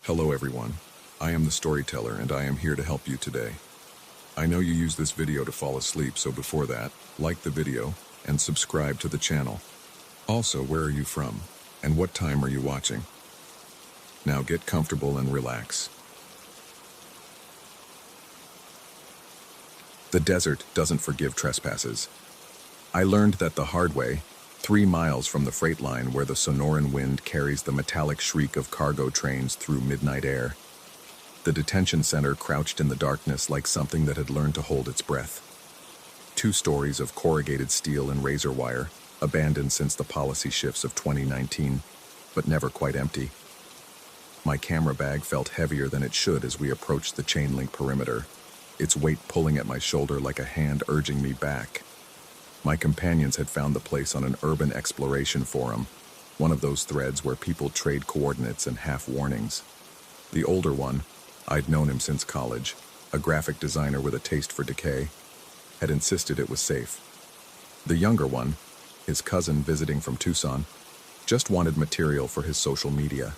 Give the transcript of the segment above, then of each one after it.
Hello everyone, I am the storyteller and I am here to help you today. I know you use this video to fall asleep, so before that, like the video and subscribe to the channel. Also, where are you from and what time are you watching? Now get comfortable and relax. The desert doesn't forgive trespasses. I learned that the hard way, 3 miles from the freight line where the Sonoran wind carries the metallic shriek of cargo trains through midnight air. The detention center crouched in the darkness like something that had learned to hold its breath. 2 stories of corrugated steel and razor wire, abandoned since the policy shifts of 2019, but never quite empty. My camera bag felt heavier than it should as we approached the chain link perimeter, its weight pulling at my shoulder like a hand urging me back. My companions had found the place on an urban exploration forum, one of those threads where people trade coordinates and half-warnings. The older one, I'd known him since college, a graphic designer with a taste for decay, had insisted it was safe. The younger one, his cousin visiting from Tucson, just wanted material for his social media.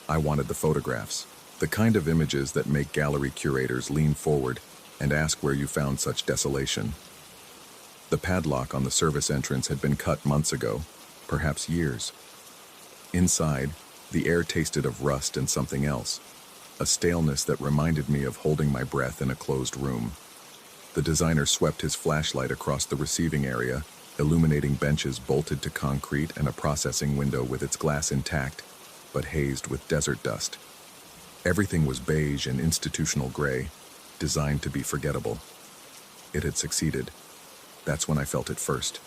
I wanted the photographs, the kind of images that make gallery curators lean forward and ask where you found such desolation. The padlock on the service entrance had been cut months ago, perhaps years. Inside, the air tasted of rust and something else, a staleness that reminded me of holding my breath in a closed room. The designer swept his flashlight across the receiving area, illuminating benches bolted to concrete and a processing window with its glass intact, but hazed with desert dust. Everything was beige and institutional gray, designed to be forgettable. It had succeeded. That's when I felt it first.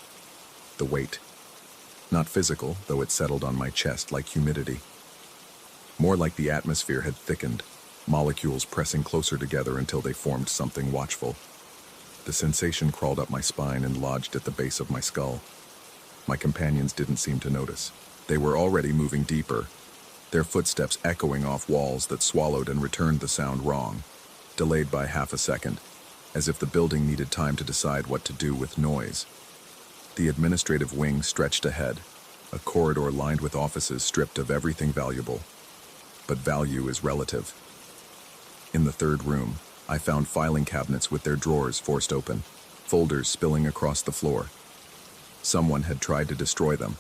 The weight. Not physical, though it settled on my chest like humidity. More like the atmosphere had thickened, molecules pressing closer together until they formed something watchful. The sensation crawled up my spine and lodged at the base of my skull. My companions didn't seem to notice. They were already moving deeper, their footsteps echoing off walls that swallowed and returned the sound wrong, delayed by half a second, as if the building needed time to decide what to do with noise. The administrative wing stretched ahead, a corridor lined with offices stripped of everything valuable. But value is relative. In the third room, I found filing cabinets with their drawers forced open, folders spilling across the floor. Someone had tried to destroy them.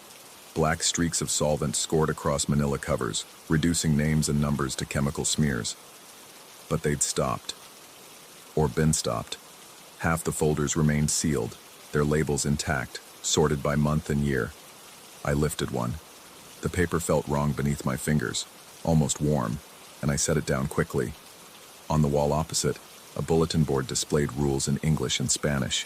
Black streaks of solvent scored across manila covers, reducing names and numbers to chemical smears. But they'd stopped. Or been stopped. Half the folders remained sealed, their labels intact, sorted by month and year. I lifted one. The paper felt wrong beneath my fingers, almost warm, and I set it down quickly. On the wall opposite, a bulletin board displayed rules in English and Spanish.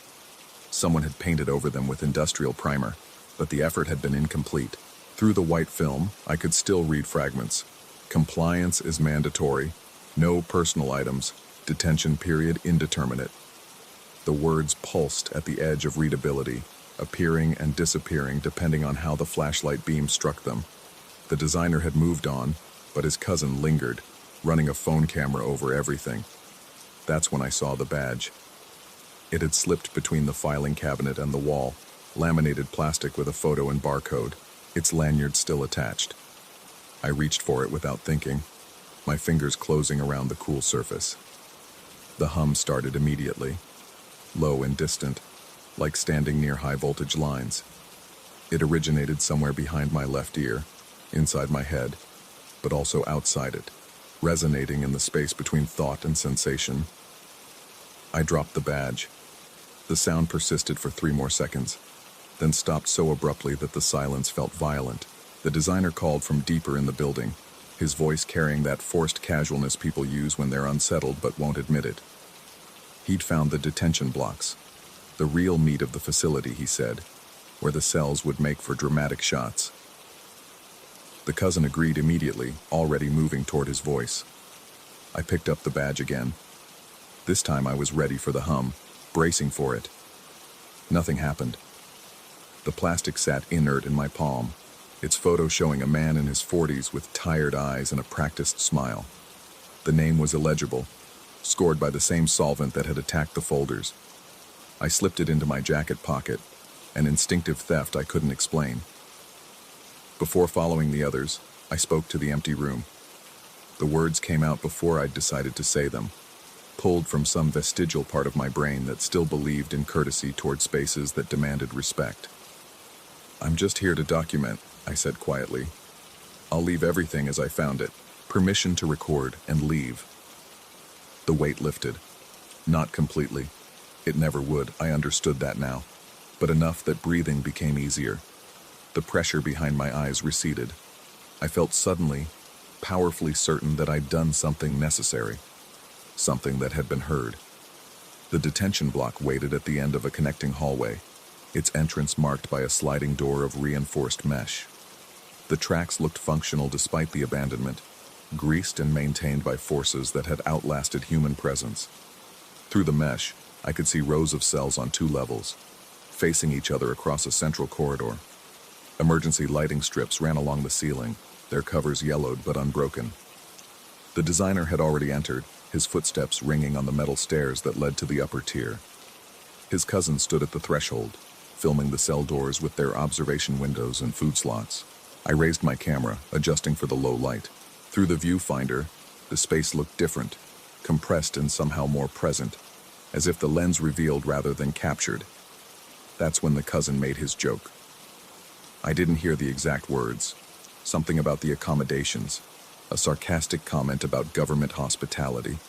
Someone had painted over them with industrial primer, but the effort had been incomplete. Through the white film, I could still read fragments. Compliance is mandatory. No personal items. Detention period indeterminate. The words pulsed at the edge of readability, appearing and disappearing depending on how the flashlight beam struck them. The designer had moved on, but his cousin lingered, running a phone camera over everything. That's when I saw the badge. It had slipped between the filing cabinet and the wall, laminated plastic with a photo and barcode, its lanyard still attached. I reached for it without thinking, my fingers closing around the cool surface. The hum started immediately, low and distant, like standing near high-voltage lines. It originated somewhere behind my left ear, inside my head, but also outside it, resonating in the space between thought and sensation. I dropped the badge. The sound persisted for 3 more seconds, then stopped so abruptly that the silence felt violent. The designer called from deeper in the building, his voice carrying that forced casualness people use when they're unsettled but won't admit it. He'd found the detention blocks, the real meat of the facility, he said, where the cells would make for dramatic shots. The cousin agreed immediately, already moving toward his voice. I picked up the badge again. This time I was ready for the hum, bracing for it. Nothing happened. The plastic sat inert in my palm, its photo showing a man in his 40s with tired eyes and a practiced smile. The name was illegible, scored by the same solvent that had attacked the folders. I slipped it into my jacket pocket, an instinctive theft I couldn't explain. Before following the others, I spoke to the empty room. The words came out before I'd decided to say them, pulled from some vestigial part of my brain that still believed in courtesy toward spaces that demanded respect. "I'm just here to document," I said quietly. "I'll leave everything as I found it. Permission to record and leave." The weight lifted. Not completely. It never would, I understood that now. But enough that breathing became easier. The pressure behind my eyes receded. I felt suddenly, powerfully certain that I'd done something necessary. Something that had been heard. The detention block waited at the end of a connecting hallway, its entrance marked by a sliding door of reinforced mesh. The tracks looked functional despite the abandonment, greased and maintained by forces that had outlasted human presence. Through the mesh, I could see rows of cells on 2 levels, facing each other across a central corridor. Emergency lighting strips ran along the ceiling, their covers yellowed but unbroken. The designer had already entered, his footsteps ringing on the metal stairs that led to the upper tier. His cousin stood at the threshold, filming the cell doors with their observation windows and food slots. I raised my camera, adjusting for the low light. Through the viewfinder, the space looked different, compressed and somehow more present, as if the lens revealed rather than captured. That's when the cousin made his joke. I didn't hear the exact words. Something about the accommodations, a sarcastic comment about government hospitality.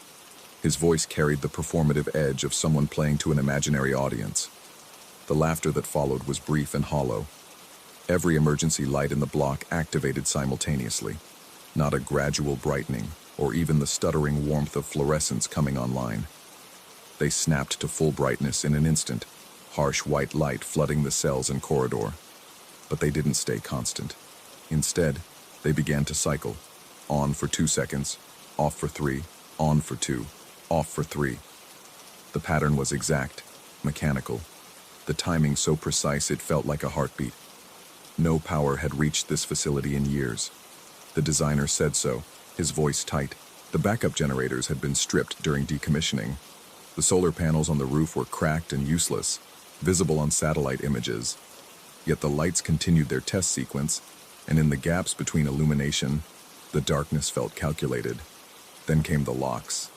His voice carried the performative edge of someone playing to an imaginary audience. The laughter that followed was brief and hollow. Every emergency light in the block activated simultaneously, not a gradual brightening or even the stuttering warmth of fluorescence coming online. They snapped to full brightness in an instant, harsh white light flooding the cells and corridor. But they didn't stay constant. Instead, they began to cycle, on for 2 seconds, off for 3, on for 2, off for 3. The pattern was exact, mechanical, the timing so precise it felt like a heartbeat. No power had reached this facility in years. The designer said so, his voice tight. The backup generators had been stripped during decommissioning. The solar panels on the roof were cracked and useless, visible on satellite images. Yet the lights continued their test sequence, and in the gaps between illumination, the darkness felt calculated. Then came the locks.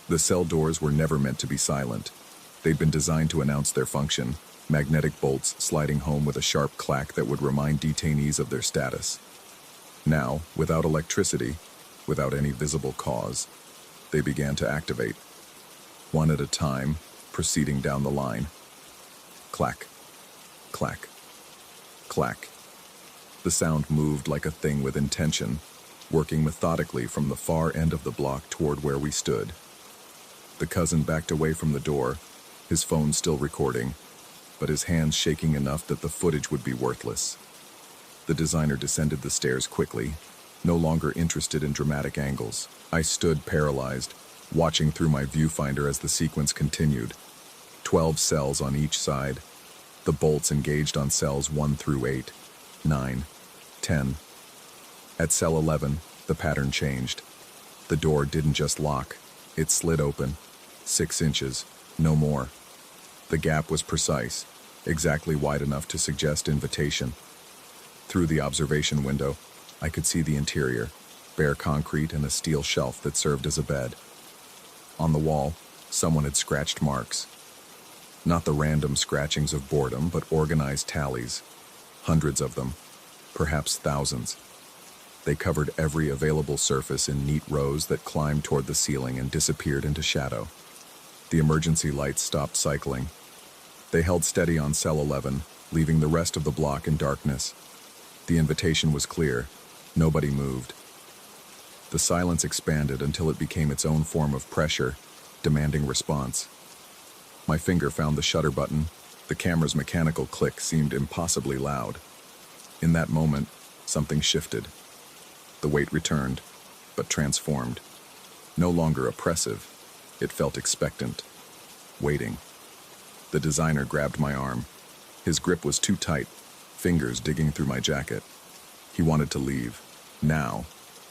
The cell doors were never meant to be silent. They'd been designed to announce their function, magnetic bolts sliding home with a sharp clack that would remind detainees of their status. Now, without electricity, without any visible cause, they began to activate. One at a time, proceeding down the line. Clack, clack, clack. The sound moved like a thing with intention, working methodically from the far end of the block toward where we stood. The cousin backed away from the door, his phone still recording, but his hands shaking enough that the footage would be worthless. The designer descended the stairs quickly, no longer interested in dramatic angles. I stood paralyzed, watching through my viewfinder as the sequence continued. 12 cells on each side. The bolts engaged on cells 1 through 8, 9, 10. At cell 11, the pattern changed. The door didn't just lock, it slid open. 6 inches, no more. The gap was precise, exactly wide enough to suggest invitation. Through the observation window, I could see the interior, bare concrete and a steel shelf that served as a bed. On the wall, someone had scratched marks. Not the random scratchings of boredom, but organized tallies. Hundreds of them, perhaps thousands. They covered every available surface in neat rows that climbed toward the ceiling and disappeared into shadow. The emergency lights stopped cycling. They held steady on cell 11, leaving the rest of the block in darkness. The invitation was clear. Nobody moved. The silence expanded until it became its own form of pressure, demanding response. My finger found the shutter button. The camera's mechanical click seemed impossibly loud. In that moment, something shifted. The weight returned, but transformed. No longer oppressive, it felt expectant, waiting. The designer grabbed my arm. His grip was too tight, fingers digging through my jacket. He wanted to leave, now,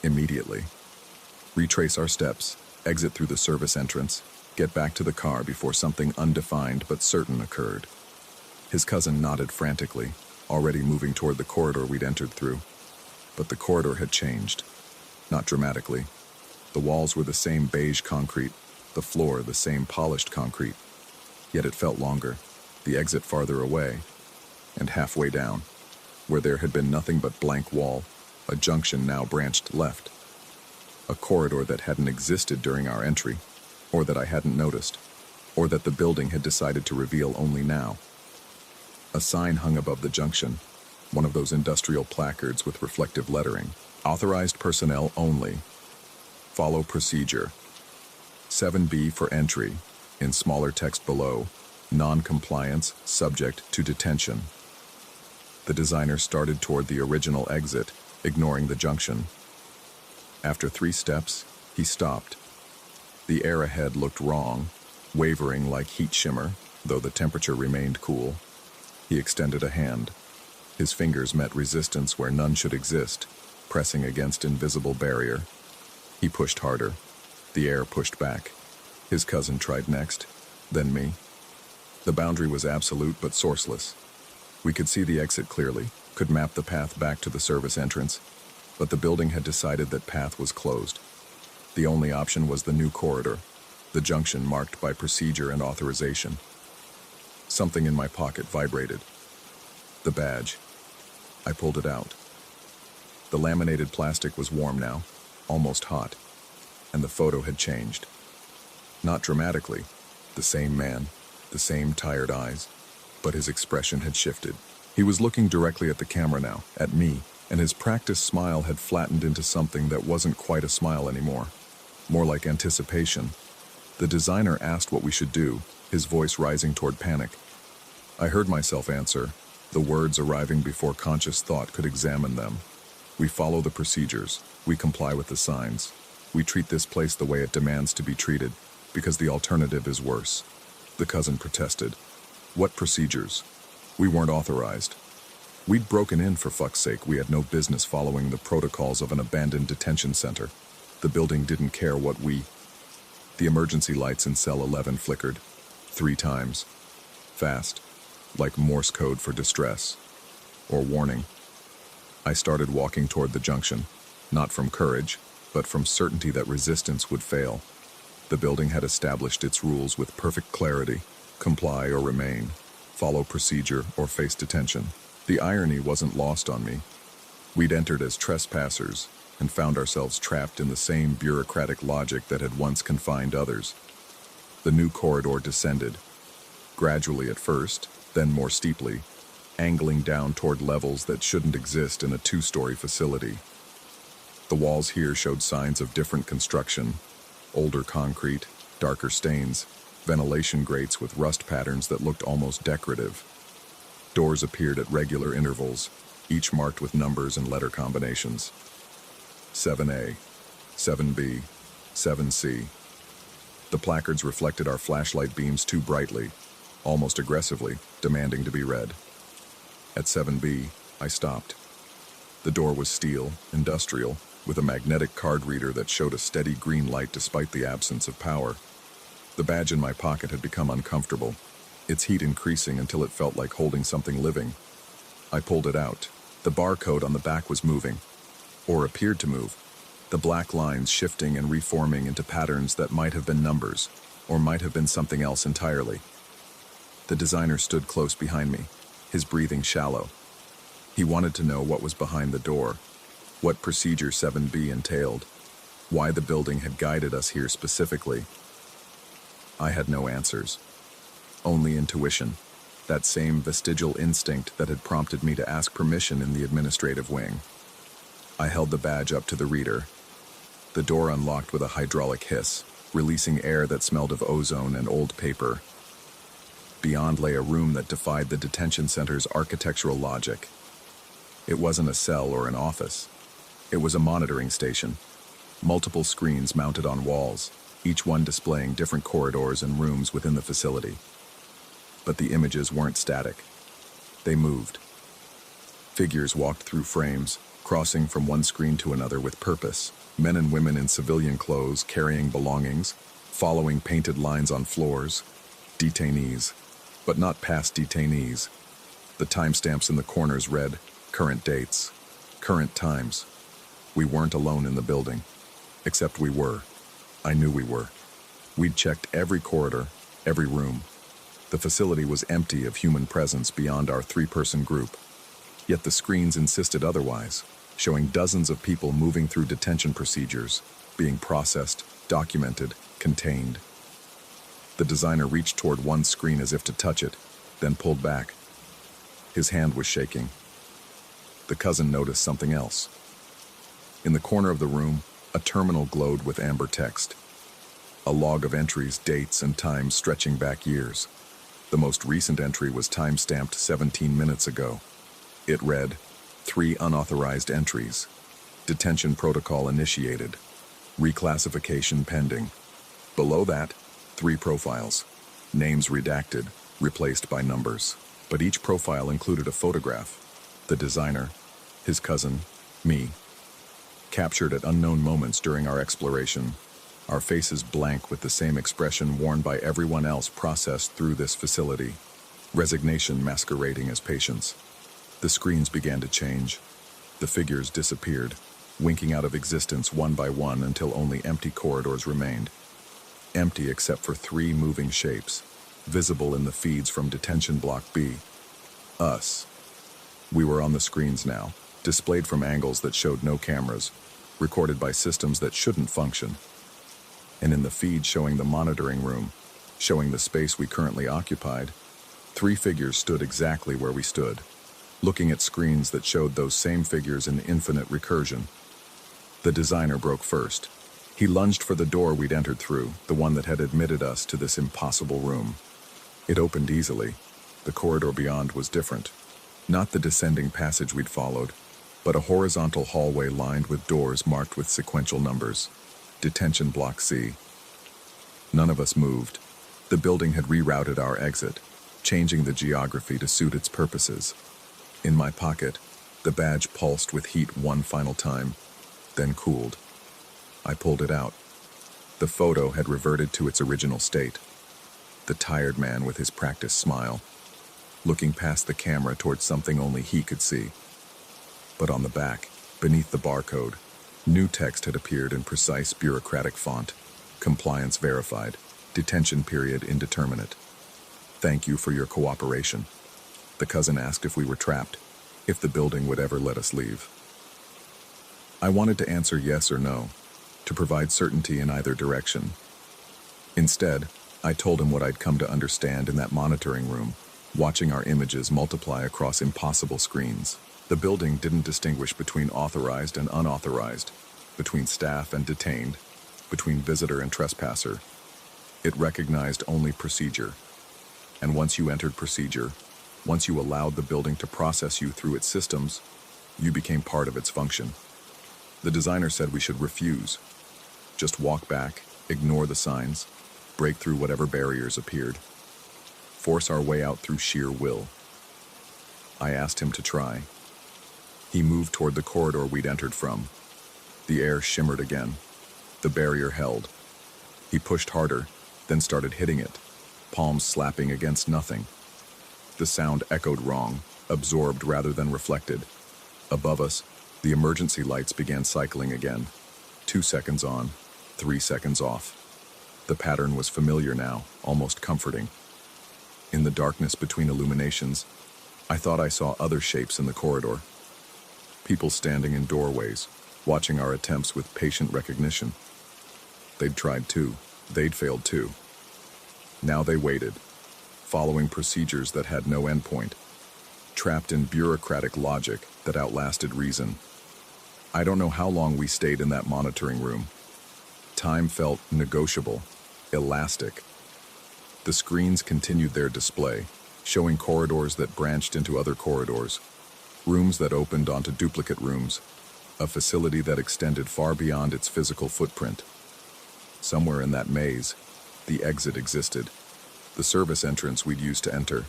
immediately. Retrace our steps, exit through the service entrance, get back to the car before something undefined but certain occurred. His cousin nodded frantically, already moving toward the corridor we'd entered through. But the corridor had changed. Not dramatically. The walls were the same beige concrete, the floor the same polished concrete. Yet it felt longer, the exit farther away, and halfway down, where there had been nothing but blank wall, a junction now branched left. A corridor that hadn't existed during our entry, or that I hadn't noticed, or that the building had decided to reveal only now. A sign hung above the junction, one of those industrial placards with reflective lettering. Authorized personnel only. Follow procedure. 7B for entry. In smaller text below, non-compliance subject to detention. The designer started toward the original exit, ignoring the junction. After 3 steps, he stopped. The air ahead looked wrong, wavering like heat shimmer, though the temperature remained cool. He extended a hand. His fingers met resistance where none should exist, pressing against invisible barrier. He pushed harder. The air pushed back. His cousin tried next, then me. The boundary was absolute but sourceless. We could see the exit clearly, could map the path back to the service entrance, but the building had decided that path was closed. The only option was the new corridor, the junction marked by procedure and authorization. Something in my pocket vibrated. The badge. I pulled it out. The laminated plastic was warm now, almost hot, and the photo had changed. Not dramatically, the same man, the same tired eyes, but his expression had shifted. He was looking directly at the camera now, at me, and his practiced smile had flattened into something that wasn't quite a smile anymore, more like anticipation. The designer asked what we should do, his voice rising toward panic. I heard myself answer, the words arriving before conscious thought could examine them. We follow the procedures. We comply with the signs. We treat this place the way it demands to be treated, because the alternative is worse. The cousin protested. What procedures? We weren't authorized. We'd broken in, for fuck's sake. We had no business following the protocols of an abandoned detention center. The building didn't care what we... The emergency lights in cell 11 flickered. 3 times. Fast. Like Morse code for distress. Or warning. I started walking toward the junction, not from courage, but from certainty that resistance would fail. The building had established its rules with perfect clarity. Comply or remain. Follow procedure or face detention. The irony wasn't lost on me. We'd entered as trespassers and found ourselves trapped in the same bureaucratic logic that had once confined others. The new corridor descended, gradually at first, then more steeply, angling down toward levels that shouldn't exist in a 2-story facility. The walls here showed signs of different construction, older concrete, darker stains, ventilation grates with rust patterns that looked almost decorative. Doors appeared at regular intervals, each marked with numbers and letter combinations. 7A, 7B, 7C. The placards reflected our flashlight beams too brightly, almost aggressively, demanding to be read. At 7B, I stopped. The door was steel, industrial, with a magnetic card reader that showed a steady green light despite the absence of power. The badge in my pocket had become uncomfortable, its heat increasing until it felt like holding something living. I pulled it out. The barcode on the back was moving, or appeared to move, the black lines shifting and reforming into patterns that might have been numbers, or might have been something else entirely. The designer stood close behind me, his breathing shallow. He wanted to know what was behind the door, what procedure 7B entailed, why the building had guided us here specifically. I had no answers. Only intuition, that same vestigial instinct that had prompted me to ask permission in the administrative wing. I held the badge up to the reader. The door unlocked with a hydraulic hiss, releasing air that smelled of ozone and old paper. Beyond lay a room that defied the detention center's architectural logic. It wasn't a cell or an office. It was a monitoring station. Multiple screens mounted on walls, each one displaying different corridors and rooms within the facility. But the images weren't static. They moved. Figures walked through frames, crossing from one screen to another with purpose. Men and women in civilian clothes carrying belongings, following painted lines on floors. Detainees, but not past detainees. The timestamps in the corners read, current dates, current times. We weren't alone in the building. Except we were. I knew we were. We'd checked every corridor, every room. The facility was empty of human presence beyond our three-person group. Yet the screens insisted otherwise, showing dozens of people moving through detention procedures, being processed, documented, contained. The designer reached toward one screen as if to touch it, then pulled back. His hand was shaking. The cousin noticed something else. In the corner of the room, a terminal glowed with amber text. A log of entries, dates, and times stretching back years. The most recent entry was time-stamped 17 minutes ago. It read, 3 unauthorized entries. Detention protocol initiated. Reclassification pending. Below that, 3 profiles. Names redacted, replaced by numbers. But each profile included a photograph. The designer, his cousin, me. Captured at unknown moments during our exploration. Our faces blank with the same expression worn by everyone else processed through this facility. Resignation masquerading as patience. The screens began to change. The figures disappeared, winking out of existence one by one until only empty corridors remained. Empty except for 3 moving shapes, visible in the feeds from Detention Block B. Us. We were on the screens now, displayed from angles that showed no cameras, recorded by systems that shouldn't function. And in the feed showing the monitoring room, showing the space we currently occupied, 3 figures stood exactly where we stood, looking at screens that showed those same figures in infinite recursion. The designer broke first. He lunged for the door we'd entered through, the one that had admitted us to this impossible room. It opened easily. The corridor beyond was different. Not the descending passage we'd followed, but a horizontal hallway lined with doors marked with sequential numbers. Detention Block C. None of us moved. The building had rerouted our exit, changing the geography to suit its purposes. In my pocket, the badge pulsed with heat one final time, then cooled. I pulled it out. The photo had reverted to its original state. The tired man with his practiced smile, looking past the camera towards something only he could see. But on the back, beneath the barcode, new text had appeared in precise bureaucratic font. Compliance verified. Detention period indeterminate. Thank you for your cooperation. The cousin asked if we were trapped, if the building would ever let us leave. I wanted to answer yes or no, to provide certainty in either direction. Instead, I told him what I'd come to understand in that monitoring room, watching our images multiply across impossible screens. The building didn't distinguish between authorized and unauthorized, between staff and detained, between visitor and trespasser. It recognized only procedure. And once you entered procedure, once you allowed the building to process you through its systems, you became part of its function. The designer said we should refuse. Just walk back, ignore the signs, break through whatever barriers appeared, force our way out through sheer will. I asked him to try. He moved toward the corridor we'd entered from. The air shimmered again. The barrier held. He pushed harder, then started hitting it, palms slapping against nothing. The sound echoed wrong, absorbed rather than reflected. Above us, the emergency lights began cycling again. 2 seconds on, 3 seconds off. The pattern was familiar now, almost comforting. In the darkness between illuminations, I thought I saw other shapes in the corridor. People standing in doorways, watching our attempts with patient recognition. They'd tried too. They'd failed too. Now they waited, following procedures that had no endpoint, trapped in bureaucratic logic that outlasted reason. I don't know how long we stayed in that monitoring room. Time felt negotiable, elastic. The screens continued their display, showing corridors that branched into other corridors, rooms that opened onto duplicate rooms, a facility that extended far beyond its physical footprint. Somewhere in that maze, the exit existed, the service entrance we'd used to enter.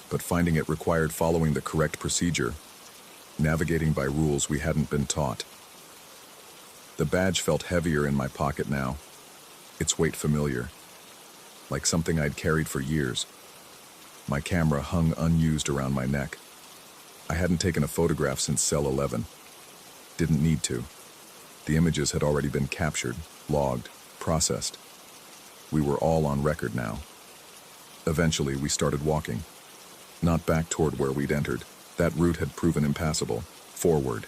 But finding it required following the correct procedure, navigating by rules we hadn't been taught. The badge felt heavier in my pocket now, its weight familiar, like something I'd carried for years. My camera hung unused around my neck. I hadn't taken a photograph since cell 11. Didn't need to. The images had already been captured, logged, processed. We were all on record now. Eventually, we started walking. Not back toward where we'd entered. That route had proven impassable. Forward,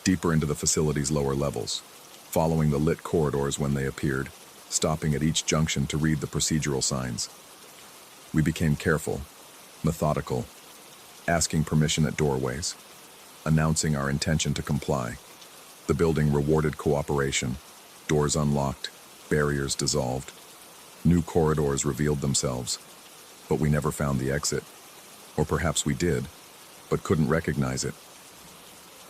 deeper into the facility's lower levels, following the lit corridors when they appeared, stopping at each junction to read the procedural signs. We became careful, methodical, asking permission at doorways, announcing our intention to comply. The building rewarded cooperation. Doors unlocked, barriers dissolved. New corridors revealed themselves, but we never found the exit. Or perhaps we did, but couldn't recognize it.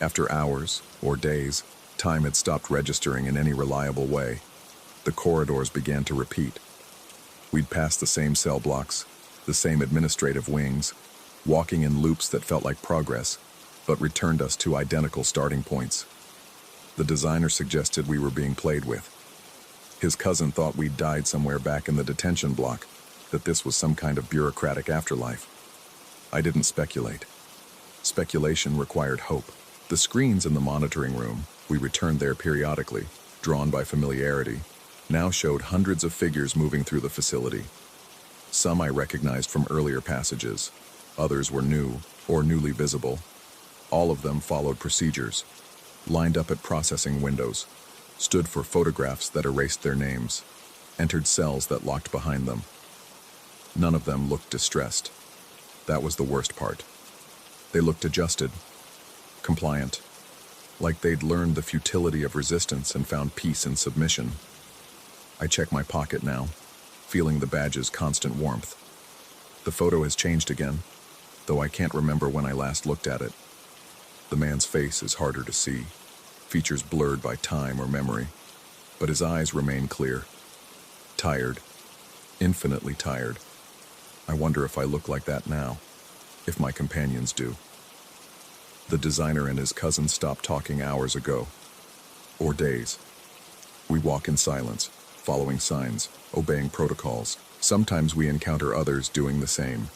After hours, or days, time had stopped registering in any reliable way. The corridors began to repeat. We'd passed the same cell blocks, the same administrative wings, walking in loops that felt like progress, but returned us to identical starting points. The designer suggested we were being played with. His cousin thought we'd died somewhere back in the detention block, that this was some kind of bureaucratic afterlife. I didn't speculate. Speculation required hope. The screens in the monitoring room, we returned there periodically, drawn by familiarity, now showed hundreds of figures moving through the facility. Some I recognized from earlier passages. Others were new, or newly visible. All of them followed procedures, lined up at processing windows, stood for photographs that erased their names, entered cells that locked behind them. None of them looked distressed. That was the worst part. They looked adjusted, compliant, like they'd learned the futility of resistance and found peace in submission. I check my pocket now, feeling the badge's constant warmth. The photo has changed again, though I can't remember when I last looked at it. The man's face is harder to see, features blurred by time or memory, but his eyes remain clear. Tired, infinitely tired. I wonder if I look like that now, if my companions do. The designer and his cousin stopped talking hours ago, or days. We walk in silence, following signs, obeying protocols. Sometimes we encounter others doing the same.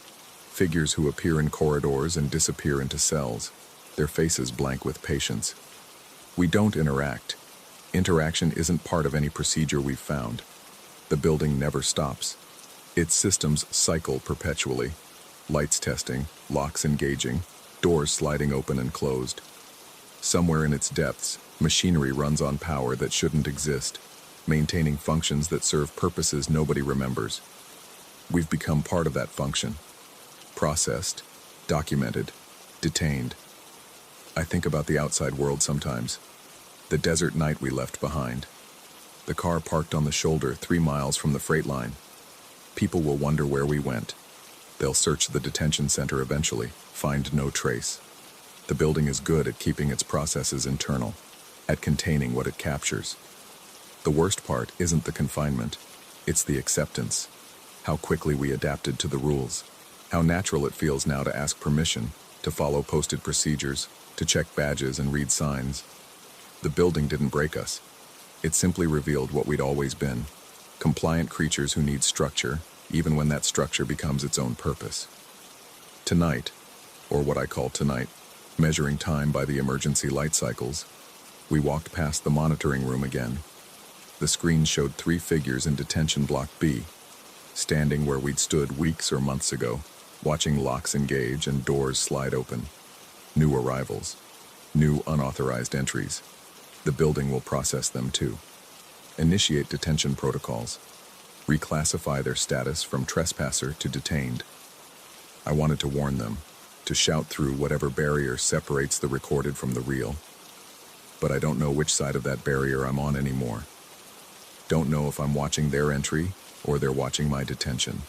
Figures who appear in corridors and disappear into cells, their faces blank with patience. We don't interact. Interaction isn't part of any procedure we've found. The building never stops. Its systems cycle perpetually. Lights testing, locks engaging, doors sliding open and closed. Somewhere in its depths, machinery runs on power that shouldn't exist, maintaining functions that serve purposes nobody remembers. We've become part of that function. Processed, documented, detained. I think about the outside world sometimes. The desert night we left behind. The car parked on the shoulder 3 miles from the freight line. People will wonder where we went. They'll search the detention center eventually, find no trace. The building is good at keeping its processes internal, at containing what it captures. The worst part isn't the confinement, it's the acceptance. How quickly we adapted to the rules. How natural it feels now to ask permission, to follow posted procedures, to check badges and read signs. The building didn't break us. It simply revealed what we'd always been. Compliant creatures who need structure, even when that structure becomes its own purpose. Tonight, or what I call tonight, measuring time by the emergency light cycles, we walked past the monitoring room again. The screen showed 3 figures in detention block B, standing where we'd stood weeks or months ago, watching locks engage and doors slide open. New arrivals, new unauthorized entries. The building will process them too. Initiate detention protocols. Reclassify their status from trespasser to detained. I wanted to warn them, to shout through whatever barrier separates the recorded from the real. But I don't know which side of that barrier I'm on anymore. Don't know if I'm watching their entry or they're watching my detention.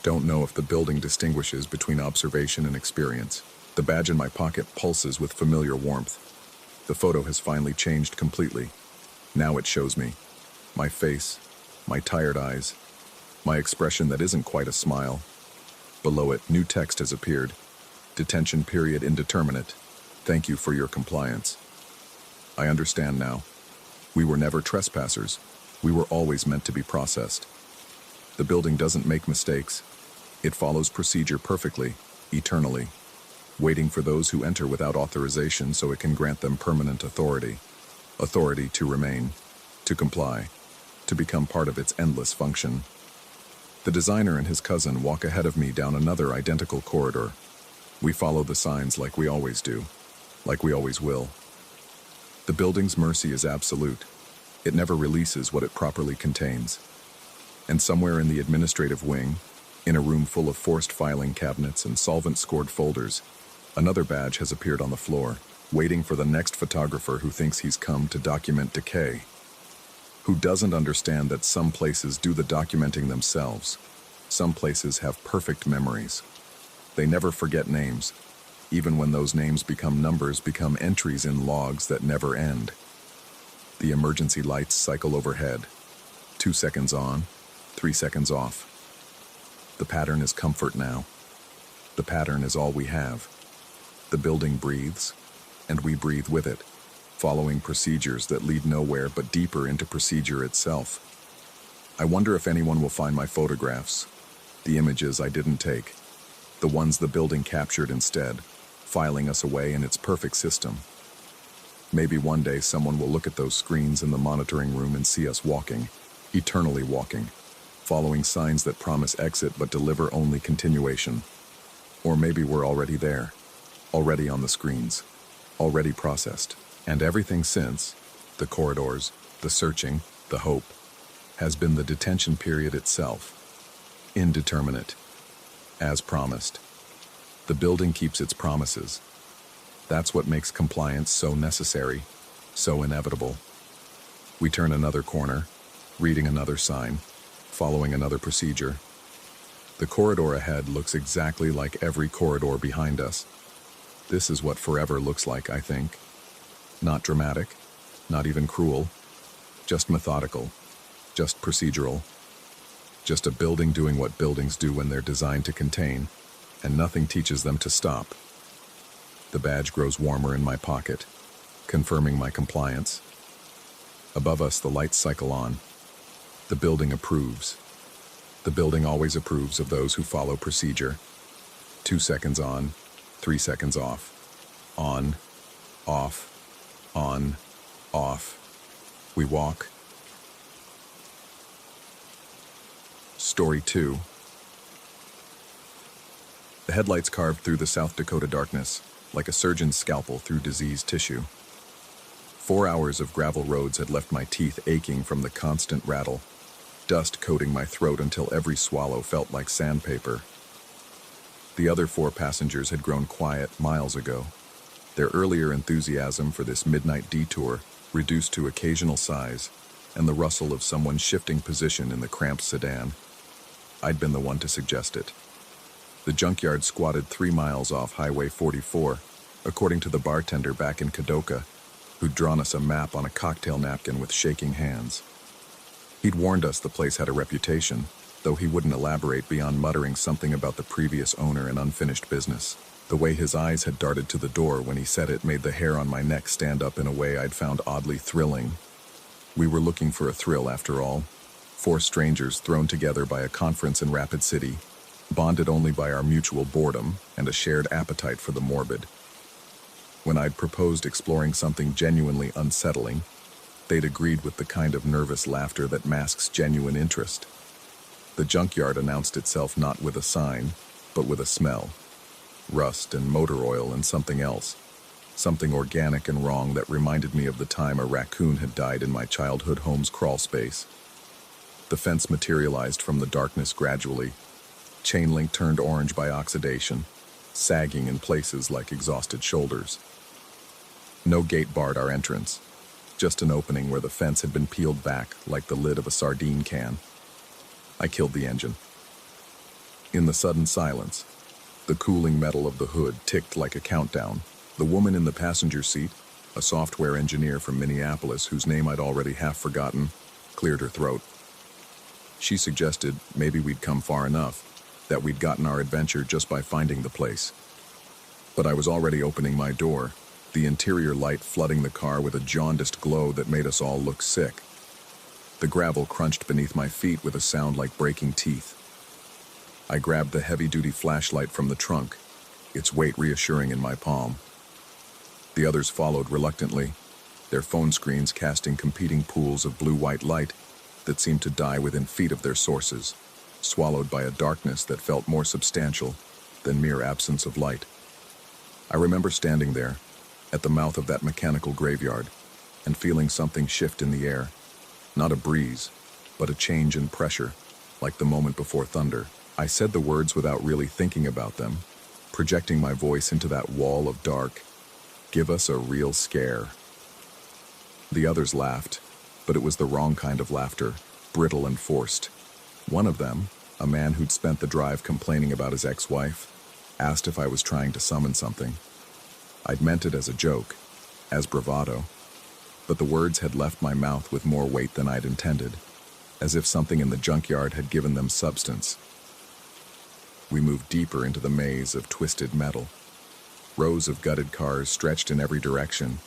Don't know if the building distinguishes between observation and experience. The badge in my pocket pulses with familiar warmth. The photo has finally changed completely. Now it shows me. My face, my tired eyes, my expression that isn't quite a smile. Below it, new text has appeared. Detention period indeterminate. Thank you for your compliance. I understand now. We were never trespassers. We were always meant to be processed. The building doesn't make mistakes. It follows procedure perfectly, eternally, waiting for those who enter without authorization so it can grant them permanent authority. authority to remain, to comply, to become part of its endless function. The designer and his cousin walk ahead of me down another identical corridor. We follow the signs like we always do, like we always will. The building's mercy is absolute. It never releases what it properly contains. And somewhere in the administrative wing, in a room full of forced filing cabinets and solvent-scored folders, another badge has appeared on the floor, waiting for the next photographer who thinks he's come to document decay, who doesn't understand that some places do the documenting themselves. Some places have perfect memories. They never forget names, even when those names become numbers, become entries in logs that never end. The emergency lights cycle overhead. 2 seconds on, 3 seconds off. The pattern is comfort now. The pattern is all we have. The building breathes, and we breathe with it, following procedures that lead nowhere but deeper into procedure itself. I wonder if anyone will find my photographs, the images I didn't take, the ones the building captured instead, filing us away in its perfect system. Maybe one day someone will look at those screens in the monitoring room and see us walking, eternally walking, following signs that promise exit but deliver only continuation. Or maybe we're already there, already on the screens, already processed. And everything since, the corridors, the searching, the hope, has been the detention period itself. Indeterminate. As promised. The building keeps its promises. That's what makes compliance so necessary, so inevitable. We turn another corner, reading another sign, following another procedure. The corridor ahead looks exactly like every corridor behind us. This is what forever looks like, I think. Not dramatic, not even cruel, just methodical, just procedural, just a building doing what buildings do when they're designed to contain, and nothing teaches them to stop. The badge grows warmer in my pocket, confirming my compliance. Above us, the lights cycle on. The building approves. The building always approves of those who follow procedure. 2 seconds on, 3 seconds off. On, off, on, off. We walk. Story 2. The headlights carved through the South Dakota darkness, like a surgeon's scalpel through diseased tissue. 4 hours of gravel roads had left my teeth aching from the constant rattle, dust coating my throat until every swallow felt like sandpaper. The other 4 passengers had grown quiet miles ago, their earlier enthusiasm for this midnight detour reduced to occasional sighs and the rustle of someone shifting position in the cramped sedan. I'd been the one to suggest it. The junkyard squatted 3 miles off Highway 44, according to the bartender back in Kadoka, who'd drawn us a map on a cocktail napkin with shaking hands. He'd warned us the place had a reputation, though he wouldn't elaborate beyond muttering something about the previous owner and unfinished business. The way his eyes had darted to the door when he said it made the hair on my neck stand up in a way I'd found oddly thrilling. We were looking for a thrill after all. 4 strangers thrown together by a conference in Rapid City, bonded only by our mutual boredom and a shared appetite for the morbid. When I'd proposed exploring something genuinely unsettling, they'd agreed with the kind of nervous laughter that masks genuine interest. The junkyard announced itself not with a sign, but with a smell. Rust and motor oil and something else. Something organic and wrong that reminded me of the time a raccoon had died in my childhood home's crawl space. The fence materialized from the darkness gradually. Chain link turned orange by oxidation, sagging in places like exhausted shoulders. No gate barred our entrance, just an opening where the fence had been peeled back like the lid of a sardine can. I killed the engine. In the sudden silence, the cooling metal of the hood ticked like a countdown. The woman in the passenger seat, a software engineer from Minneapolis whose name I'd already half forgotten, cleared her throat. She suggested maybe we'd come far enough, that we'd gotten our adventure just by finding the place. But I was already opening my door, the interior light flooding the car with a jaundiced glow that made us all look sick. The gravel crunched beneath my feet with a sound like breaking teeth. I grabbed the heavy-duty flashlight from the trunk, its weight reassuring in my palm. The others followed reluctantly, their phone screens casting competing pools of blue-white light that seemed to die within feet of their sources, swallowed by a darkness that felt more substantial than mere absence of light. I remember standing there, at the mouth of that mechanical graveyard, and feeling something shift in the air. Not a breeze, but a change in pressure, like the moment before thunder. I said the words without really thinking about them, projecting my voice into that wall of dark. Give us a real scare. The others laughed, but it was the wrong kind of laughter, brittle and forced. One of them, a man who'd spent the drive complaining about his ex-wife, asked if I was trying to summon something. I'd meant it as a joke, as bravado, but the words had left my mouth with more weight than I'd intended, as if something in the junkyard had given them substance. We moved deeper into the maze of twisted metal. Rows of gutted cars stretched in every direction,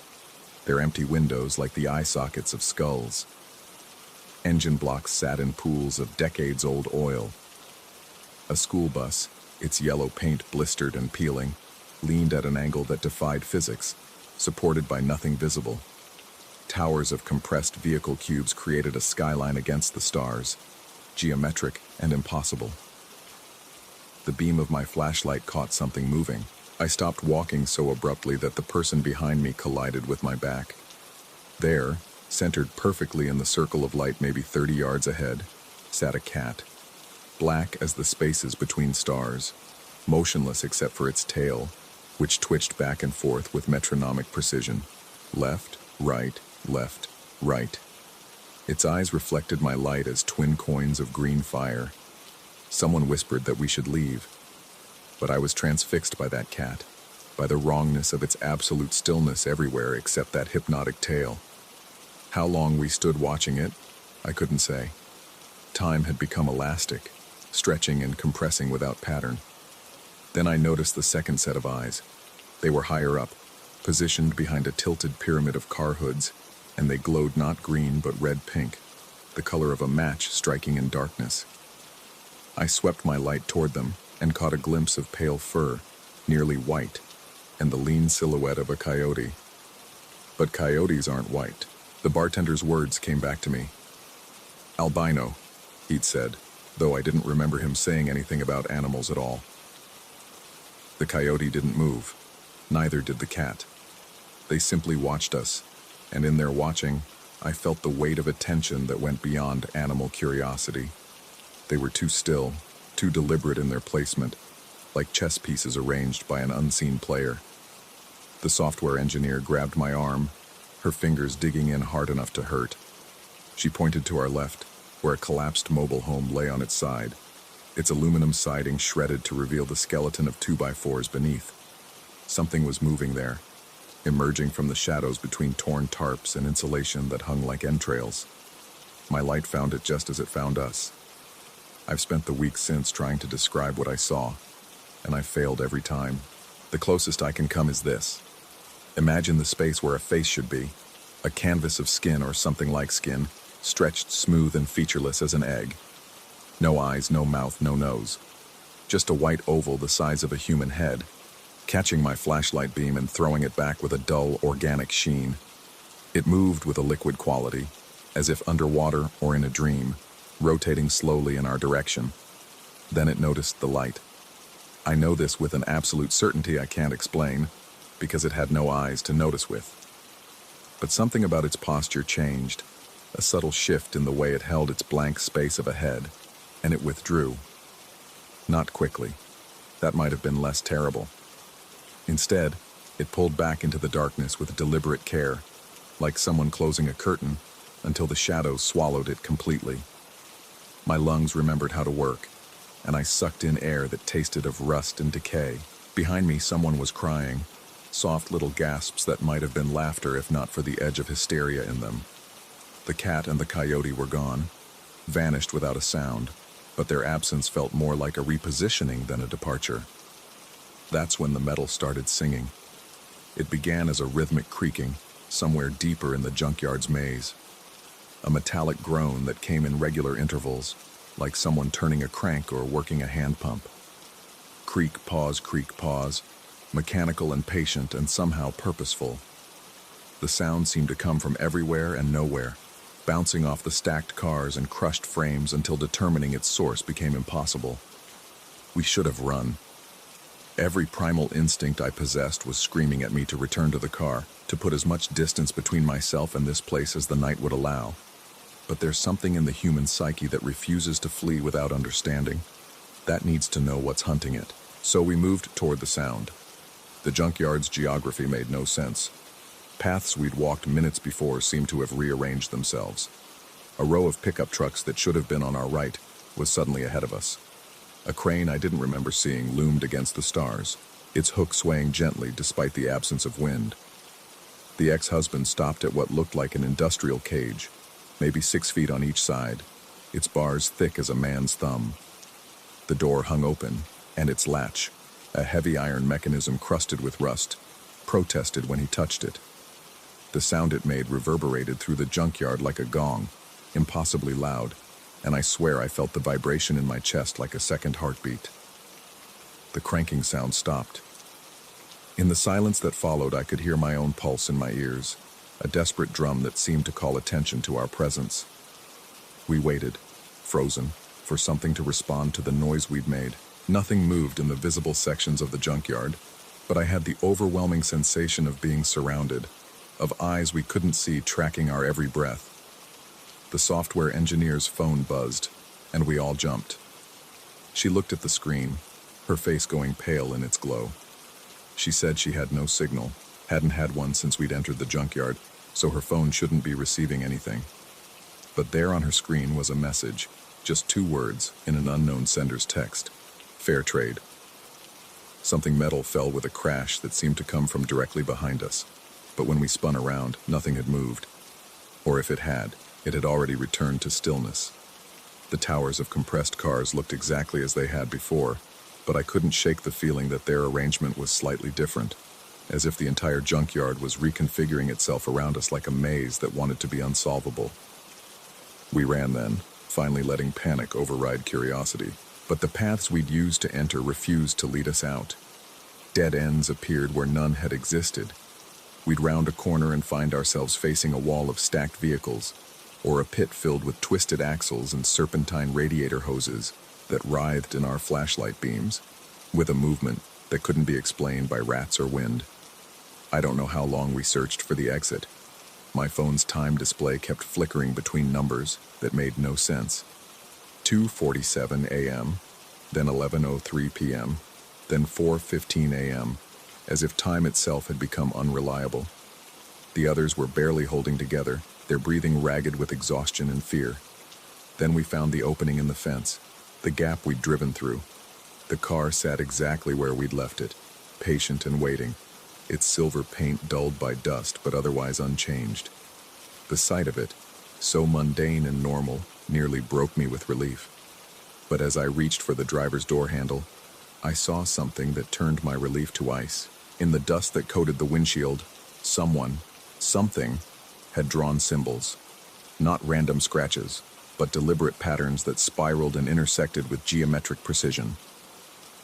their empty windows like the eye sockets of skulls. Engine blocks sat in pools of decades-old oil. A school bus, its yellow paint blistered and peeling, leaned at an angle that defied physics, supported by nothing visible. Towers of compressed vehicle cubes created a skyline against the stars, geometric and impossible. The beam of my flashlight caught something moving. I stopped walking so abruptly that the person behind me collided with my back. There, centered perfectly in the circle of light maybe 30 yards ahead, sat a cat, black as the spaces between stars, motionless except for its tail, which twitched back and forth with metronomic precision. Left, right, left, right. Its eyes reflected my light as twin coins of green fire. Someone whispered that we should leave, but I was transfixed by that cat, by the wrongness of its absolute stillness everywhere except that hypnotic tail. How long we stood watching it, I couldn't say. Time had become elastic, stretching and compressing without pattern. Then I noticed the second set of eyes. They were higher up, positioned behind a tilted pyramid of car hoods, and they glowed not green but red-pink, the color of a match striking in darkness. I swept my light toward them and caught a glimpse of pale fur, nearly white, and the lean silhouette of a coyote. But coyotes aren't white. The bartender's words came back to me. Albino, he'd said, though I didn't remember him saying anything about animals at all. The coyote didn't move. Neither did the cat. They simply watched us, and in their watching, I felt the weight of attention that went beyond animal curiosity. They were too still, too deliberate in their placement, like chess pieces arranged by an unseen player. The software engineer grabbed my arm, her fingers digging in hard enough to hurt. She pointed to our left, where a collapsed mobile home lay on its side, its aluminum siding shredded to reveal the skeleton of 2x4s beneath. Something was moving there, emerging from the shadows between torn tarps and insulation that hung like entrails. My light found it just as it found us. I've spent the week since trying to describe what I saw, and I failed every time. The closest I can come is this. Imagine the space where a face should be, a canvas of skin or something like skin, stretched smooth and featureless as an egg. No eyes, no mouth, no nose. Just a white oval the size of a human head, catching my flashlight beam and throwing it back with a dull, organic sheen. It moved with a liquid quality, as if underwater or in a dream, rotating slowly in our direction. Then it noticed the light. I know this with an absolute certainty I can't explain, because it had no eyes to notice with. But something about its posture changed, a subtle shift in the way it held its blank space of a head, and it withdrew. Not quickly. That might have been less terrible. Instead, it pulled back into the darkness with deliberate care, like someone closing a curtain, until the shadows swallowed it completely. My lungs remembered how to work, and I sucked in air that tasted of rust and decay. Behind me, someone was crying, soft little gasps that might have been laughter if not for the edge of hysteria in them. The cat and the coyote were gone, vanished without a sound, but their absence felt more like a repositioning than a departure. That's when the metal started singing. It began as a rhythmic creaking, somewhere deeper in the junkyard's maze. A metallic groan that came in regular intervals, like someone turning a crank or working a hand pump. Creak, pause, mechanical and patient and somehow purposeful. The sound seemed to come from everywhere and nowhere, bouncing off the stacked cars and crushed frames until determining its source became impossible. We should have run. Every primal instinct I possessed was screaming at me to return to the car, to put as much distance between myself and this place as the night would allow. But there's something in the human psyche that refuses to flee without understanding. That needs to know what's hunting it. So we moved toward the sound. The junkyard's geography made no sense. Paths we'd walked minutes before seemed to have rearranged themselves. A row of pickup trucks that should have been on our right was suddenly ahead of us. A crane I didn't remember seeing loomed against the stars, its hook swaying gently despite the absence of wind. The ex-husband stopped at what looked like an industrial cage, maybe 6 feet on each side, its bars thick as a man's thumb. The door hung open, and its latch, a heavy iron mechanism crusted with rust, protested when he touched it. The sound it made reverberated through the junkyard like a gong, impossibly loud, and I swear I felt the vibration in my chest like a second heartbeat. The cranking sound stopped. In the silence that followed, I could hear my own pulse in my ears, a desperate drum that seemed to call attention to our presence. We waited, frozen, for something to respond to the noise we'd made. Nothing moved in the visible sections of the junkyard, but I had the overwhelming sensation of being surrounded, of eyes we couldn't see tracking our every breath. The software engineer's phone buzzed, and we all jumped. She looked at the screen, her face going pale in its glow. She said she had no signal, hadn't had one since we'd entered the junkyard, so her phone shouldn't be receiving anything. But there on her screen was a message, just 2 words in an unknown sender's text. Fair trade. Something metal fell with a crash that seemed to come from directly behind us, but when we spun around, nothing had moved. Or if it had already returned to stillness. The towers of compressed cars looked exactly as they had before, but I couldn't shake the feeling that their arrangement was slightly different, as if the entire junkyard was reconfiguring itself around us like a maze that wanted to be unsolvable. We ran then, finally letting panic override curiosity. But the paths we'd used to enter refused to lead us out. Dead ends appeared where none had existed. We'd round a corner and find ourselves facing a wall of stacked vehicles, or a pit filled with twisted axles and serpentine radiator hoses that writhed in our flashlight beams, with a movement that couldn't be explained by rats or wind. I don't know how long we searched for the exit. My phone's time display kept flickering between numbers that made no sense. 2:47 a.m., then 11:03 p.m., then 4:15 a.m., as if time itself had become unreliable. The others were barely holding together, their breathing ragged with exhaustion and fear. Then we found the opening in the fence, the gap we'd driven through. The car sat exactly where we'd left it, patient and waiting, its silver paint dulled by dust but otherwise unchanged. The sight of it, so mundane and normal, nearly broke me with relief. But as I reached for the driver's door handle, I saw something that turned my relief to ice. In the dust that coated the windshield, something, had drawn symbols. Not random scratches, but deliberate patterns that spiraled and intersected with geometric precision.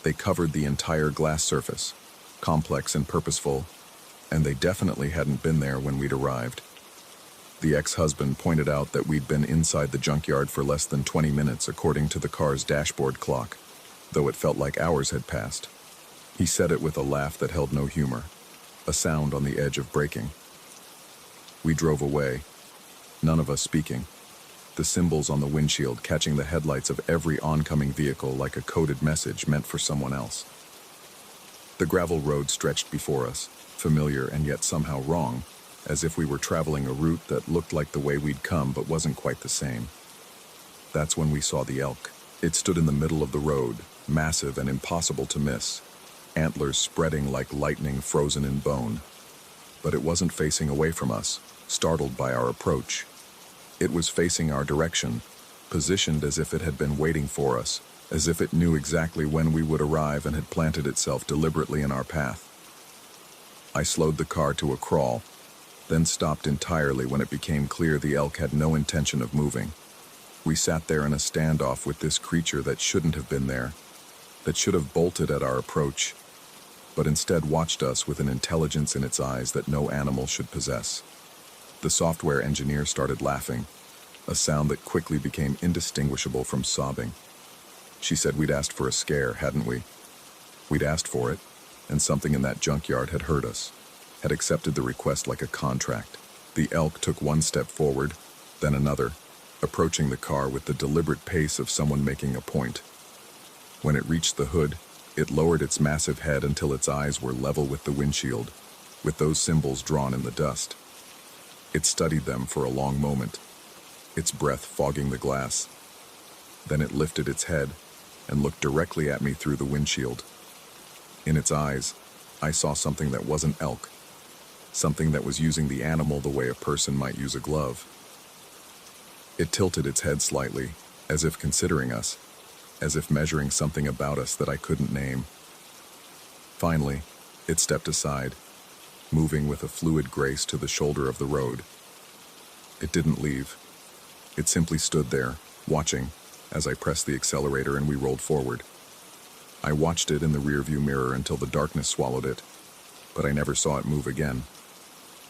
They covered the entire glass surface, complex and purposeful, and they definitely hadn't been there when we'd arrived. The ex-husband pointed out that we'd been inside the junkyard for less than 20 minutes according to the car's dashboard clock, though it felt like hours had passed. He said it with a laugh that held no humor, a sound on the edge of breaking. We drove away, none of us speaking, the symbols on the windshield catching the headlights of every oncoming vehicle like a coded message meant for someone else. The gravel road stretched before us, familiar and yet somehow wrong, as if we were traveling a route that looked like the way we'd come but wasn't quite the same. That's when we saw the elk. It stood in the middle of the road, massive and impossible to miss, antlers spreading like lightning frozen in bone. But it wasn't facing away from us, startled by our approach. It was facing our direction, positioned as if it had been waiting for us, as if it knew exactly when we would arrive and had planted itself deliberately in our path. I slowed the car to a crawl, then stopped entirely when it became clear the elk had no intention of moving. We sat there in a standoff with this creature that shouldn't have been there, that should have bolted at our approach. but instead watched us with an intelligence in its eyes that no animal should possess. The software engineer started laughing, a sound that quickly became indistinguishable from sobbing. She said we'd asked for a scare, hadn't we? We'd asked for it, and something in that junkyard had heard us, had accepted the request like a contract. The elk took one step forward, then another, approaching the car with the deliberate pace of someone making a point. When it reached the hood, it lowered its massive head until its eyes were level with the windshield, with those symbols drawn in the dust. It studied them for a long moment, its breath fogging the glass. Then it lifted its head and looked directly at me through the windshield. In its eyes, I saw something that wasn't elk, something that was using the animal the way a person might use a glove. It tilted its head slightly, as if considering us, as if measuring something about us that I couldn't name. Finally, it stepped aside, moving with a fluid grace to the shoulder of the road. It didn't leave. It simply stood there, watching, as I pressed the accelerator and we rolled forward. I watched it in the rearview mirror until the darkness swallowed it, but I never saw it move again.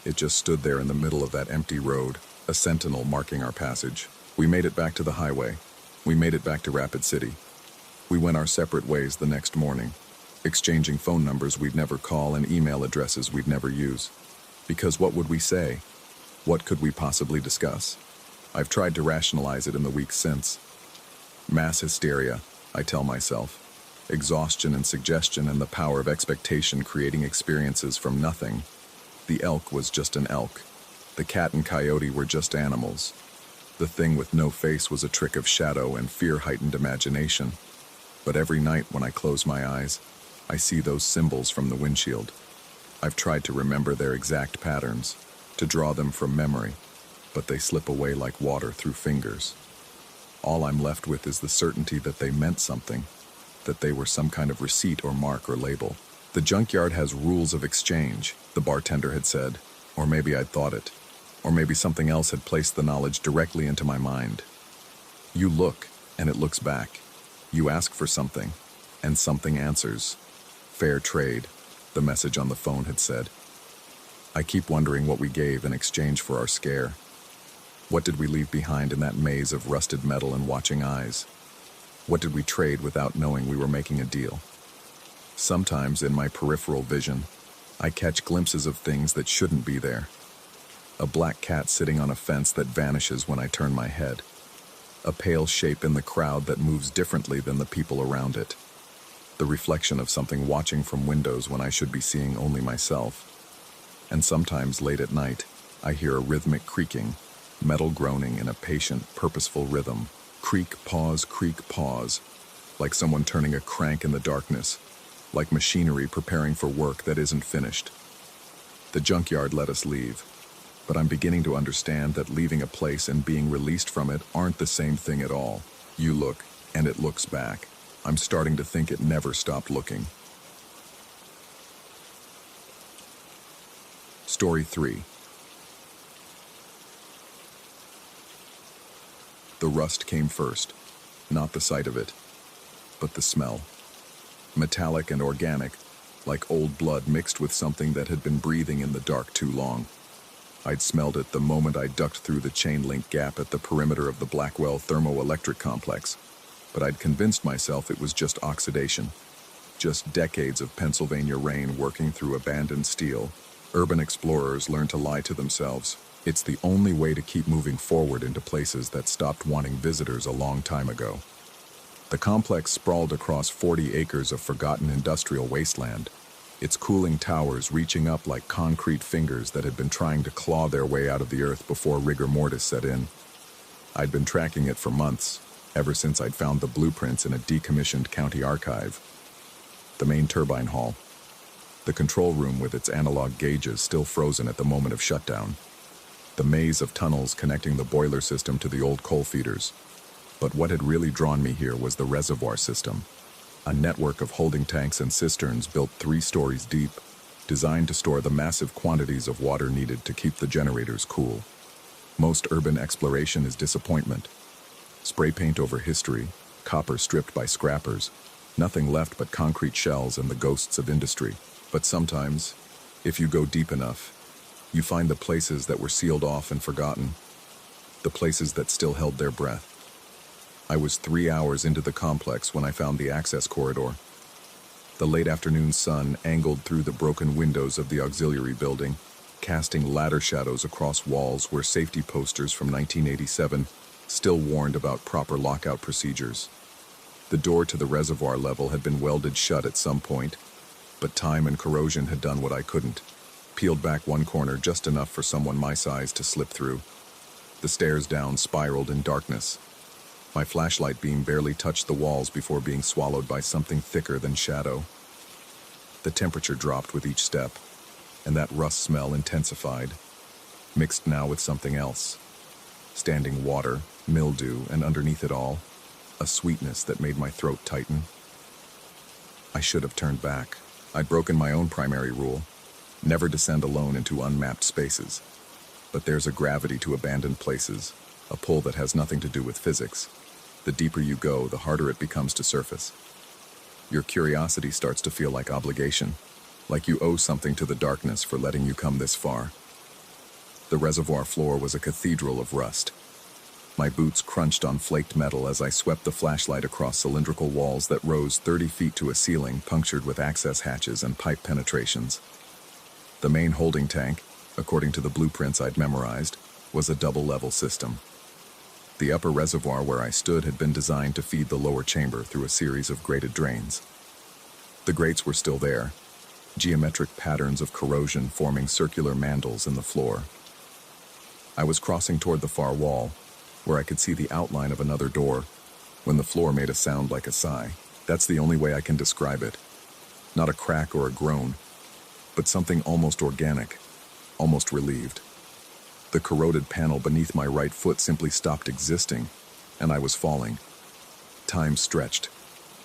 It just stood there in the middle of that empty road, a sentinel marking our passage. We made it back to the highway. We made it back to Rapid City. We went our separate ways the next morning, exchanging phone numbers we'd never call and email addresses we'd never use. Because what would we say? What could we possibly discuss? I've tried to rationalize it in the weeks since. Mass hysteria, I tell myself. Exhaustion and suggestion and the power of expectation creating experiences from nothing. The elk was just an elk. The cat and coyote were just animals. The thing with no face was a trick of shadow and fear-heightened imagination. But every night when I close my eyes, I see those symbols from the windshield. I've tried to remember their exact patterns, to draw them from memory, but they slip away like water through fingers. All I'm left with is the certainty that they meant something, that they were some kind of receipt or mark or label. The junkyard has rules of exchange, the bartender had said, or maybe I'd thought it, or maybe something else had placed the knowledge directly into my mind. You look, and it looks back. You ask for something, and something answers. Fair trade, the message on the phone had said. I keep wondering what we gave in exchange for our scare. What did we leave behind in that maze of rusted metal and watching eyes? What did we trade without knowing we were making a deal? Sometimes in my peripheral vision, I catch glimpses of things that shouldn't be there. A black cat sitting on a fence that vanishes when I turn my head. A pale shape in the crowd that moves differently than the people around it. The reflection of something watching from windows when I should be seeing only myself. And sometimes late at night, I hear a rhythmic creaking, metal groaning in a patient, purposeful rhythm. Creak, pause, like someone turning a crank in the darkness, like machinery preparing for work that isn't finished. The junkyard let us leave, but I'm beginning to understand that leaving a place and being released from it aren't the same thing at all. You look, and it looks back. I'm starting to think it never stopped looking. Story 3. The rust came first, not the sight of it, but the smell. Metallic and organic, like old blood mixed with something that had been breathing in the dark too long. I'd smelled it the moment I ducked through the chain link gap at the perimeter of the Blackwell thermoelectric complex, but I'd convinced myself it was just oxidation, just decades of Pennsylvania rain working through abandoned steel. Urban explorers learned to lie to themselves. It's the only way to keep moving forward into places that stopped wanting visitors a long time ago. The complex sprawled across 40 acres of forgotten industrial wasteland, its cooling towers reaching up like concrete fingers that had been trying to claw their way out of the earth before rigor mortis set in. I'd been tracking it for months, ever since I'd found the blueprints in a decommissioned county archive. The main turbine hall. The control room with its analog gauges still frozen at the moment of shutdown. The maze of tunnels connecting the boiler system to the old coal feeders. But what had really drawn me here was the reservoir system, a network of holding tanks and cisterns built 3 stories deep, designed to store the massive quantities of water needed to keep the generators cool. Most urban exploration is disappointment. Spray paint over history, copper stripped by scrappers, Nothing left but concrete shells and the ghosts of industry. But sometimes, if you go deep enough, you find the places that were sealed off and forgotten, the places that still held their breath. I was 3 hours into the complex when I found the access corridor. The late afternoon sun angled through the broken windows of the auxiliary building, casting ladder shadows across walls where safety posters from 1987 still warned about proper lockout procedures. The door to the reservoir level had been welded shut at some point, but time and corrosion had done what I couldn't. Peeled back one corner just enough for someone my size to slip through. The stairs down spiraled in darkness. My flashlight beam barely touched the walls before being swallowed by something thicker than shadow. The temperature dropped with each step, and that rust smell intensified, mixed now with something else. Standing water, mildew, and underneath it all, a sweetness that made my throat tighten. I should have turned back. I'd broken my own primary rule: never descend alone into unmapped spaces. But there's a gravity to abandoned places, a pull that has nothing to do with physics. The deeper you go, the harder it becomes to surface. Your curiosity starts to feel like obligation, like you owe something to the darkness for letting you come this far. The reservoir floor was a cathedral of rust. My boots crunched on flaked metal as I swept the flashlight across cylindrical walls that rose 30 feet to a ceiling punctured with access hatches and pipe penetrations. The main holding tank, according to the blueprints I'd memorized, was a double-level system. The upper reservoir where I stood had been designed to feed the lower chamber through a series of grated drains. The grates were still there, geometric patterns of corrosion forming circular mandals in the floor. I was crossing toward the far wall, where I could see the outline of another door, when the floor made a sound like a sigh. That's the only way I can describe it. Not a crack or a groan, but something almost organic, almost relieved. The corroded panel beneath my right foot simply stopped existing, and I was falling. Time stretched.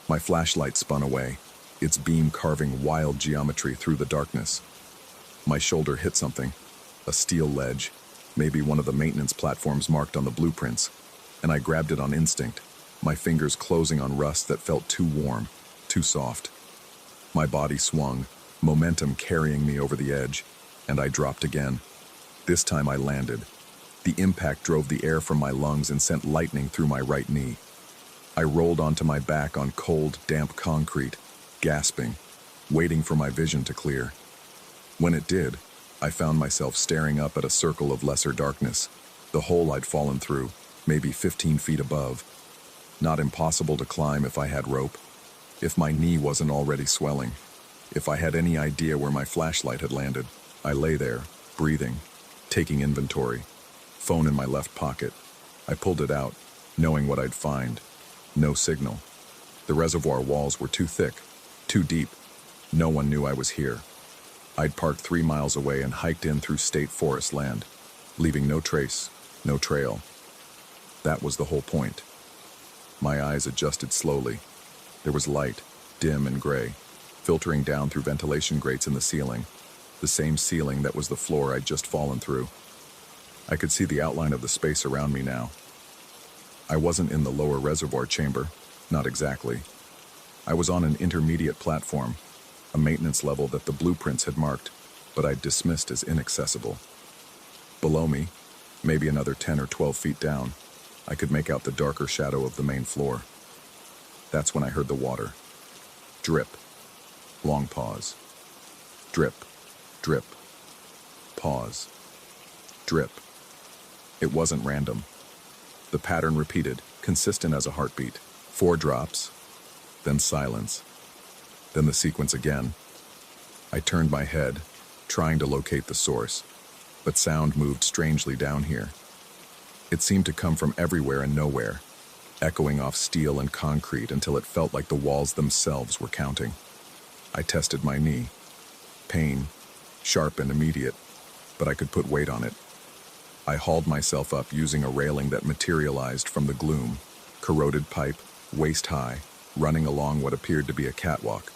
My flashlight spun away, its beam carving wild geometry through the darkness. My shoulder hit something, a steel ledge, maybe one of the maintenance platforms marked on the blueprints, and I grabbed it on instinct, my fingers closing on rust that felt too warm, too soft. My body swung, momentum carrying me over the edge, and I dropped again. This time I landed. The impact drove the air from my lungs and sent lightning through my right knee. I rolled onto my back on cold, damp concrete, gasping, waiting for my vision to clear. When it did, I found myself staring up at a circle of lesser darkness, the hole I'd fallen through, maybe 15 feet above. Not impossible to climb if I had rope, if my knee wasn't already swelling, if I had any idea where my flashlight had landed. I lay there, breathing, taking inventory, phone in my left pocket. I pulled it out, knowing what I'd find. No signal. The reservoir walls were too thick, too deep. No one knew I was here. I'd parked 3 miles away and hiked in through state forest land, leaving no trace, no trail. That was the whole point. My eyes adjusted slowly. There was light, dim and gray, filtering down through ventilation grates in the ceiling, the same ceiling that was the floor I'd just fallen through. I could see the outline of the space around me now. I wasn't in the lower reservoir chamber, not exactly. I was on an intermediate platform, a maintenance level that the blueprints had marked, but I'd dismissed as inaccessible. Below me, maybe another 10 or 12 feet down, I could make out the darker shadow of the main floor. That's when I heard the water. Drip. Long pause. Drip. Drip. Pause. Drip. It wasn't random. The pattern repeated, consistent as a heartbeat. 4 drops, then silence, then the sequence again. I turned my head, trying to locate the source, but sound moved strangely down here. It seemed to come from everywhere and nowhere, echoing off steel and concrete until it felt like the walls themselves were counting. I tested my knee. Pain, sharp and immediate, but I could put weight on it. I hauled myself up using a railing that materialized from the gloom, corroded pipe, waist high, running along what appeared to be a catwalk.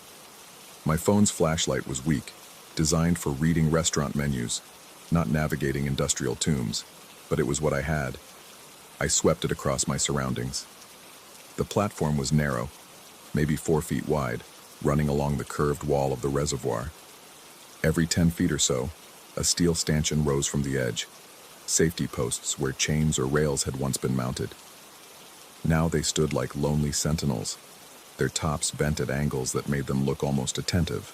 My phone's flashlight was weak, designed for reading restaurant menus, not navigating industrial tombs, but it was what I had. I swept it across my surroundings. The platform was narrow, maybe 4 feet wide, running along the curved wall of the reservoir. Every 10 feet or so, a steel stanchion rose from the edge, safety posts where chains or rails had once been mounted. Now they stood like lonely sentinels, their tops bent at angles that made them look almost attentive,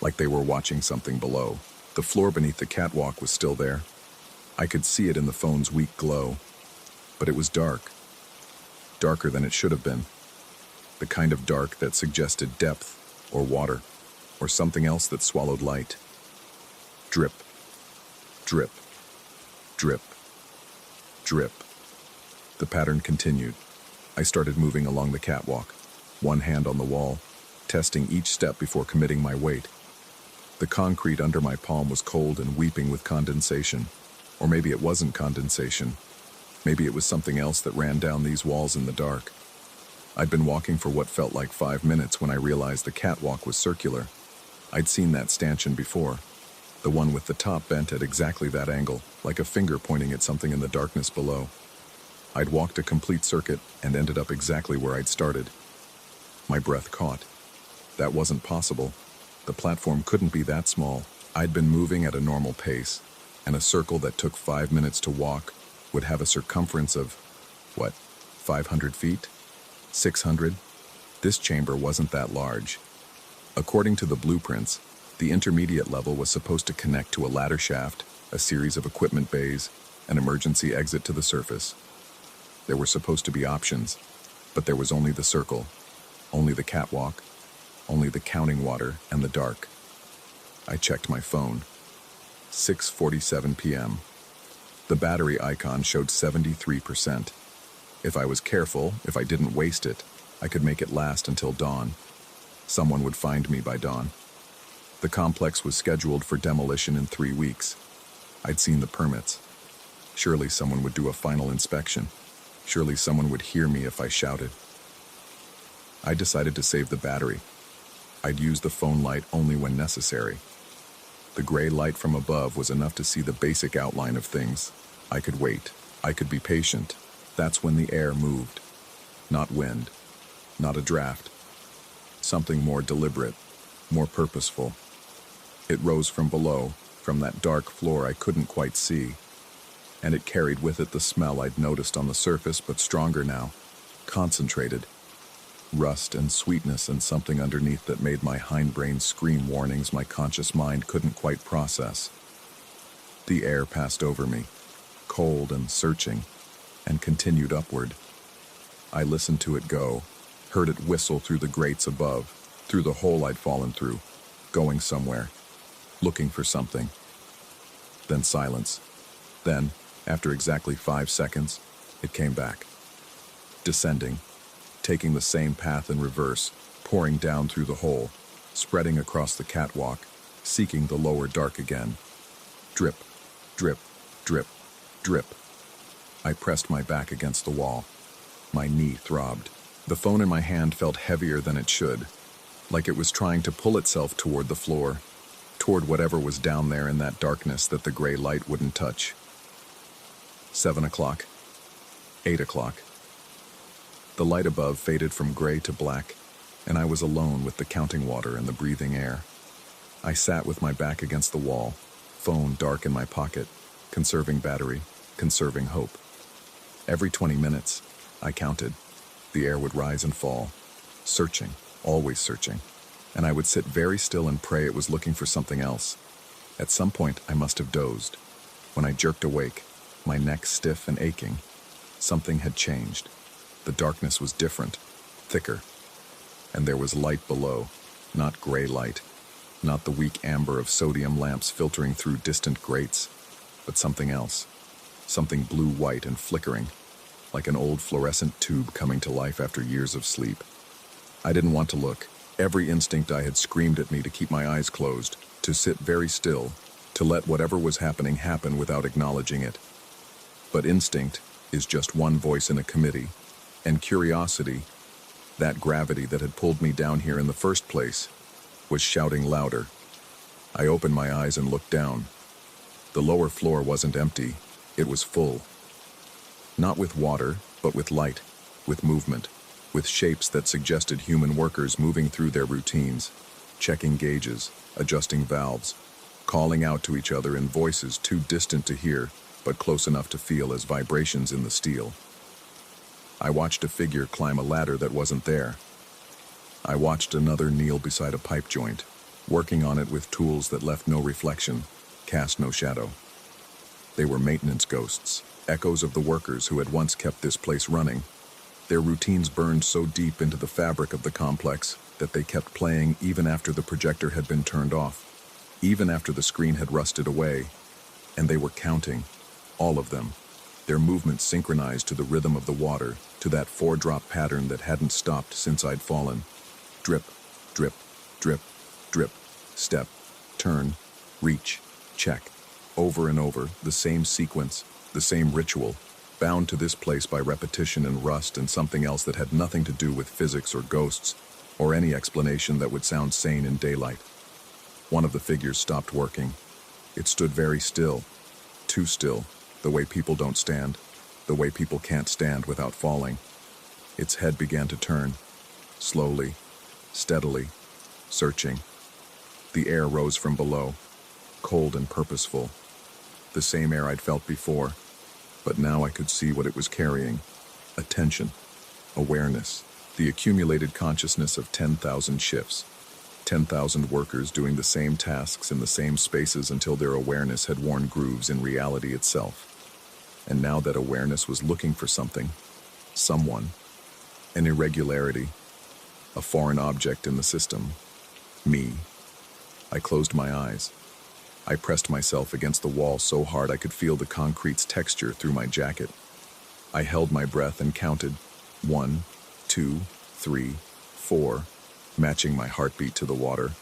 like they were watching something below. The floor beneath the catwalk was still there. I could see it in the phone's weak glow, but it was dark. Darker than it should have been. The kind of dark that suggested depth, or water, or something else that swallowed light. Drip, drip, drip, drip. The pattern continued. I started moving along the catwalk, one hand on the wall, testing each step before committing my weight. The concrete under my palm was cold and weeping with condensation. Or maybe it wasn't condensation. Maybe it was something else that ran down these walls in the dark. I'd been walking for what felt like 5 minutes when I realized the catwalk was circular. I'd seen that stanchion before. The one with the top bent at exactly that angle, like a finger pointing at something in the darkness below. I'd walked a complete circuit and ended up exactly where I'd started. My breath caught. That wasn't possible. The platform couldn't be that small. I'd been moving at a normal pace, and a circle that took 5 minutes to walk would have a circumference of, 500 feet? 600? This chamber wasn't that large. According to the blueprints, the intermediate level was supposed to connect to a ladder shaft, a series of equipment bays, an emergency exit to the surface. There were supposed to be options, but there was only the circle, only the catwalk, only the counting water and the dark. I checked my phone. 6:47 p.m. The battery icon showed 73%. If I was careful, if I didn't waste it, I could make it last until dawn. Someone would find me by dawn. The complex was scheduled for demolition in 3 weeks. I'd seen the permits. Surely someone would do a final inspection. Surely someone would hear me if I shouted. I decided to save the battery. I'd use the phone light only when necessary. The gray light from above was enough to see the basic outline of things. I could wait. I could be patient. That's when the air moved. Not wind. Not a draft. Something more deliberate, more purposeful. It rose from below, from that dark floor I couldn't quite see. And it carried with it the smell I'd noticed on the surface, but stronger now. Concentrated. Rust and sweetness and something underneath that made my hindbrain scream warnings my conscious mind couldn't quite process. The air passed over me, cold and searching, and continued upward. I listened to it go, heard it whistle through the grates above, through the hole I'd fallen through, going somewhere, looking for something. Then silence. Then, after exactly 5 seconds, it came back. Descending, taking the same path in reverse, pouring down through the hole, spreading across the catwalk, seeking the lower dark again. Drip, drip, drip, drip. I pressed my back against the wall. My knee throbbed. The phone in my hand felt heavier than it should, like it was trying to pull itself toward the floor, toward whatever was down there in that darkness that the gray light wouldn't touch. 7 o'clock. 8 o'clock. The light above faded from gray to black, and I was alone with the counting water and the breathing air. I sat with my back against the wall, phone dark in my pocket, conserving battery, conserving hope. Every 20 minutes, I counted. The air would rise and fall, searching, always searching, and I would sit very still and pray it was looking for something else. At some point, I must have dozed. When I jerked awake, my neck stiff and aching, something had changed. The darkness was different, thicker, and there was light below, not gray light, not the weak amber of sodium lamps filtering through distant grates, but something else, something blue-white and flickering, like an old fluorescent tube coming to life after years of sleep. I didn't want to look. Every instinct I had screamed at me to keep my eyes closed, to sit very still, to let whatever was happening happen without acknowledging it. But instinct is just one voice in a committee, and curiosity, that gravity that had pulled me down here in the first place, was shouting louder. I opened my eyes and looked down. The lower floor wasn't empty, it was full. Not with water, but with light, with movement. with shapes that suggested human workers moving through their routines, checking gauges, adjusting valves, calling out to each other in voices too distant to hear, but close enough to feel as vibrations in the steel. I watched a figure climb a ladder that wasn't there. I watched another kneel beside a pipe joint, working on it with tools that left no reflection, cast no shadow. They were maintenance ghosts, echoes of the workers who had once kept this place running. Their routines burned so deep into the fabric of the complex that they kept playing even after the projector had been turned off, even after the screen had rusted away. And they were counting, all of them, their movements synchronized to the rhythm of the water, to that 4-drop pattern that hadn't stopped since I'd fallen. Drip, drip, drip, drip, step, turn, reach, check. Over and over, the same sequence, the same ritual, bound to this place by repetition and rust and something else that had nothing to do with physics or ghosts, or any explanation that would sound sane in daylight. One of the figures stopped working. It stood very still, too still, the way people don't stand, the way people can't stand without falling. Its head began to turn, slowly, steadily, searching. The air rose from below, cold and purposeful. The same air I'd felt before, but now I could see what it was carrying. Attention, awareness, the accumulated consciousness of 10,000 shifts. 10,000 workers doing the same tasks in the same spaces until their awareness had worn grooves in reality itself. And now that awareness was looking for something, someone, an irregularity, a foreign object in the system, me. I closed my eyes. I pressed myself against the wall so hard I could feel the concrete's texture through my jacket. I held my breath and counted 1, 2, 3, 4, matching my heartbeat to the water,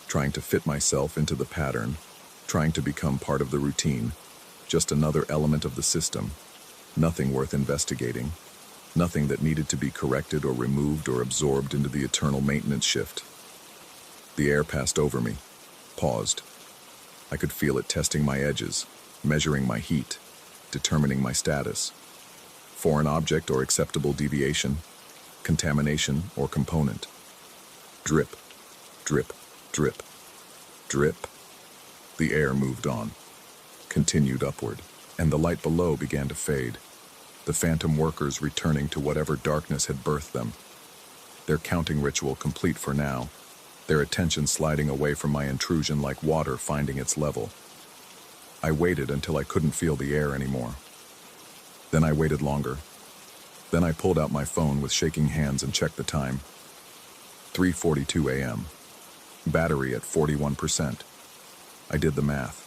trying to fit myself into the pattern, trying to become part of the routine, just another element of the system, nothing worth investigating, nothing that needed to be corrected or removed or absorbed into the eternal maintenance shift. The air passed over me, paused. I could feel it testing my edges, measuring my heat, determining my status. Foreign object or acceptable deviation, contamination or component. Drip, drip, drip, drip. The air moved on, continued upward, and the light below began to fade. The phantom workers returning to whatever darkness had birthed them. Their counting ritual complete for now, their attention sliding away from my intrusion like water finding its level. I waited until I couldn't feel the air anymore. Then I waited longer. Then I pulled out my phone with shaking hands and checked the time. 3:42 a.m. Battery at 41%. I did the math.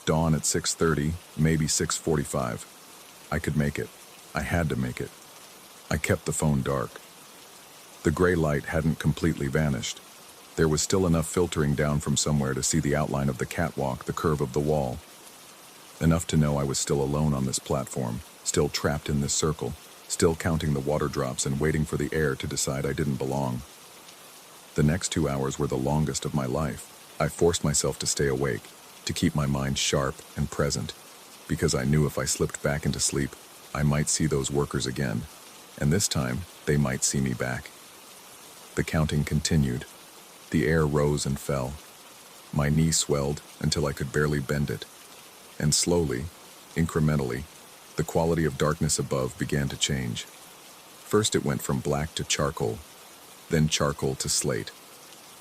Dawn at 6:30, maybe 6:45. I could make it. I had to make it. I kept the phone dark. The gray light hadn't completely vanished. There was still enough filtering down from somewhere to see the outline of the catwalk, the curve of the wall. Enough to know I was still alone on this platform, still trapped in this circle, still counting the water drops and waiting for the air to decide I didn't belong. The next 2 hours were the longest of my life. I forced myself to stay awake, to keep my mind sharp and present, because I knew if I slipped back into sleep, I might see those workers again, and this time, they might see me back. The counting continued. The air rose and fell. My knee swelled until I could barely bend it, and slowly, incrementally, the quality of darkness above began to change. First it went from black to charcoal, then charcoal to slate.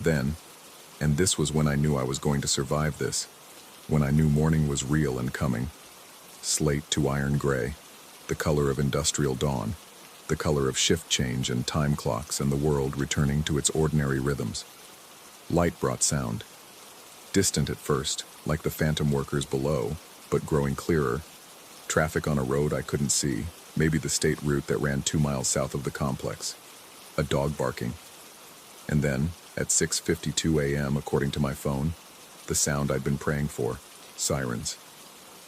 Then, and this was when I knew I was going to survive this, when I knew morning was real and coming, slate to iron gray, the color of industrial dawn, the color of shift change and time clocks and the world returning to its ordinary rhythms. Light brought sound. Distant at first, like the phantom workers below, but growing clearer. Traffic on a road I couldn't see, maybe the state route that ran 2 miles south of the complex. A dog barking. And then, at 6:52 a.m., according to my phone, the sound I'd been praying for, sirens.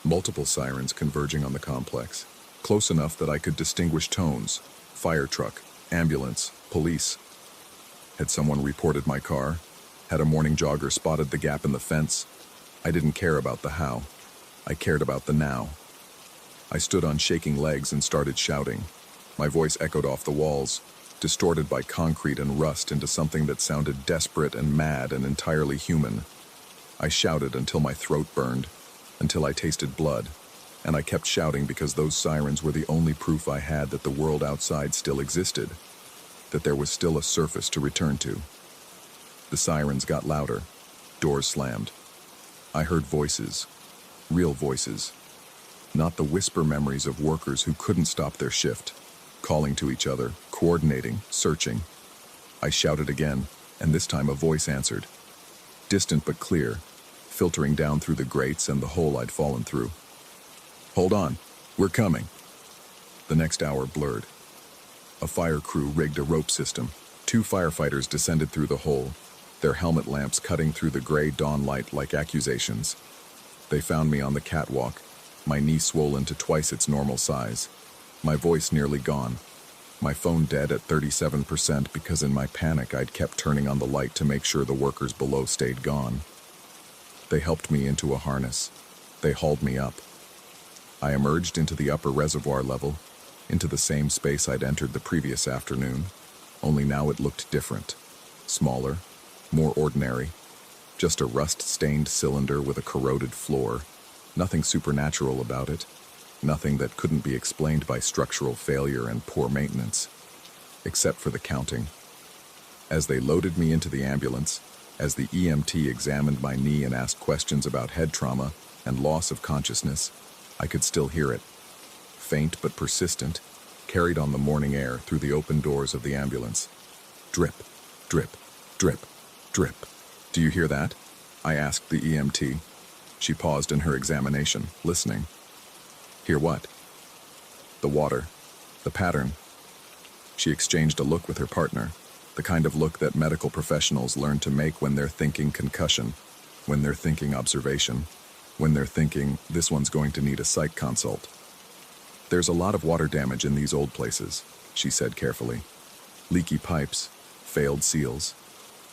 Multiple sirens converging on the complex, close enough that I could distinguish tones, fire truck, ambulance, police. Had someone reported my car? Had a morning jogger spotted the gap in the fence? I didn't care about the how. I cared about the now. I stood on shaking legs and started shouting. My voice echoed off the walls. distorted by concrete and rust into something that sounded desperate and mad and entirely human. I shouted until my throat burned, until I tasted blood, and I kept shouting because those sirens were the only proof I had that the world outside still existed, that there was still a surface to return to. The sirens got louder, doors slammed. I heard voices, real voices, not the whisper memories of workers who couldn't stop their shift, calling to each other, coordinating, searching. I shouted again, and this time a voice answered, distant but clear, filtering down through the grates and the hole I'd fallen through. Hold on, we're coming. The next hour blurred. A fire crew rigged a rope system. 2 firefighters descended through the hole, their helmet lamps cutting through the gray dawn light like accusations. They found me on the catwalk, my knee swollen to twice its normal size, my voice nearly gone, my phone dead at 37% because in my panic I'd kept turning on the light to make sure the workers below stayed gone. They helped me into a harness. They hauled me up. I emerged into the upper reservoir level, into the same space I'd entered the previous afternoon, only now it looked different. Smaller, more ordinary, just a rust-stained cylinder with a corroded floor. Nothing supernatural about it, nothing that couldn't be explained by structural failure and poor maintenance, except for the counting. As they loaded me into the ambulance, as the EMT examined my knee and asked questions about head trauma and loss of consciousness, I could still hear it, faint but persistent, carried on the morning air through the open doors of the ambulance. Drip, drip, drip, drip. Do you hear that? I asked the EMT. She paused in her examination, listening. Hear what? The water, the pattern. She exchanged a look with her partner, the kind of look that medical professionals learn to make when they're thinking concussion, when they're thinking observation, when they're thinking this one's going to need a psych consult. There's a lot of water damage in these old places, she said carefully. Leaky pipes, failed seals.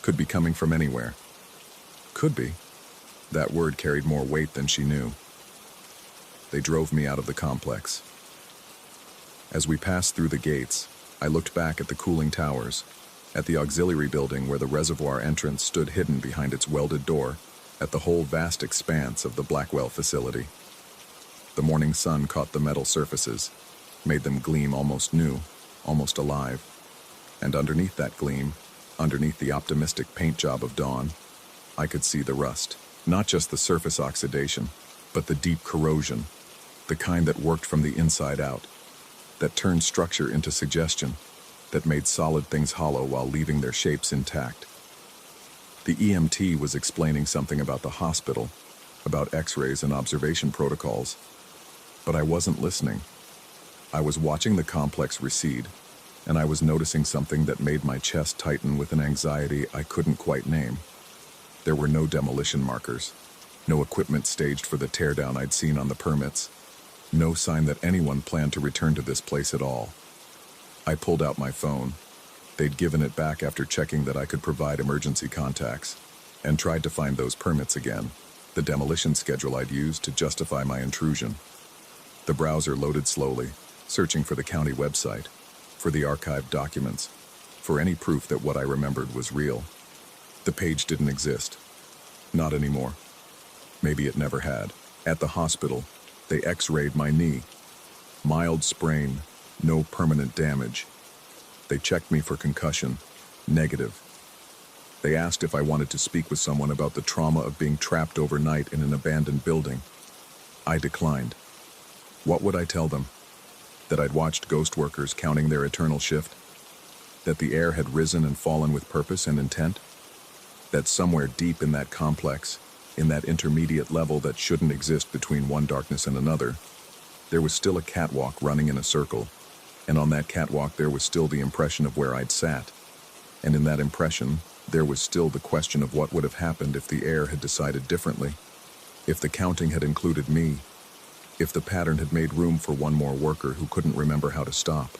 Could be coming from anywhere. Could be. That word carried more weight than she knew. They drove me out of the complex. As we passed through the gates, I looked back at the cooling towers, at the auxiliary building where the reservoir entrance stood hidden behind its welded door, at the whole vast expanse of the Blackwell facility. The morning sun caught the metal surfaces, made them gleam almost new, almost alive. And underneath that gleam, underneath the optimistic paint job of dawn, I could see the rust. Not just the surface oxidation, but the deep corrosion, the kind that worked from the inside out, that turned structure into suggestion, that made solid things hollow while leaving their shapes intact. The EMT was explaining something about the hospital, about x-rays and observation protocols, but I wasn't listening. I was watching the complex recede, and I was noticing something that made my chest tighten with an anxiety I couldn't quite name. There were no demolition markers, no equipment staged for the teardown I'd seen on the permits, no sign that anyone planned to return to this place at all. I pulled out my phone. They'd given it back after checking that I could provide emergency contacts, and tried to find those permits again, the demolition schedule I'd used to justify my intrusion. The browser loaded slowly, searching for the county website, for the archived documents, for any proof that what I remembered was real. The page didn't exist. Not anymore. Maybe it never had. At the hospital, they x-rayed my knee. Mild sprain, no permanent damage. They checked me for concussion. Negative. They asked if I wanted to speak with someone about the trauma of being trapped overnight in an abandoned building. I declined. What would I tell them? That I'd watched ghost workers counting their eternal shift? That the air had risen and fallen with purpose and intent? That somewhere deep in that complex, in that intermediate level that shouldn't exist between one darkness and another, there was still a catwalk running in a circle, and on that catwalk there was still the impression of where I'd sat. And in that impression, there was still the question of what would have happened if the air had decided differently, if the counting had included me, if the pattern had made room for one more worker who couldn't remember how to stop.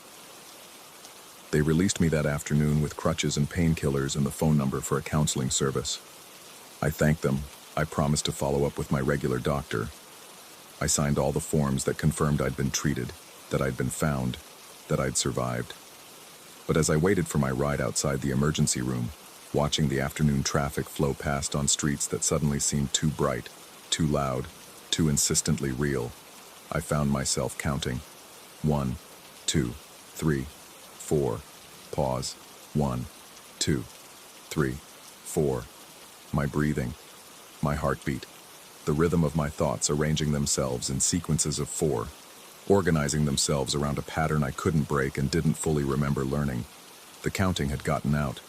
They released me that afternoon with crutches and painkillers and the phone number for a counseling service. I thanked them. I promised to follow up with my regular doctor. I signed all the forms that confirmed I'd been treated, that I'd been found, that I'd survived. But as I waited for my ride outside the emergency room, watching the afternoon traffic flow past on streets that suddenly seemed too bright, too loud, too insistently real, I found myself counting. 1, 2, 3, 4. Pause. 1, 2, 3, 4. My breathing, my heartbeat, the rhythm of my thoughts arranging themselves in sequences of 4, organizing themselves around a pattern I couldn't break and didn't fully remember learning. The counting had gotten out,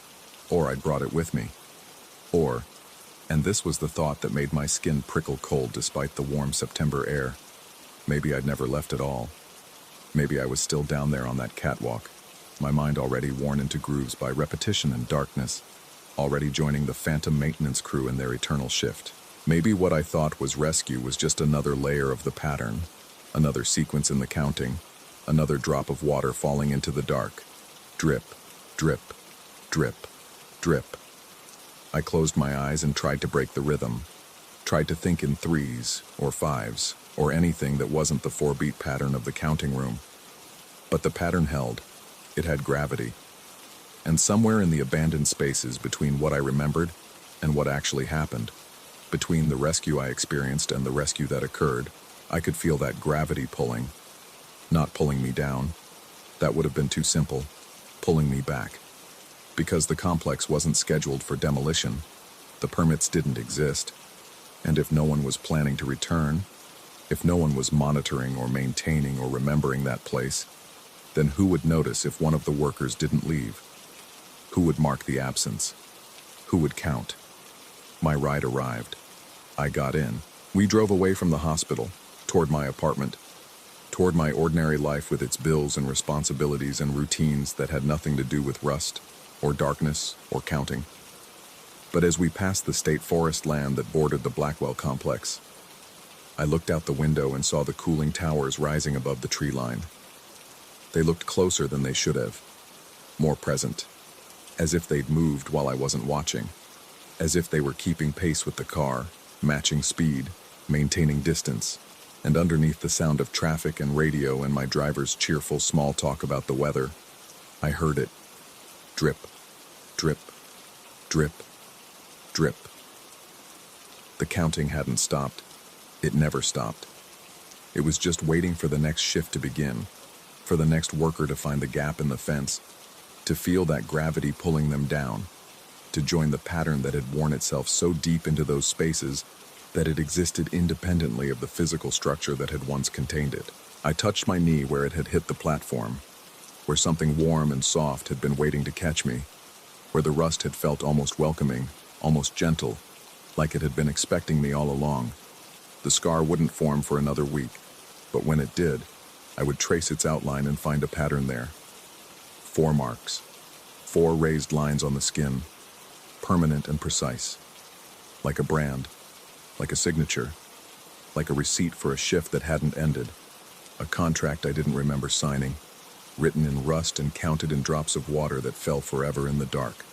or I'd brought it with me. Or, and this was the thought that made my skin prickle cold despite the warm September air, maybe I'd never left at all. Maybe I was still down there on that catwalk, my mind already worn into grooves by repetition and darkness, already joining the phantom maintenance crew in their eternal shift. Maybe what I thought was rescue was just another layer of the pattern, another sequence in the counting, another drop of water falling into the dark. Drip, drip, drip, drip. I closed my eyes and tried to break the rhythm, tried to think in 3s or 5s or anything that wasn't the 4-beat pattern of the counting room. But the pattern held. It had gravity. And somewhere in the abandoned spaces between what I remembered and what actually happened, between the rescue I experienced and the rescue that occurred, I could feel that gravity pulling. Not pulling me down. That would have been too simple. Pulling me back. Because the complex wasn't scheduled for demolition, the permits didn't exist, and if no one was planning to return, if no one was monitoring or maintaining or remembering that place, then who would notice if one of the workers didn't leave? Who would mark the absence? Who would count? My ride arrived. I got in. We drove away from the hospital, toward my apartment, toward my ordinary life with its bills and responsibilities and routines that had nothing to do with rust, or darkness, or counting. But as we passed the state forest land that bordered the Blackwell complex, I looked out the window and saw the cooling towers rising above the tree line. They looked closer than they should have, more present, as if they'd moved while I wasn't watching, as if they were keeping pace with the car, matching speed, maintaining distance, and underneath the sound of traffic and radio and my driver's cheerful small talk about the weather, I heard it. Drip, drip, drip, drip. The counting hadn't stopped. It never stopped. It was just waiting for the next shift to begin, for the next worker to find the gap in the fence, to feel that gravity pulling them down, to join the pattern that had worn itself so deep into those spaces that it existed independently of the physical structure that had once contained it. I touched my knee where it had hit the platform, where something warm and soft had been waiting to catch me, where the rust had felt almost welcoming, almost gentle, like it had been expecting me all along. The scar wouldn't form for another week, but when it did, I would trace its outline and find a pattern there. 4 marks, 4 raised lines on the skin, permanent and precise, like a brand, like a signature, like a receipt for a shift that hadn't ended, a contract I didn't remember signing, written in rust and counted in drops of water that fell forever in the dark.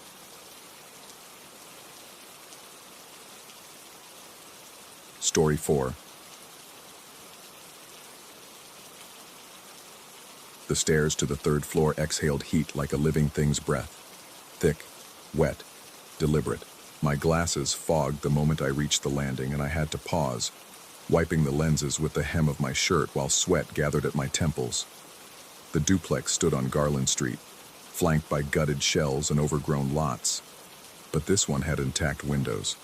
Story 4. The stairs to the 3rd floor exhaled heat like a living thing's breath. Thick, wet, deliberate. My glasses fogged the moment I reached the landing, and I had to pause, wiping the lenses with the hem of my shirt while sweat gathered at my temples. The duplex stood on Garland Street, flanked by gutted shells and overgrown lots. But this one had intact windows.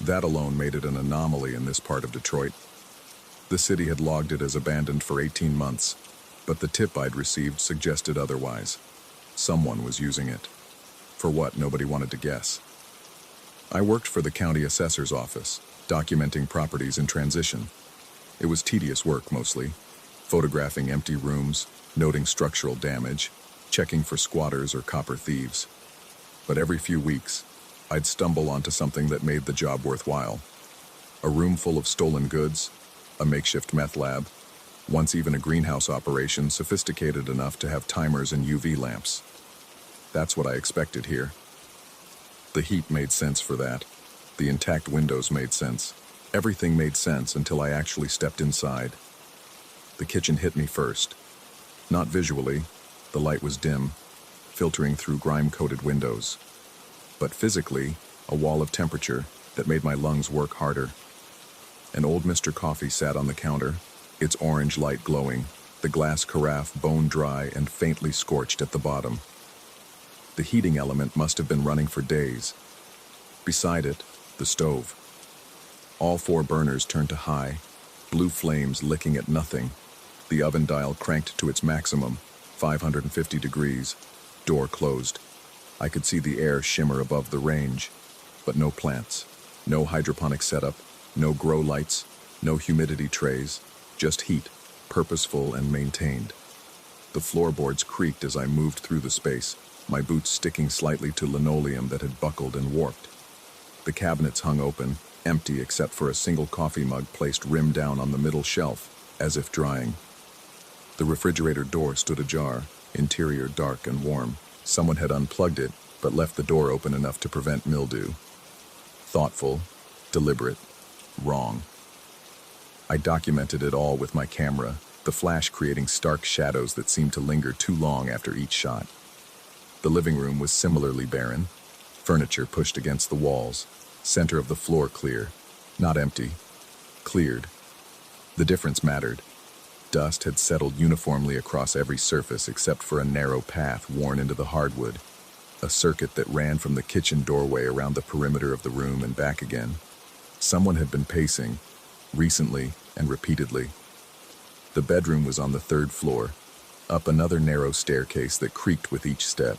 That alone made it an anomaly in this part of Detroit. The city had logged it as abandoned for 18 months, but the tip I'd received suggested otherwise. Someone was using it. For what, nobody wanted to guess. I worked for the county assessor's office, documenting properties in transition. It was tedious work mostly, photographing empty rooms, noting structural damage, checking for squatters or copper thieves. But every few weeks, I'd stumble onto something that made the job worthwhile. A room full of stolen goods, a makeshift meth lab, once even a greenhouse operation sophisticated enough to have timers and UV lamps. That's what I expected here. The heat made sense for that. The intact windows made sense. Everything made sense until I actually stepped inside. The kitchen hit me first. Not visually, the light was dim, filtering through grime-coated windows. But physically, a wall of temperature that made my lungs work harder. An old Mr. Coffee sat on the counter, its orange light glowing, the glass carafe bone-dry and faintly scorched at the bottom. The heating element must have been running for days. Beside it, the stove. All 4 burners turned to high, blue flames licking at nothing. The oven dial cranked to its maximum, 550 degrees, door closed. I could see the air shimmer above the range, but no plants, no hydroponic setup, no grow lights, no humidity trays, just heat, purposeful and maintained. The floorboards creaked as I moved through the space, my boots sticking slightly to linoleum that had buckled and warped. The cabinets hung open, empty except for a single coffee mug placed rim down on the middle shelf, as if drying. The refrigerator door stood ajar, interior dark and warm. Someone had unplugged it, but left the door open enough to prevent mildew. Thoughtful, deliberate, wrong. I documented it all with my camera, the flash creating stark shadows that seemed to linger too long after each shot. The living room was similarly barren, furniture pushed against the walls, center of the floor clear, not empty, cleared. The difference mattered. Dust had settled uniformly across every surface except for a narrow path worn into the hardwood, a circuit that ran from the kitchen doorway around the perimeter of the room and back again. Someone had been pacing, recently and repeatedly. The bedroom was on the 3rd floor, up another narrow staircase that creaked with each step.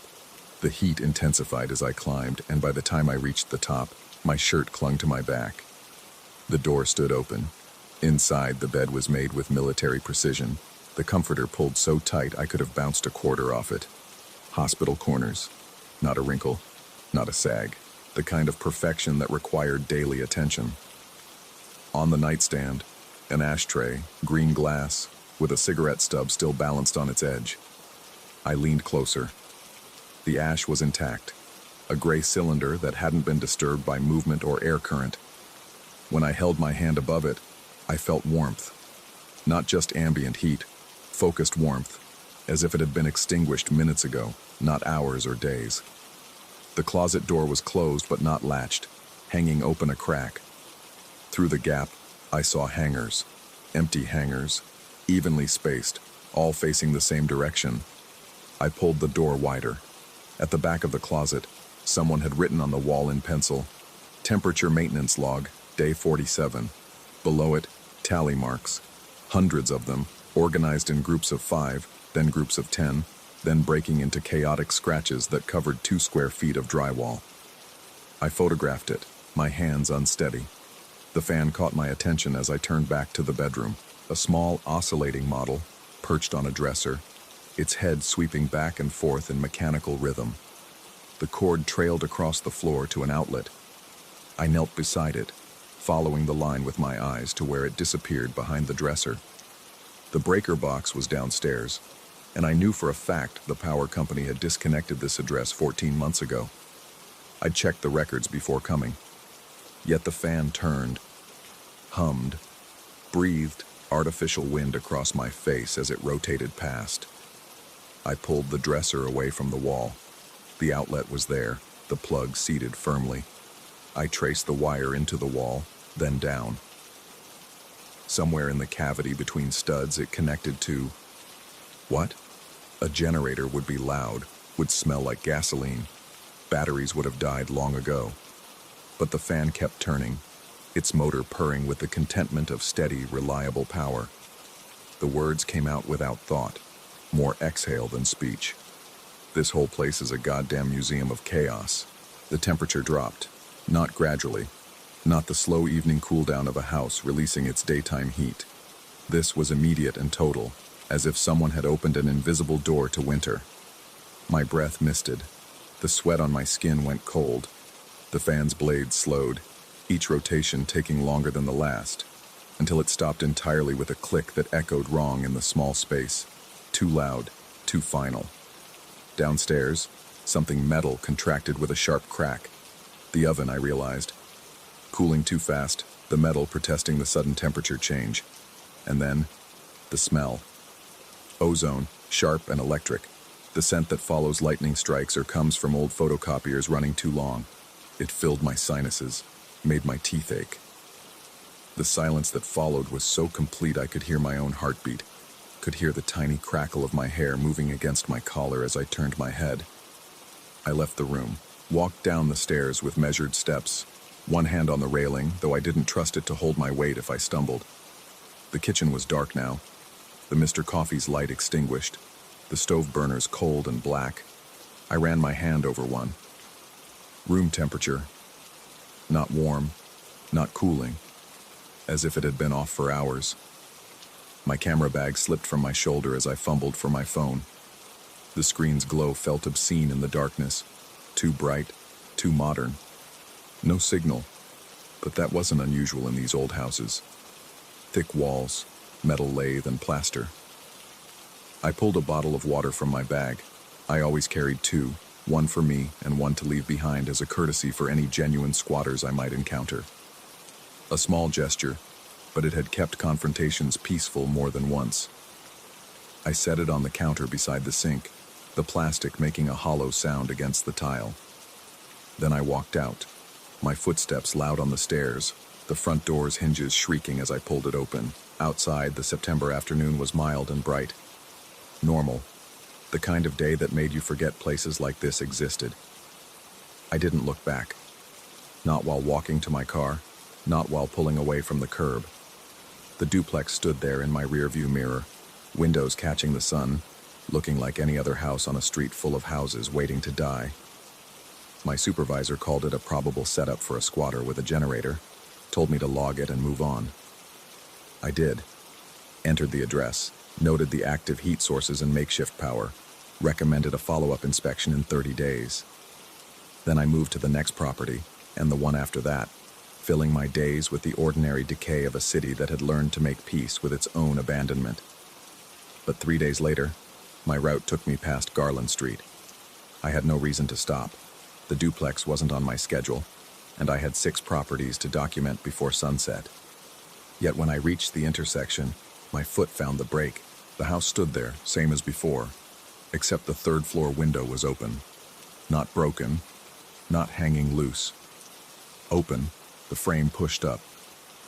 The heat intensified as I climbed, and by the time I reached the top, my shirt clung to my back. The door stood open. Inside, the bed was made with military precision. The comforter pulled so tight I could have bounced a quarter off it. Hospital corners. Not a wrinkle, not a sag. The kind of perfection that required daily attention. On the nightstand, an ashtray, green glass, with a cigarette stub still balanced on its edge. I leaned closer. The ash was intact, a gray cylinder that hadn't been disturbed by movement or air current. When I held my hand above it, I felt warmth. Not just ambient heat, focused warmth, as if it had been extinguished minutes ago, not hours or days. The closet door was closed but not latched, hanging open a crack. Through the gap, I saw hangers, empty hangers, evenly spaced, all facing the same direction. I pulled the door wider. At the back of the closet, someone had written on the wall in pencil, "Temperature maintenance log, day 47. Below it, tally marks, hundreds of them, organized in groups of 5, then groups of 10, then breaking into chaotic scratches that covered 2 square feet of drywall. I photographed it, my hands unsteady. The fan caught my attention as I turned back to the bedroom, a small oscillating model, perched on a dresser, its head sweeping back and forth in mechanical rhythm. The cord trailed across the floor to an outlet. I knelt beside it, following the line with my eyes to where it disappeared behind the dresser. The breaker box was downstairs, and I knew for a fact the power company had disconnected this address 14 months ago. I'd checked the records before coming. Yet the fan turned, hummed, breathed artificial wind across my face as it rotated past. I pulled the dresser away from the wall. The outlet was there, the plug seated firmly. I traced the wire into the wall, then down. Somewhere in the cavity between studs it connected to... what? A generator would be loud, would smell like gasoline. Batteries would have died long ago. But the fan kept turning, its motor purring with the contentment of steady, reliable power. The words came out without thought, more exhale than speech. This whole place is a goddamn museum of chaos. The temperature dropped. Not gradually, not the slow evening cool-down of a house releasing its daytime heat. This was immediate and total, as if someone had opened an invisible door to winter. My breath misted. The sweat on my skin went cold. The fan's blades slowed, each rotation taking longer than the last, until it stopped entirely with a click that echoed wrong in the small space. Too loud, too final. Downstairs, something metal contracted with a sharp crack. The oven, I realized. Cooling too fast, the metal protesting the sudden temperature change. And then, the smell. Ozone, sharp and electric. The scent that follows lightning strikes or comes from old photocopiers running too long. It filled my sinuses, made my teeth ache. The silence that followed was so complete I could hear my own heartbeat, could hear the tiny crackle of my hair moving against my collar as I turned my head. I left the room, walked down the stairs with measured steps, one hand on the railing, though I didn't trust it to hold my weight if I stumbled. The kitchen was dark now, the Mr. Coffee's light extinguished, the stove burners cold and black. I ran my hand over one. Room temperature. Not warm, not cooling, as if it had been off for hours. My camera bag slipped from my shoulder as I fumbled for my phone. The screen's glow felt obscene in the darkness, too bright, too modern. No signal, but that wasn't unusual in these old houses. Thick walls, metal lathe and plaster. I pulled a bottle of water from my bag. I always carried two, one for me and one to leave behind as a courtesy for any genuine squatters I might encounter. A small gesture, but it had kept confrontations peaceful more than once. I set it on the counter beside the sink, the plastic making a hollow sound against the tile. Then I walked out, my footsteps loud on the stairs, the front door's hinges shrieking as I pulled it open. Outside, the September afternoon was mild and bright. Normal, the kind of day that made you forget places like this existed. I didn't look back. Not while walking to my car, not while pulling away from the curb. The duplex stood there in my rearview mirror, windows catching the sun, looking like any other house on a street full of houses waiting to die. My supervisor called it a probable setup for a squatter with a generator, told me to log it and move on. I did. Entered the address, noted the active heat sources and makeshift power, recommended a follow-up inspection in 30 days. Then I moved to the next property, and the one after that, filling my days with the ordinary decay of a city that had learned to make peace with its own abandonment. But 3 days later, my route took me past Garland Street. I had no reason to stop. The duplex wasn't on my schedule, and I had 6 properties to document before sunset. Yet when I reached the intersection, my foot found the brake. The house stood there, same as before, except the 3rd floor window was open. Not broken, not hanging loose. Open, the frame pushed up,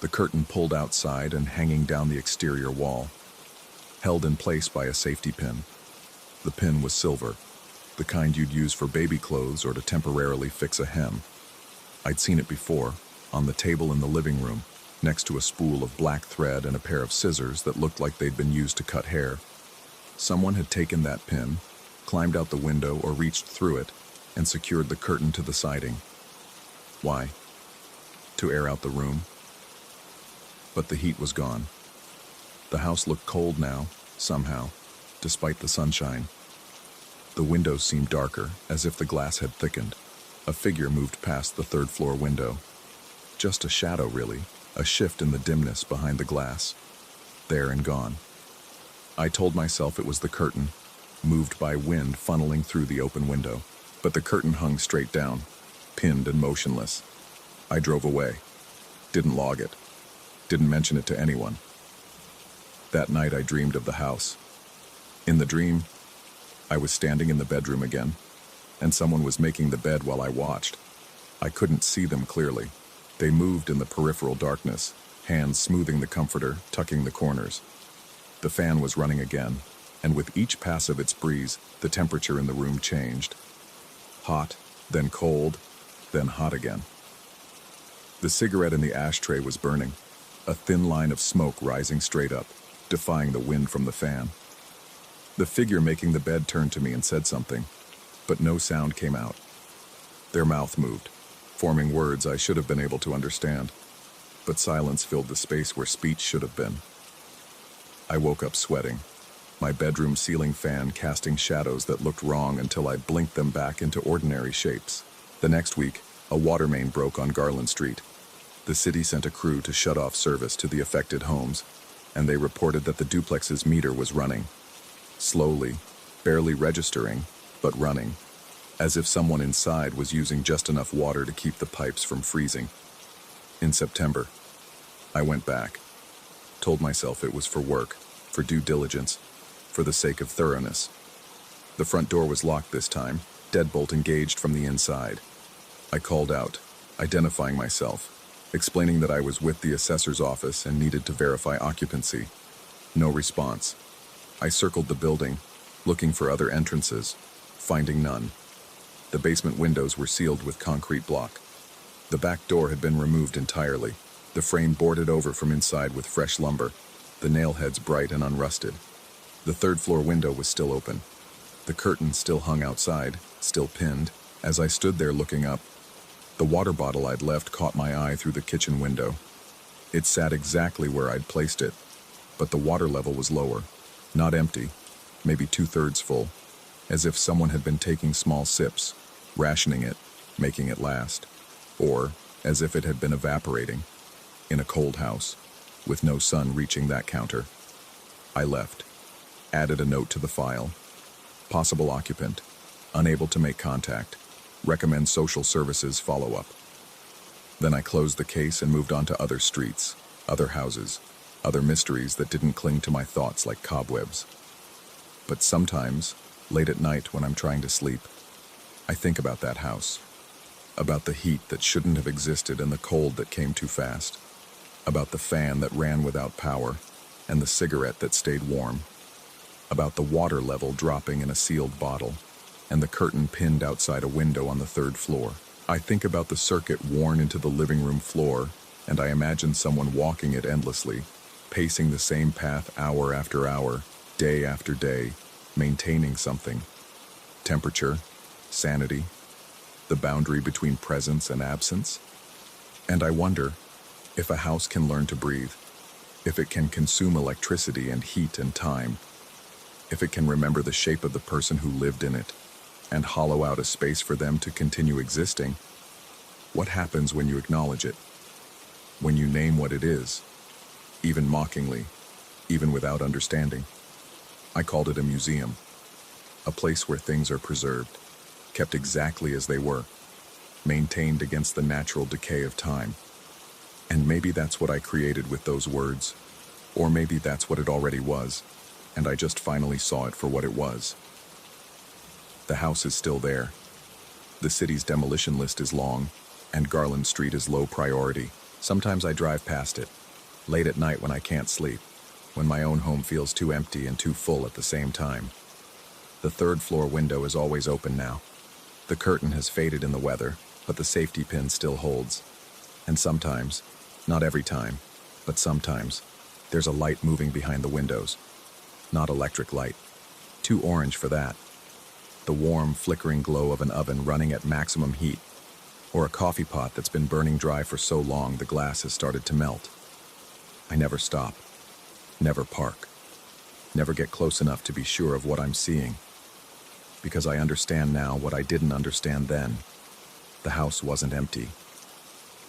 the curtain pulled outside and hanging down the exterior wall, held in place by a safety pin. The pin was silver, the kind you'd use for baby clothes or to temporarily fix a hem. I'd seen it before, on the table in the living room, next to a spool of black thread and a pair of scissors that looked like they'd been used to cut hair. Someone had taken that pin, climbed out the window or reached through it, and secured the curtain to the siding. Why? To air out the room? But the heat was gone. The house looked cold now, somehow, despite the sunshine. The windows seemed darker, as if the glass had thickened. A figure moved past the 3rd floor window. Just a shadow, really, a shift in the dimness behind the glass. There and gone. I told myself it was the curtain, moved by wind funneling through the open window. But the curtain hung straight down, pinned and motionless. I drove away. Didn't log it. Didn't mention it to anyone. That night I dreamed of the house. In the dream, I was standing in the bedroom again, and someone was making the bed while I watched. I couldn't see them clearly. They moved in the peripheral darkness, hands smoothing the comforter, tucking the corners. The fan was running again, and with each pass of its breeze, the temperature in the room changed. Hot, then cold, then hot again. The cigarette in the ashtray was burning, a thin line of smoke rising straight up, defying the wind from the fan. The figure making the bed turned to me and said something, but no sound came out. Their mouth moved, forming words I should have been able to understand, but silence filled the space where speech should have been. I woke up sweating, my bedroom ceiling fan casting shadows that looked wrong until I blinked them back into ordinary shapes. The next week, a water main broke on Garland Street. The city sent a crew to shut off service to the affected homes, and they reported that the duplex's meter was running. Slowly, barely registering, but running, as if someone inside was using just enough water to keep the pipes from freezing. In September, I went back, told myself it was for work, for due diligence, for the sake of thoroughness. The front door was locked this time, deadbolt engaged from the inside. I called out, identifying myself, explaining that I was with the assessor's office and needed to verify occupancy. No response. I circled the building, looking for other entrances, finding none. The basement windows were sealed with concrete block. The back door had been removed entirely, the frame boarded over from inside with fresh lumber, the nail heads bright and unrusted. The third-floor window was still open. The curtain still hung outside, still pinned. As I stood there looking up, the water bottle I'd left caught my eye through the kitchen window. It sat exactly where I'd placed it, but the water level was lower, not empty, maybe 2/3 full, as if someone had been taking small sips, rationing it, making it last, or as if it had been evaporating, in a cold house, with no sun reaching that counter. I left, added a note to the file. Possible occupant, unable to make contact, recommend social services follow-up. Then I closed the case and moved on to other streets, other houses, other mysteries that didn't cling to my thoughts like cobwebs. But sometimes, late at night when I'm trying to sleep, I think about that house, about the heat that shouldn't have existed and the cold that came too fast, about the fan that ran without power and the cigarette that stayed warm, about the water level dropping in a sealed bottle and the curtain pinned outside a window on the third floor. I think about the circuit worn into the living room floor, and I imagine someone walking it endlessly, pacing the same path hour after hour, day after day, maintaining something. Temperature, sanity, the boundary between presence and absence. And I wonder if a house can learn to breathe, if it can consume electricity and heat and time, if it can remember the shape of the person who lived in it, and hollow out a space for them to continue existing. What happens when you acknowledge it? When you name what it is, even mockingly, even without understanding? I called it a museum, a place where things are preserved, kept exactly as they were, maintained against the natural decay of time. And maybe that's what I created with those words, or maybe that's what it already was, and I just finally saw it for what it was. The house is still there. The city's demolition list is long, and Garland Street is low priority. Sometimes I drive past it, late at night when I can't sleep, when my own home feels too empty and too full at the same time. The third-floor window is always open now. The curtain has faded in the weather, but the safety pin still holds. And sometimes, not every time, but sometimes, there's a light moving behind the windows. Not electric light. Too orange for that. The warm, flickering glow of an oven running at maximum heat, or a coffee pot that's been burning dry for so long the glass has started to melt. I never stop, never park, never get close enough to be sure of what I'm seeing, because I understand now what I didn't understand then. The house wasn't empty.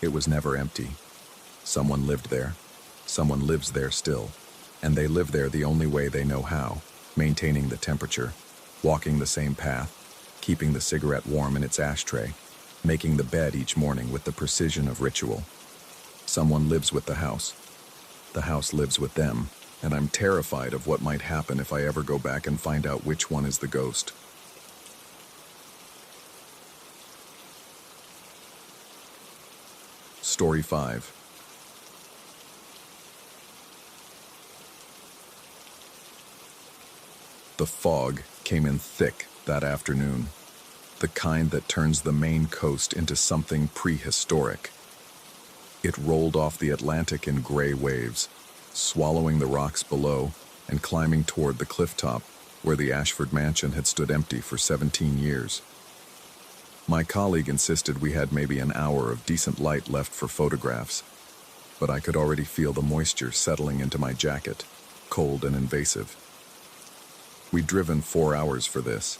It was never empty. Someone lived there. Someone lives there still, and they live there the only way they know how, maintaining the temperature, walking the same path, keeping the cigarette warm in its ashtray, making the bed each morning with the precision of ritual. Someone lives with the house. The house lives with them, and I'm terrified of what might happen if I ever go back and find out which one is the ghost. Story 5. The fog came in thick that afternoon, the kind that turns the Maine coast into something prehistoric. It rolled off the Atlantic in gray waves, swallowing the rocks below and climbing toward the cliff top where the Ashford mansion had stood empty for 17 years. My colleague insisted we had maybe an hour of decent light left for photographs, but I could already feel the moisture settling into my jacket, cold and invasive. We'd driven 4 hours for this.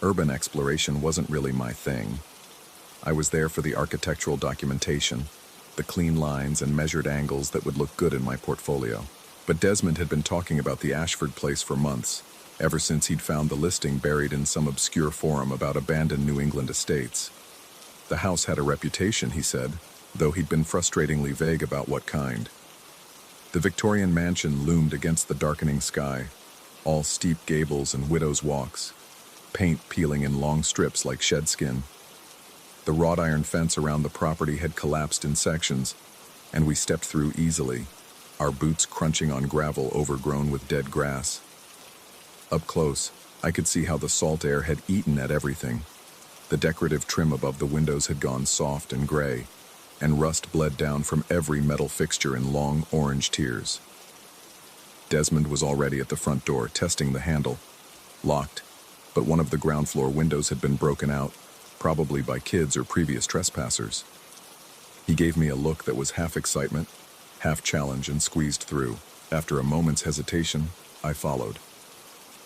Urban exploration wasn't really my thing. I was there for the architectural documentation, the clean lines and measured angles that would look good in my portfolio. But Desmond had been talking about the Ashford place for months, ever since he'd found the listing buried in some obscure forum about abandoned New England estates. The house had a reputation, he said, though he'd been frustratingly vague about what kind. The Victorian mansion loomed against the darkening sky, all steep gables and widow's walks, paint peeling in long strips like shed skin. The wrought iron fence around the property had collapsed in sections, and we stepped through easily, our boots crunching on gravel overgrown with dead grass. Up close, I could see how the salt air had eaten at everything. The decorative trim above the windows had gone soft and gray, and rust bled down from every metal fixture in long orange tears. Desmond was already at the front door, testing the handle. Locked, but one of the ground floor windows had been broken out, probably by kids or previous trespassers. He gave me a look that was half excitement, half challenge, and squeezed through. After a moment's hesitation, I followed.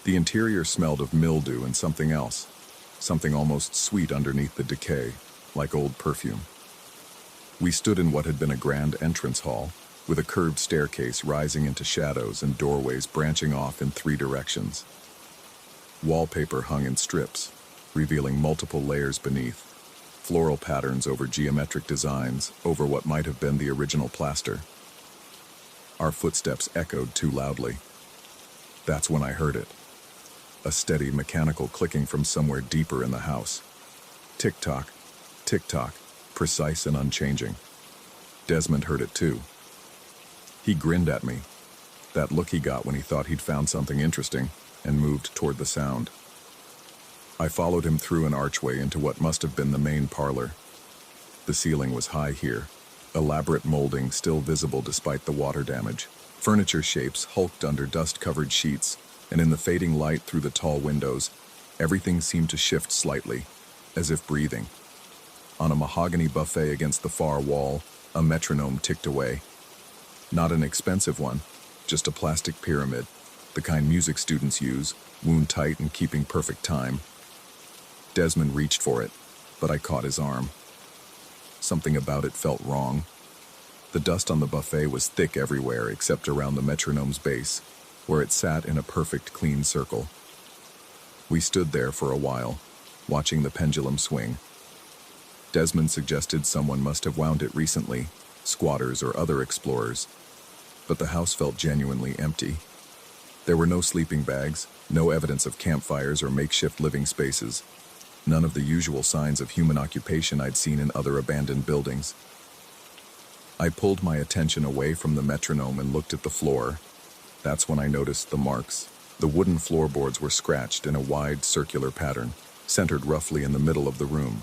The interior smelled of mildew and something else, something almost sweet underneath the decay, like old perfume. We stood in what had been a grand entrance hall, with a curved staircase rising into shadows and doorways branching off in 3 directions. Wallpaper hung in strips, revealing multiple layers beneath, floral patterns over geometric designs over what might have been the original plaster. Our footsteps echoed too loudly. That's when I heard it. A steady mechanical clicking from somewhere deeper in the house. Tick-tock, tick-tock, precise and unchanging. Desmond heard it too. He grinned at me, that look he got when he thought he'd found something interesting, and moved toward the sound. I followed him through an archway into what must have been the main parlor. The ceiling was high here, elaborate molding still visible despite the water damage. Furniture shapes hulked under dust-covered sheets, and in the fading light through the tall windows, everything seemed to shift slightly, as if breathing. On a mahogany buffet against the far wall, a metronome ticked away. Not an expensive one, just a plastic pyramid, the kind music students use, wound tight and keeping perfect time. Desmond reached for it, but I caught his arm. Something about it felt wrong. The dust on the buffet was thick everywhere except around the metronome's base, where it sat in a perfect clean circle. We stood there for a while, watching the pendulum swing. Desmond suggested someone must have wound it recently, squatters or other explorers, but the house felt genuinely empty. There were no sleeping bags, no evidence of campfires or makeshift living spaces, none of the usual signs of human occupation I'd seen in other abandoned buildings. I pulled my attention away from the metronome and looked at the floor. That's when I noticed the marks. The wooden floorboards were scratched in a wide, circular pattern, centered roughly in the middle of the room.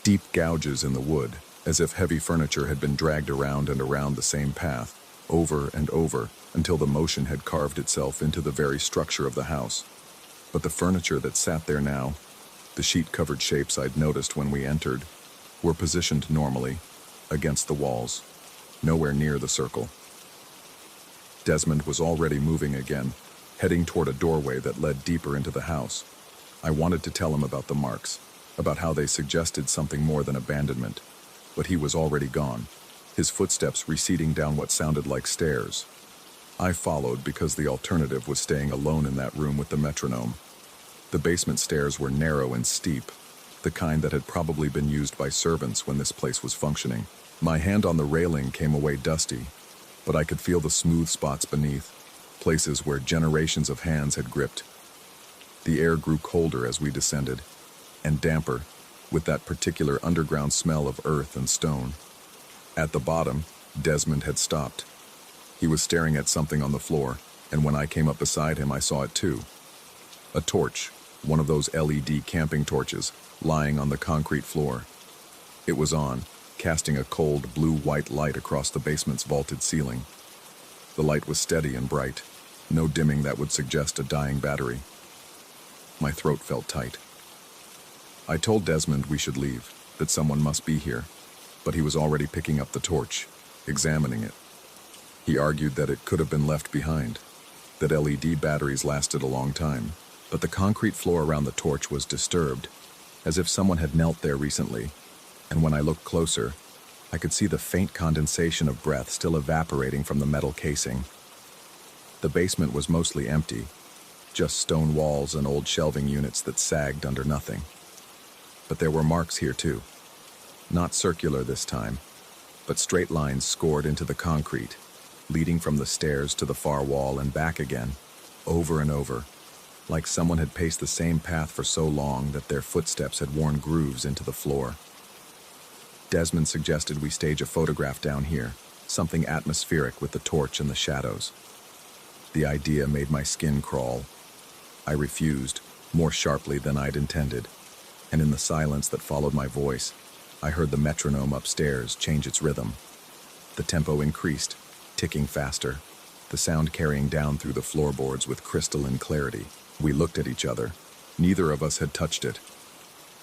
Deep gouges in the wood, as if heavy furniture had been dragged around and around the same path, over and over, until the motion had carved itself into the very structure of the house. But the furniture that sat there now, the sheet-covered shapes I'd noticed when we entered, were positioned normally, against the walls, nowhere near the circle. Desmond was already moving again, heading toward a doorway that led deeper into the house. I wanted to tell him about the marks, about how they suggested something more than abandonment, but he was already gone, his footsteps receding down what sounded like stairs. I followed because the alternative was staying alone in that room with the metronome. The basement stairs were narrow and steep, the kind that had probably been used by servants when this place was functioning. My hand on the railing came away dusty, but I could feel the smooth spots beneath, places where generations of hands had gripped. The air grew colder as we descended, and damper, with that particular underground smell of earth and stone. At the bottom, Desmond had stopped. He was staring at something on the floor, and when I came up beside him, I saw it too. A torch, one of those LED camping torches, lying on the concrete floor. It was on, casting a cold blue-white light across the basement's vaulted ceiling. The light was steady and bright, no dimming that would suggest a dying battery. My throat felt tight. I told Desmond we should leave, that someone must be here, but he was already picking up the torch, examining it. He argued that it could have been left behind, that LED batteries lasted a long time, but the concrete floor around the torch was disturbed, as if someone had knelt there recently, and when I looked closer, I could see the faint condensation of breath still evaporating from the metal casing. The basement was mostly empty, just stone walls and old shelving units that sagged under nothing. But there were marks here too. Not circular this time, but straight lines scored into the concrete, leading from the stairs to the far wall and back again, over and over. like someone had paced the same path for so long that their footsteps had worn grooves into the floor. Desmond suggested we stage a photograph down here, something atmospheric with the torch and the shadows. The idea made my skin crawl. I refused, more sharply than I'd intended, and in the silence that followed my voice, I heard the metronome upstairs change its rhythm. The tempo increased, ticking faster, the sound carrying down through the floorboards with crystalline clarity. We looked at each other. Neither of us had touched it.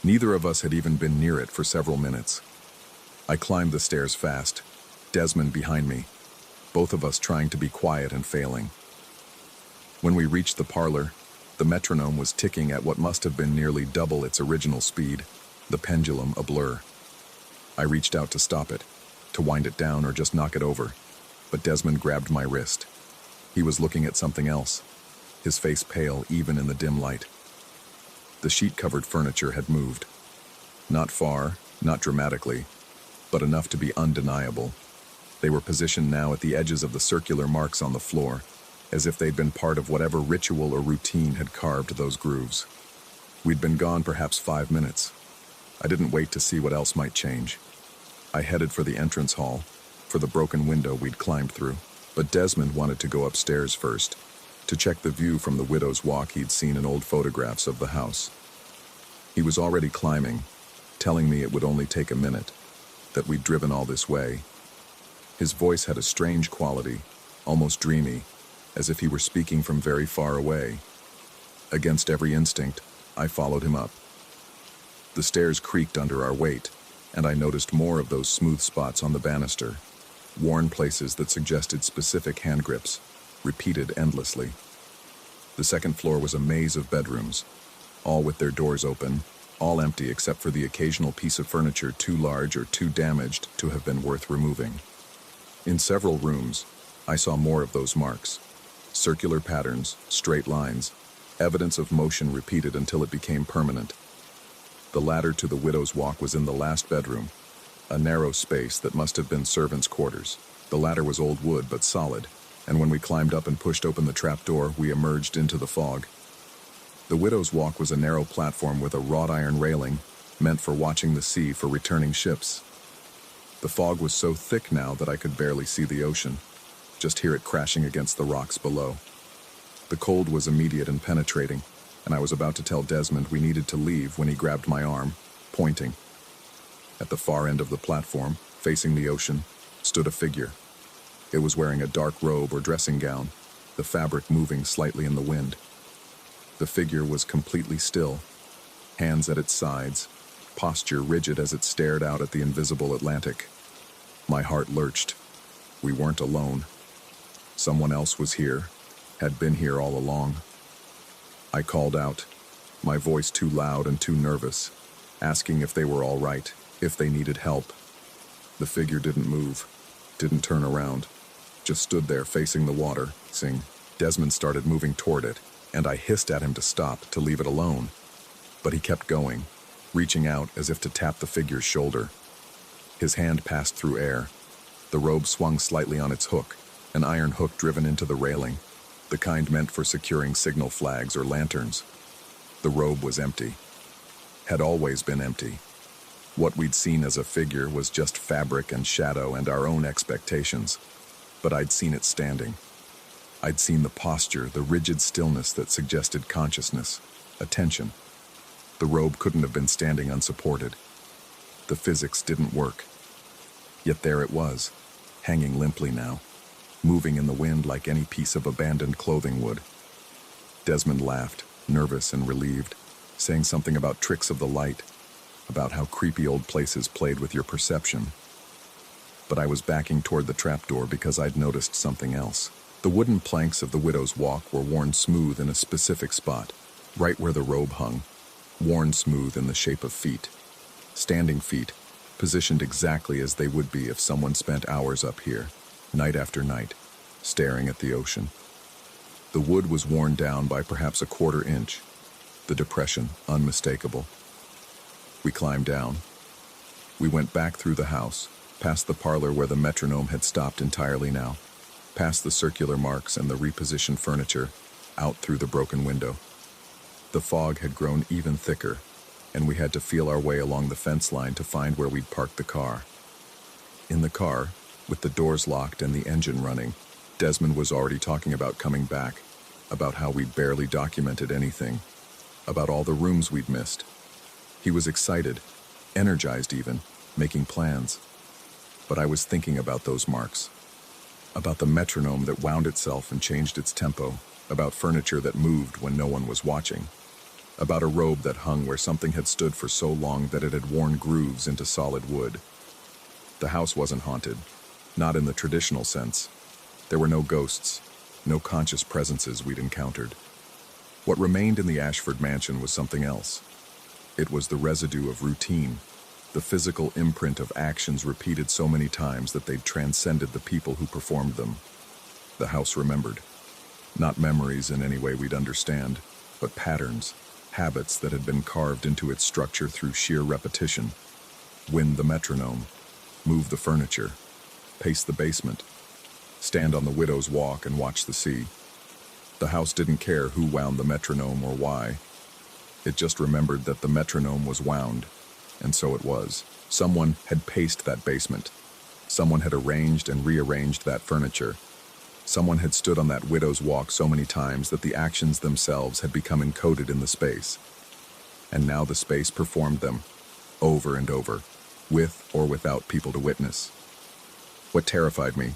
Neither of us had even been near it for several minutes. I climbed the stairs fast, Desmond behind me, both of us trying to be quiet and failing. When we reached the parlor, the metronome was ticking at what must have been nearly double its original speed, the pendulum a blur. I reached out to stop it, to wind it down or just knock it over, but Desmond grabbed my wrist. He was looking at something else, his face pale even in the dim light. The sheet-covered furniture had moved. Not far, not dramatically, but enough to be undeniable. They were positioned now at the edges of the circular marks on the floor, as if they'd been part of whatever ritual or routine had carved those grooves. We'd been gone perhaps 5 minutes. I didn't wait to see what else might change. I headed for the entrance hall, for the broken window we'd climbed through. But Desmond wanted to go upstairs first, to check the view from the widow's walk he'd seen in old photographs of the house. He was already climbing, telling me it would only take a minute, that we'd driven all this way. His voice had a strange quality, almost dreamy, as if he were speaking from very far away. Against every instinct, I followed him up. The stairs creaked under our weight, and I noticed more of those smooth spots on the banister, worn places that suggested specific hand grips, repeated endlessly. The second floor was a maze of bedrooms, all with their doors open, all empty except for the occasional piece of furniture too large or too damaged to have been worth removing. In several rooms, I saw more of those marks. Circular patterns, straight lines, evidence of motion repeated until it became permanent. The ladder to the widow's walk was in the last bedroom, a narrow space that must have been servants' quarters. The ladder was old wood but solid, and when we climbed up and pushed open the trapdoor, we emerged into the fog. The widow's walk was a narrow platform with a wrought iron railing, meant for watching the sea for returning ships. The fog was so thick now that I could barely see the ocean, just hear it crashing against the rocks below. The cold was immediate and penetrating, and I was about to tell Desmond we needed to leave when he grabbed my arm, pointing. At the far end of the platform, facing the ocean, stood a figure. It was wearing a dark robe or dressing gown, the fabric moving slightly in the wind. The figure was completely still, hands at its sides, posture rigid as it stared out at the invisible Atlantic. My heart lurched. We weren't alone. Someone else was here, had been here all along. I called out, my voice too loud and too nervous, asking if they were all right, if they needed help. The figure didn't move, didn't turn around, just stood there facing the water, sing. Desmond started moving toward it, and I hissed at him to stop, to leave it alone. But he kept going, reaching out as if to tap the figure's shoulder. His hand passed through air. The robe swung slightly on its hook, an iron hook driven into the railing, the kind meant for securing signal flags or lanterns. The robe was empty. Had always been empty. What we'd seen as a figure was just fabric and shadow and our own expectations. But I'd seen it standing. I'd seen the posture, the rigid stillness that suggested consciousness, attention. The robe couldn't have been standing unsupported. The physics didn't work. Yet there it was, hanging limply now, moving in the wind like any piece of abandoned clothing would. Desmond laughed, nervous and relieved, saying something about tricks of the light, about how creepy old places played with your perception. But I was backing toward the trapdoor because I'd noticed something else. The wooden planks of the widow's walk were worn smooth in a specific spot, right where the robe hung, worn smooth in the shape of feet. Standing feet, positioned exactly as they would be if someone spent hours up here, night after night, staring at the ocean. The wood was worn down by perhaps a 1/4 inch, the depression unmistakable. We climbed down. We went back through the house, past the parlor where the metronome had stopped entirely now, past the circular marks and the repositioned furniture, out through the broken window. The fog had grown even thicker, and we had to feel our way along the fence line to find where we'd parked the car. In the car, with the doors locked and the engine running, Desmond was already talking about coming back, about how we'd barely documented anything, about all the rooms we'd missed. He was excited, energized even, making plans. But I was thinking about those marks, about the metronome that wound itself and changed its tempo, about furniture that moved when no one was watching, about a robe that hung where something had stood for so long that it had worn grooves into solid wood. The house wasn't haunted, not in the traditional sense. There were no ghosts, no conscious presences we'd encountered. What remained in the Ashford mansion was something else. It was the residue of routine, the physical imprint of actions repeated so many times that they'd transcended the people who performed them. The house remembered. Not memories in any way we'd understand, but patterns, habits that had been carved into its structure through sheer repetition. Wind the metronome, move the furniture, pace the basement, stand on the widow's walk and watch the sea. The house didn't care who wound the metronome or why. It just remembered that the metronome was wound, and so it was. Someone had paced that basement. Someone had arranged and rearranged that furniture. Someone had stood on that widow's walk so many times that the actions themselves had become encoded in the space. And now the space performed them, over and over, with or without people to witness. What terrified me,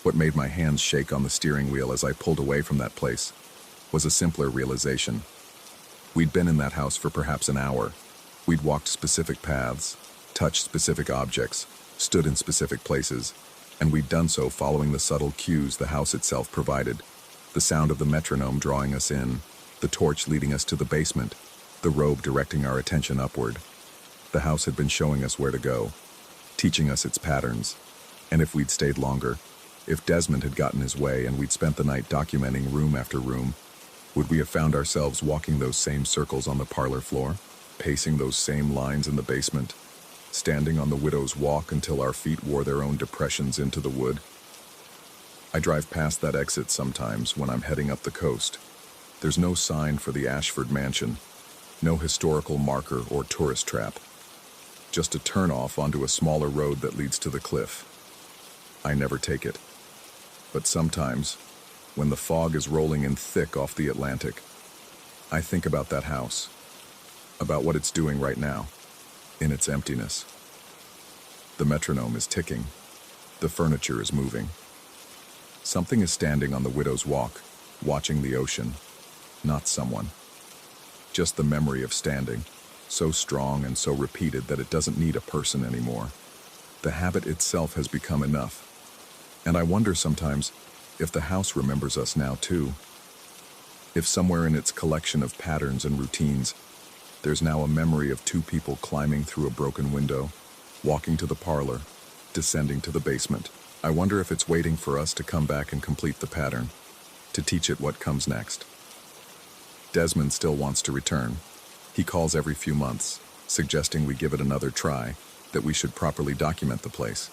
what made my hands shake on the steering wheel as I pulled away from that place, was a simpler realization. We'd been in that house for perhaps an hour. We'd walked specific paths, touched specific objects, stood in specific places, and we'd done so following the subtle cues the house itself provided. The sound of the metronome drawing us in, the torch leading us to the basement, the robe directing our attention upward. The house had been showing us where to go, teaching us its patterns. And if we'd stayed longer, if Desmond had gotten his way and we'd spent the night documenting room after room, would we have found ourselves walking those same circles on the parlor floor, pacing those same lines in the basement, standing on the widow's walk until our feet wore their own depressions into the wood? I drive past that exit sometimes when I'm heading up the coast. There's no sign for the Ashford mansion, no historical marker or tourist trap, just a turnoff onto a smaller road that leads to the cliff. I never take it. But sometimes, when the fog is rolling in thick off the Atlantic, I think about that house, about what it's doing right now, in its emptiness. The metronome is ticking. The furniture is moving. Something is standing on the widow's walk, watching the ocean, not someone. Just the memory of standing, so strong and so repeated that it doesn't need a person anymore. The habit itself has become enough. And I wonder sometimes if the house remembers us now too. If somewhere in its collection of patterns and routines, there's now a memory of two people climbing through a broken window, walking to the parlor, descending to the basement. I wonder if it's waiting for us to come back and complete the pattern, to teach it what comes next. Desmond still wants to return. He calls every few months, suggesting we give it another try, that we should properly document the place.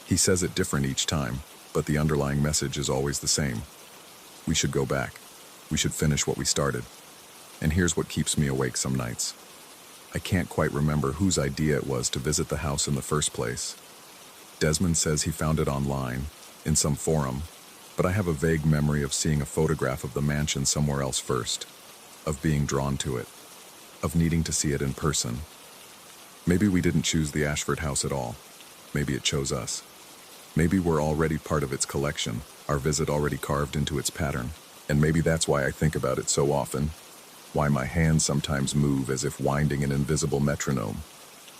He says it different each time, but the underlying message is always the same. We should go back. We should finish what we started. And here's what keeps me awake some nights. I can't quite remember whose idea it was to visit the house in the first place. Desmond says he found it online, in some forum, but I have a vague memory of seeing a photograph of the mansion somewhere else first, of being drawn to it, of needing to see it in person. Maybe we didn't choose the Ashford house at all. Maybe it chose us. Maybe we're already part of its collection, our visit already carved into its pattern. And maybe that's why I think about it so often. Why my hands sometimes move as if winding an invisible metronome.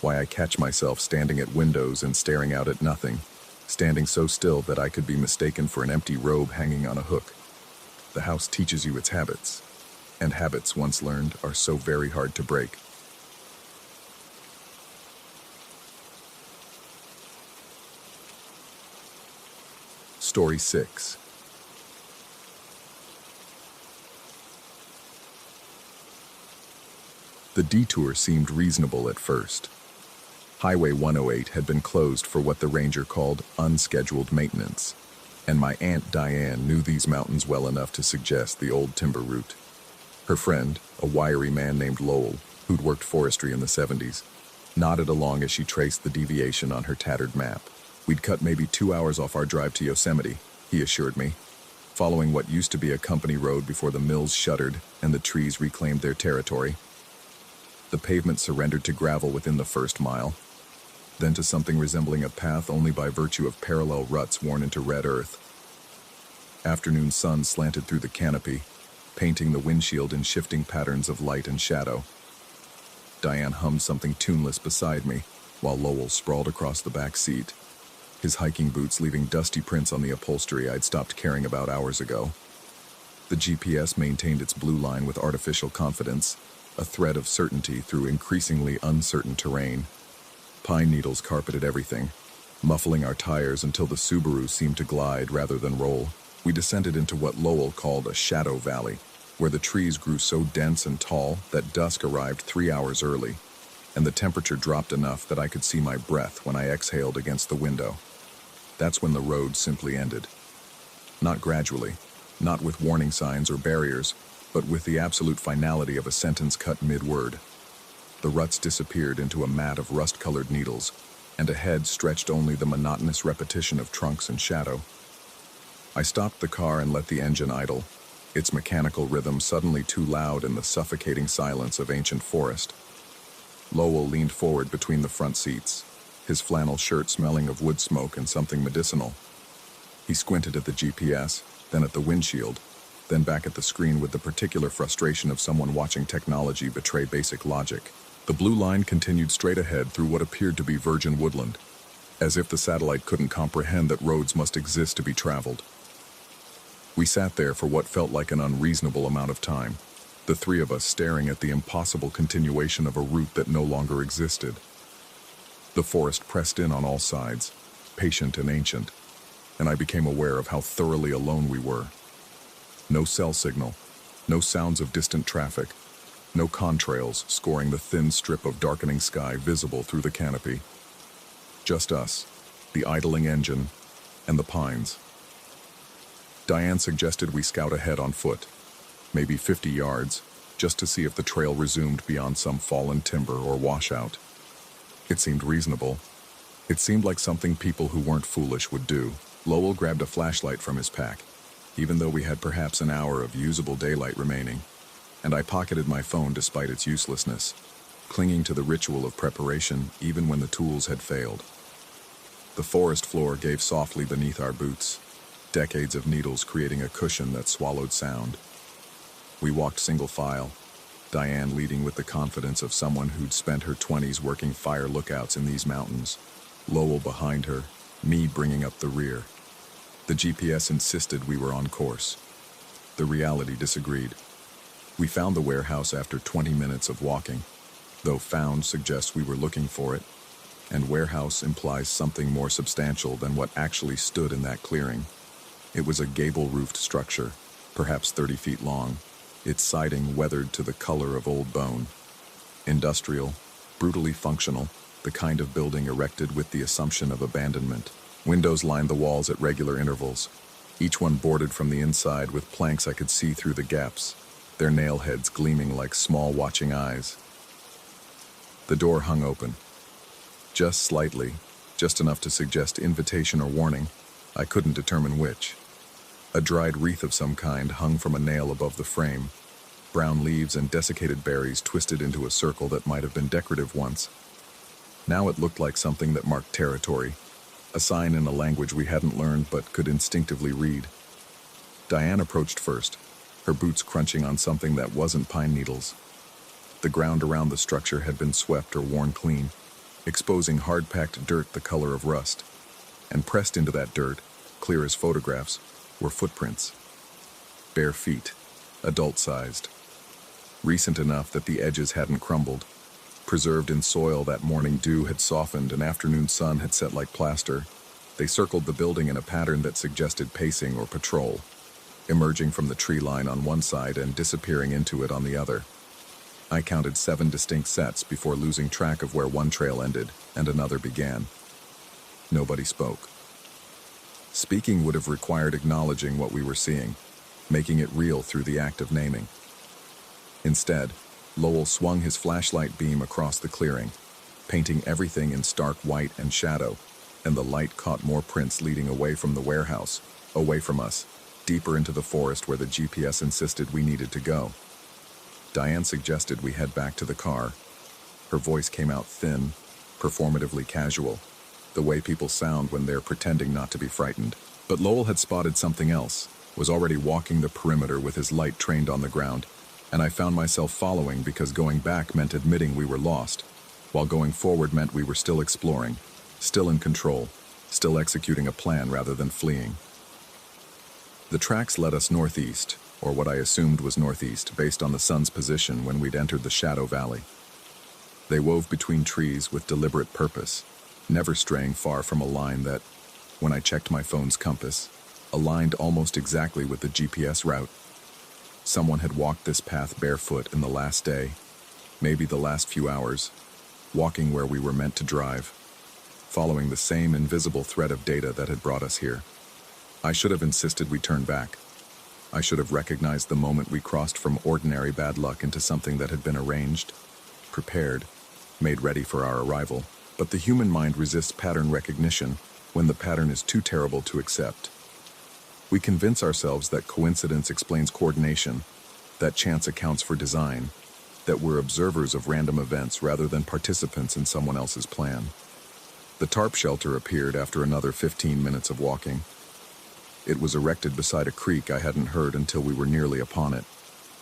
Why I catch myself standing at windows and staring out at nothing, standing so still that I could be mistaken for an empty robe hanging on a hook. The house teaches you its habits, and habits once learned are so very hard to break. Story 6. The detour seemed reasonable at first. Highway 108 had been closed for what the ranger called unscheduled maintenance, and my Aunt Diane knew these mountains well enough to suggest the old timber route. Her friend, a wiry man named Lowell, who'd worked forestry in the 70s, nodded along as she traced the deviation on her tattered map. We'd cut maybe 2 hours off our drive to Yosemite, he assured me, following what used to be a company road before the mills shuttered and the trees reclaimed their territory. The pavement surrendered to gravel within the first mile, then to something resembling a path only by virtue of parallel ruts worn into red earth. Afternoon sun slanted through the canopy, painting the windshield in shifting patterns of light and shadow. Diane hummed something tuneless beside me, while Lowell sprawled across the back seat, his hiking boots leaving dusty prints on the upholstery I'd stopped caring about hours ago. The GPS maintained its blue line with artificial confidence, a thread of certainty through increasingly uncertain terrain. Pine needles carpeted everything, muffling our tires until the Subaru seemed to glide rather than roll. We descended into what Lowell called a shadow valley, where the trees grew so dense and tall that dusk arrived 3 hours early, and the temperature dropped enough that I could see my breath when I exhaled against the window. That's when the road simply ended. Not gradually, not with warning signs or barriers, but with the absolute finality of a sentence cut mid-word. The ruts disappeared into a mat of rust-colored needles, and ahead stretched only the monotonous repetition of trunks and shadow. I stopped the car and let the engine idle, its mechanical rhythm suddenly too loud in the suffocating silence of ancient forest. Lowell leaned forward between the front seats, his flannel shirt smelling of wood smoke and something medicinal. He squinted at the GPS, then at the windshield, then back at the screen with the particular frustration of someone watching technology betray basic logic. The blue line continued straight ahead through what appeared to be virgin woodland, as if the satellite couldn't comprehend that roads must exist to be traveled. We sat there for what felt like an unreasonable amount of time, the three of us staring at the impossible continuation of a route that no longer existed. The forest pressed in on all sides, patient and ancient, and I became aware of how thoroughly alone we were. No cell signal, no sounds of distant traffic, no contrails scoring the thin strip of darkening sky visible through the canopy. Just us, the idling engine, and the pines. Diane suggested we scout ahead on foot, maybe 50 yards, just to see if the trail resumed beyond some fallen timber or washout. It seemed reasonable. It seemed like something people who weren't foolish would do. Lowell grabbed a flashlight from his pack, even though we had perhaps an hour of usable daylight remaining, and I pocketed my phone despite its uselessness, clinging to the ritual of preparation even when the tools had failed. The forest floor gave softly beneath our boots, decades of needles creating a cushion that swallowed sound. We walked single file, Diane leading with the confidence of someone who'd spent her 20s working fire lookouts in these mountains, Lowell behind her, me bringing up the rear. The GPS insisted we were on course. The reality disagreed. We found the warehouse after 20 minutes of walking, though found suggests we were looking for it, and warehouse implies something more substantial than what actually stood in that clearing. It was a gable-roofed structure, perhaps 30 feet long, its siding weathered to the color of old bone. Industrial, brutally functional, the kind of building erected with the assumption of abandonment. Windows lined the walls at regular intervals, each one boarded from the inside with planks I could see through the gaps, their nail heads gleaming like small watching eyes. The door hung open. Just slightly, just enough to suggest invitation or warning, I couldn't determine which. A dried wreath of some kind hung from a nail above the frame, brown leaves and desiccated berries twisted into a circle that might have been decorative once. Now it looked like something that marked territory, a sign in a language we hadn't learned but could instinctively read. Diane approached first, her boots crunching on something that wasn't pine needles. The ground around the structure had been swept or worn clean, exposing hard-packed dirt the color of rust. And pressed into that dirt, clear as photographs, were footprints. Bare feet, adult-sized. Recent enough that the edges hadn't crumbled. Preserved in soil that morning dew had softened and afternoon sun had set like plaster, they circled the building in a pattern that suggested pacing or patrol, emerging from the tree line on one side and disappearing into it on the other. I counted 7 distinct sets before losing track of where one trail ended and another began. Nobody spoke. Speaking would have required acknowledging what we were seeing, making it real through the act of naming. Instead, Lowell swung his flashlight beam across the clearing, painting everything in stark white and shadow, and the light caught more prints leading away from the warehouse, away from us, deeper into the forest where the GPS insisted we needed to go. Diane suggested we head back to the car. Her voice came out thin, performatively casual, the way people sound when they're pretending not to be frightened. But Lowell had spotted something else, was already walking the perimeter with his light trained on the ground, and I found myself following because going back meant admitting we were lost, while going forward meant we were still exploring, still in control, still executing a plan rather than fleeing. The tracks led us northeast, or what I assumed was northeast, based on the sun's position when we'd entered the Shadow Valley. They wove between trees with deliberate purpose, never straying far from a line that, when I checked my phone's compass, aligned almost exactly with the GPS route. Someone had walked this path barefoot in the last day, maybe the last few hours, walking where we were meant to drive, following the same invisible thread of data that had brought us here. I should have insisted we turn back. I should have recognized the moment we crossed from ordinary bad luck into something that had been arranged, prepared, made ready for our arrival. But the human mind resists pattern recognition when the pattern is too terrible to accept. We convince ourselves that coincidence explains coordination, that chance accounts for design, that we're observers of random events rather than participants in someone else's plan. The tarp shelter appeared after another 15 minutes of walking. It was erected beside a creek I hadn't heard until we were nearly upon it,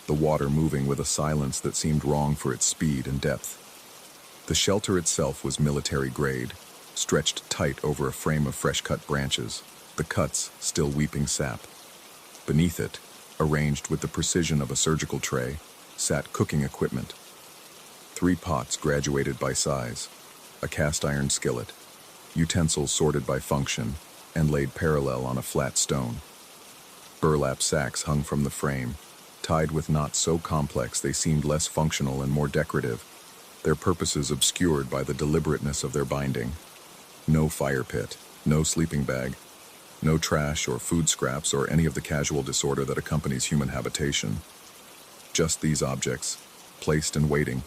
the water moving with a silence that seemed wrong for its speed and depth. The shelter itself was military grade, stretched tight over a frame of fresh-cut branches, the cuts still weeping sap. Beneath it, arranged with the precision of a surgical tray, sat cooking equipment. 3 pots graduated by size, a cast-iron skillet, utensils sorted by function, and laid parallel on a flat stone. Burlap sacks hung from the frame, tied with knots so complex they seemed less functional and more decorative, their purposes obscured by the deliberateness of their binding. No fire pit, no sleeping bag, no trash or food scraps or any of the casual disorder that accompanies human habitation. Just these objects, placed and waiting,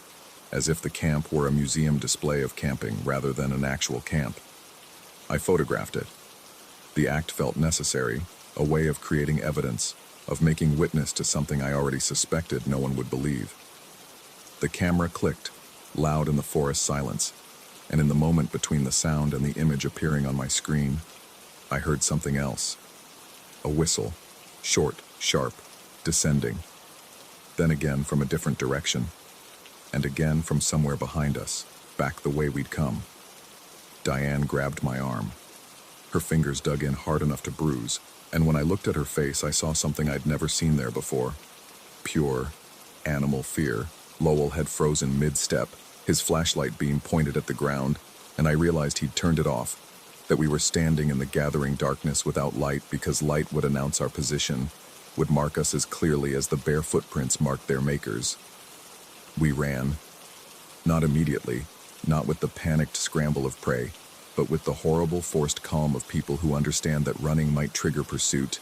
as if the camp were a museum display of camping rather than an actual camp. I photographed it. The act felt necessary, a way of creating evidence, of making witness to something I already suspected no one would believe. The camera clicked, loud in the forest silence, and in the moment between the sound and the image appearing on my screen, I heard something else. A whistle, short, sharp, descending. Then again from a different direction, and again from somewhere behind us, back the way we'd come. Diane grabbed my arm. Her fingers dug in hard enough to bruise, and when I looked at her face, I saw something I'd never seen there before. Pure, animal fear. Lowell had frozen mid-step, his flashlight beam pointed at the ground, and I realized he'd turned it off, that we were standing in the gathering darkness without light because light would announce our position, would mark us as clearly as the bare footprints marked their makers. We ran. Not immediately, not with the panicked scramble of prey, but with the horrible forced calm of people who understand that running might trigger pursuit,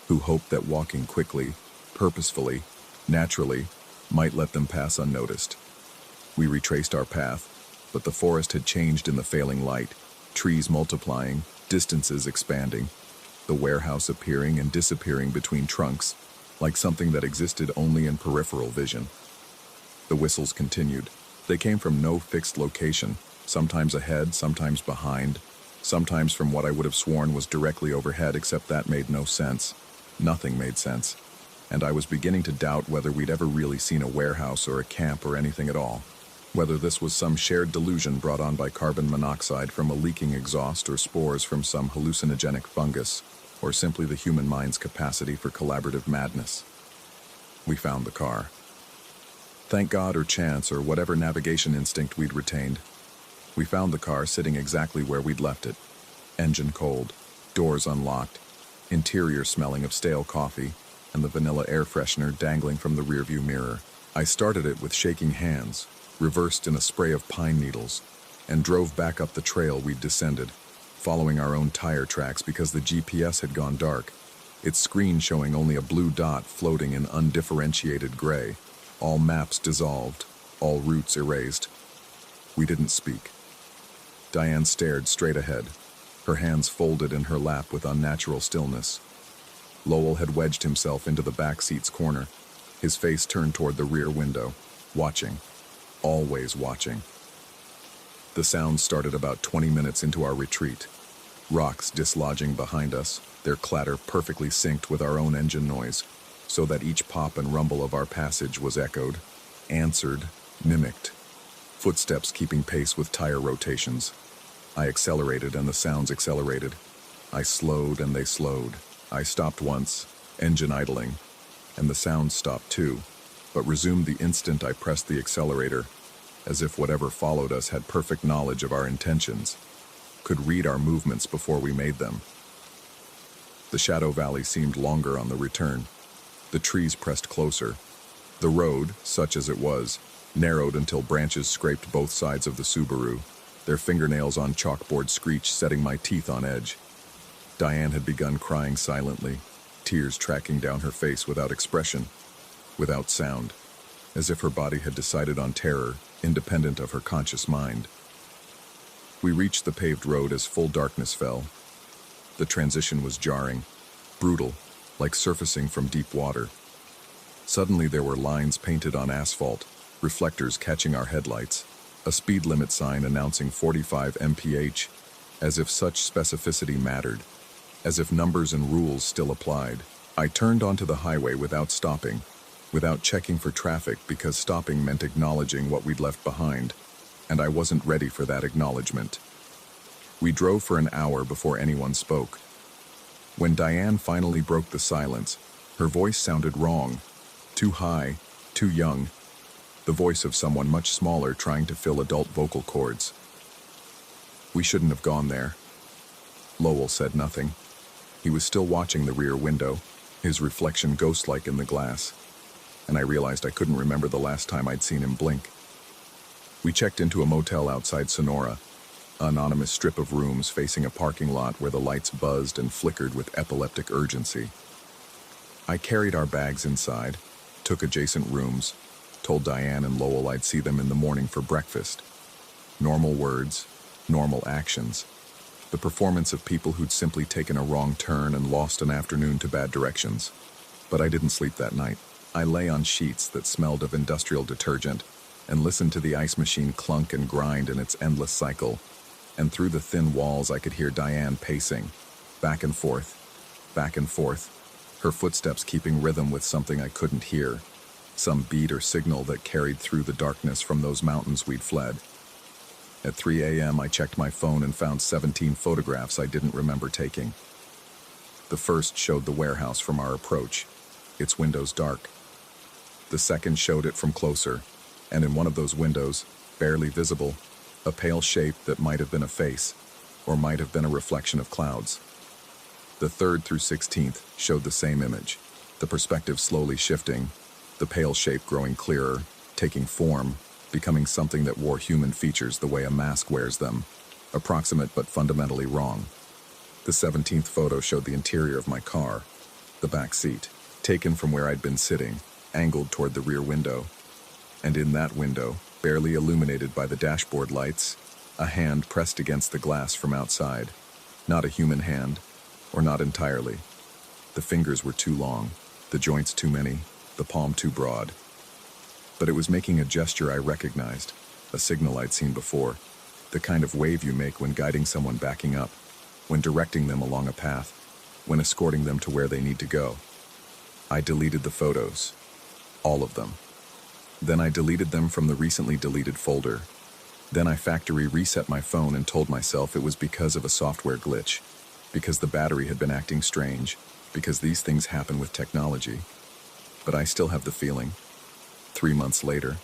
who hope that walking quickly, purposefully, naturally, might let them pass unnoticed. We retraced our path, but the forest had changed in the failing light, trees multiplying, distances expanding, the warehouse appearing and disappearing between trunks, like something that existed only in peripheral vision. The whistles continued. They came from no fixed location, sometimes ahead, sometimes behind, sometimes from what I would have sworn was directly overhead, except that made no sense. Nothing made sense. And I was beginning to doubt whether we'd ever really seen a warehouse or a camp or anything at all. Whether this was some shared delusion brought on by carbon monoxide from a leaking exhaust or spores from some hallucinogenic fungus, or simply the human mind's capacity for collaborative madness. We found the car. Thank God or chance or whatever navigation instinct we'd retained. We found the car sitting exactly where we'd left it. Engine cold, doors unlocked, interior smelling of stale coffee, and the vanilla air freshener dangling from the rearview mirror. I started it with shaking hands, reversed in a spray of pine needles, and drove back up the trail we'd descended, following our own tire tracks because the GPS had gone dark, its screen showing only a blue dot floating in undifferentiated gray, all maps dissolved, all routes erased. We didn't speak. Diane stared straight ahead, her hands folded in her lap with unnatural stillness. Lowell had wedged himself into the back seat's corner, his face turned toward the rear window, watching, always watching. The sound started about 20 minutes into our retreat. Rocks dislodging behind us, their clatter perfectly synced with our own engine noise, so that each pop and rumble of our passage was echoed, answered, mimicked. Footsteps keeping pace with tire rotations. I accelerated and the sounds accelerated. I slowed and they slowed. I stopped once, engine idling, and the sound stopped too, but resumed the instant I pressed the accelerator, as if whatever followed us had perfect knowledge of our intentions, could read our movements before we made them. The Shadow Valley seemed longer on the return. The trees pressed closer. The road, such as it was, narrowed until branches scraped both sides of the Subaru, their fingernails on chalkboard screech setting my teeth on edge. Diane had begun crying silently, tears tracking down her face without expression, without sound, as if her body had decided on terror, independent of her conscious mind. We reached the paved road as full darkness fell. The transition was jarring, brutal, like surfacing from deep water. Suddenly there were lines painted on asphalt, reflectors catching our headlights, a speed limit sign announcing 45 mph, as if such specificity mattered, as if numbers and rules still applied. I turned onto the highway without stopping, without checking for traffic because stopping meant acknowledging what we'd left behind, and I wasn't ready for that acknowledgement. We drove for an hour before anyone spoke. When Diane finally broke the silence, her voice sounded wrong, too high, too young, the voice of someone much smaller trying to fill adult vocal cords. We shouldn't have gone there. Lowell said nothing. He was still watching the rear window, his reflection ghost-like in the glass, and I realized I couldn't remember the last time I'd seen him blink. We checked into a motel outside Sonora, an anonymous strip of rooms facing a parking lot where the lights buzzed and flickered with epileptic urgency. I carried our bags inside, took adjacent rooms, told Diane and Lowell I'd see them in the morning for breakfast. Normal words, normal actions. The performance of people who'd simply taken a wrong turn and lost an afternoon to bad directions. But I didn't sleep that night. I lay on sheets that smelled of industrial detergent and listened to the ice machine clunk and grind in its endless cycle. And through the thin walls I could hear Diane pacing, back and forth, her footsteps keeping rhythm with something I couldn't hear, some beat or signal that carried through the darkness from those mountains we'd fled. At 3 a.m. I checked my phone and found 17 photographs I didn't remember taking. The first showed the warehouse from our approach, its windows dark. The second showed it from closer, and in one of those windows, barely visible, a pale shape that might have been a face, or might have been a reflection of clouds. The third through 16th showed the same image, the perspective slowly shifting, the pale shape growing clearer, taking form, becoming something that wore human features the way a mask wears them, approximate but fundamentally wrong. The 17th photo showed the interior of my car, the back seat, taken from where I'd been sitting, angled toward the rear window. And in that window, barely illuminated by the dashboard lights, a hand pressed against the glass from outside. Not a human hand, or not entirely. The fingers were too long, the joints too many, the palm too broad. But it was making a gesture I recognized, a signal I'd seen before, the kind of wave you make when guiding someone backing up, when directing them along a path, when escorting them to where they need to go. I deleted the photos, all of them. Then I deleted them from the recently deleted folder. Then I factory reset my phone and told myself it was because of a software glitch, because the battery had been acting strange, because these things happen with technology. But I still have the feeling, 3 months later,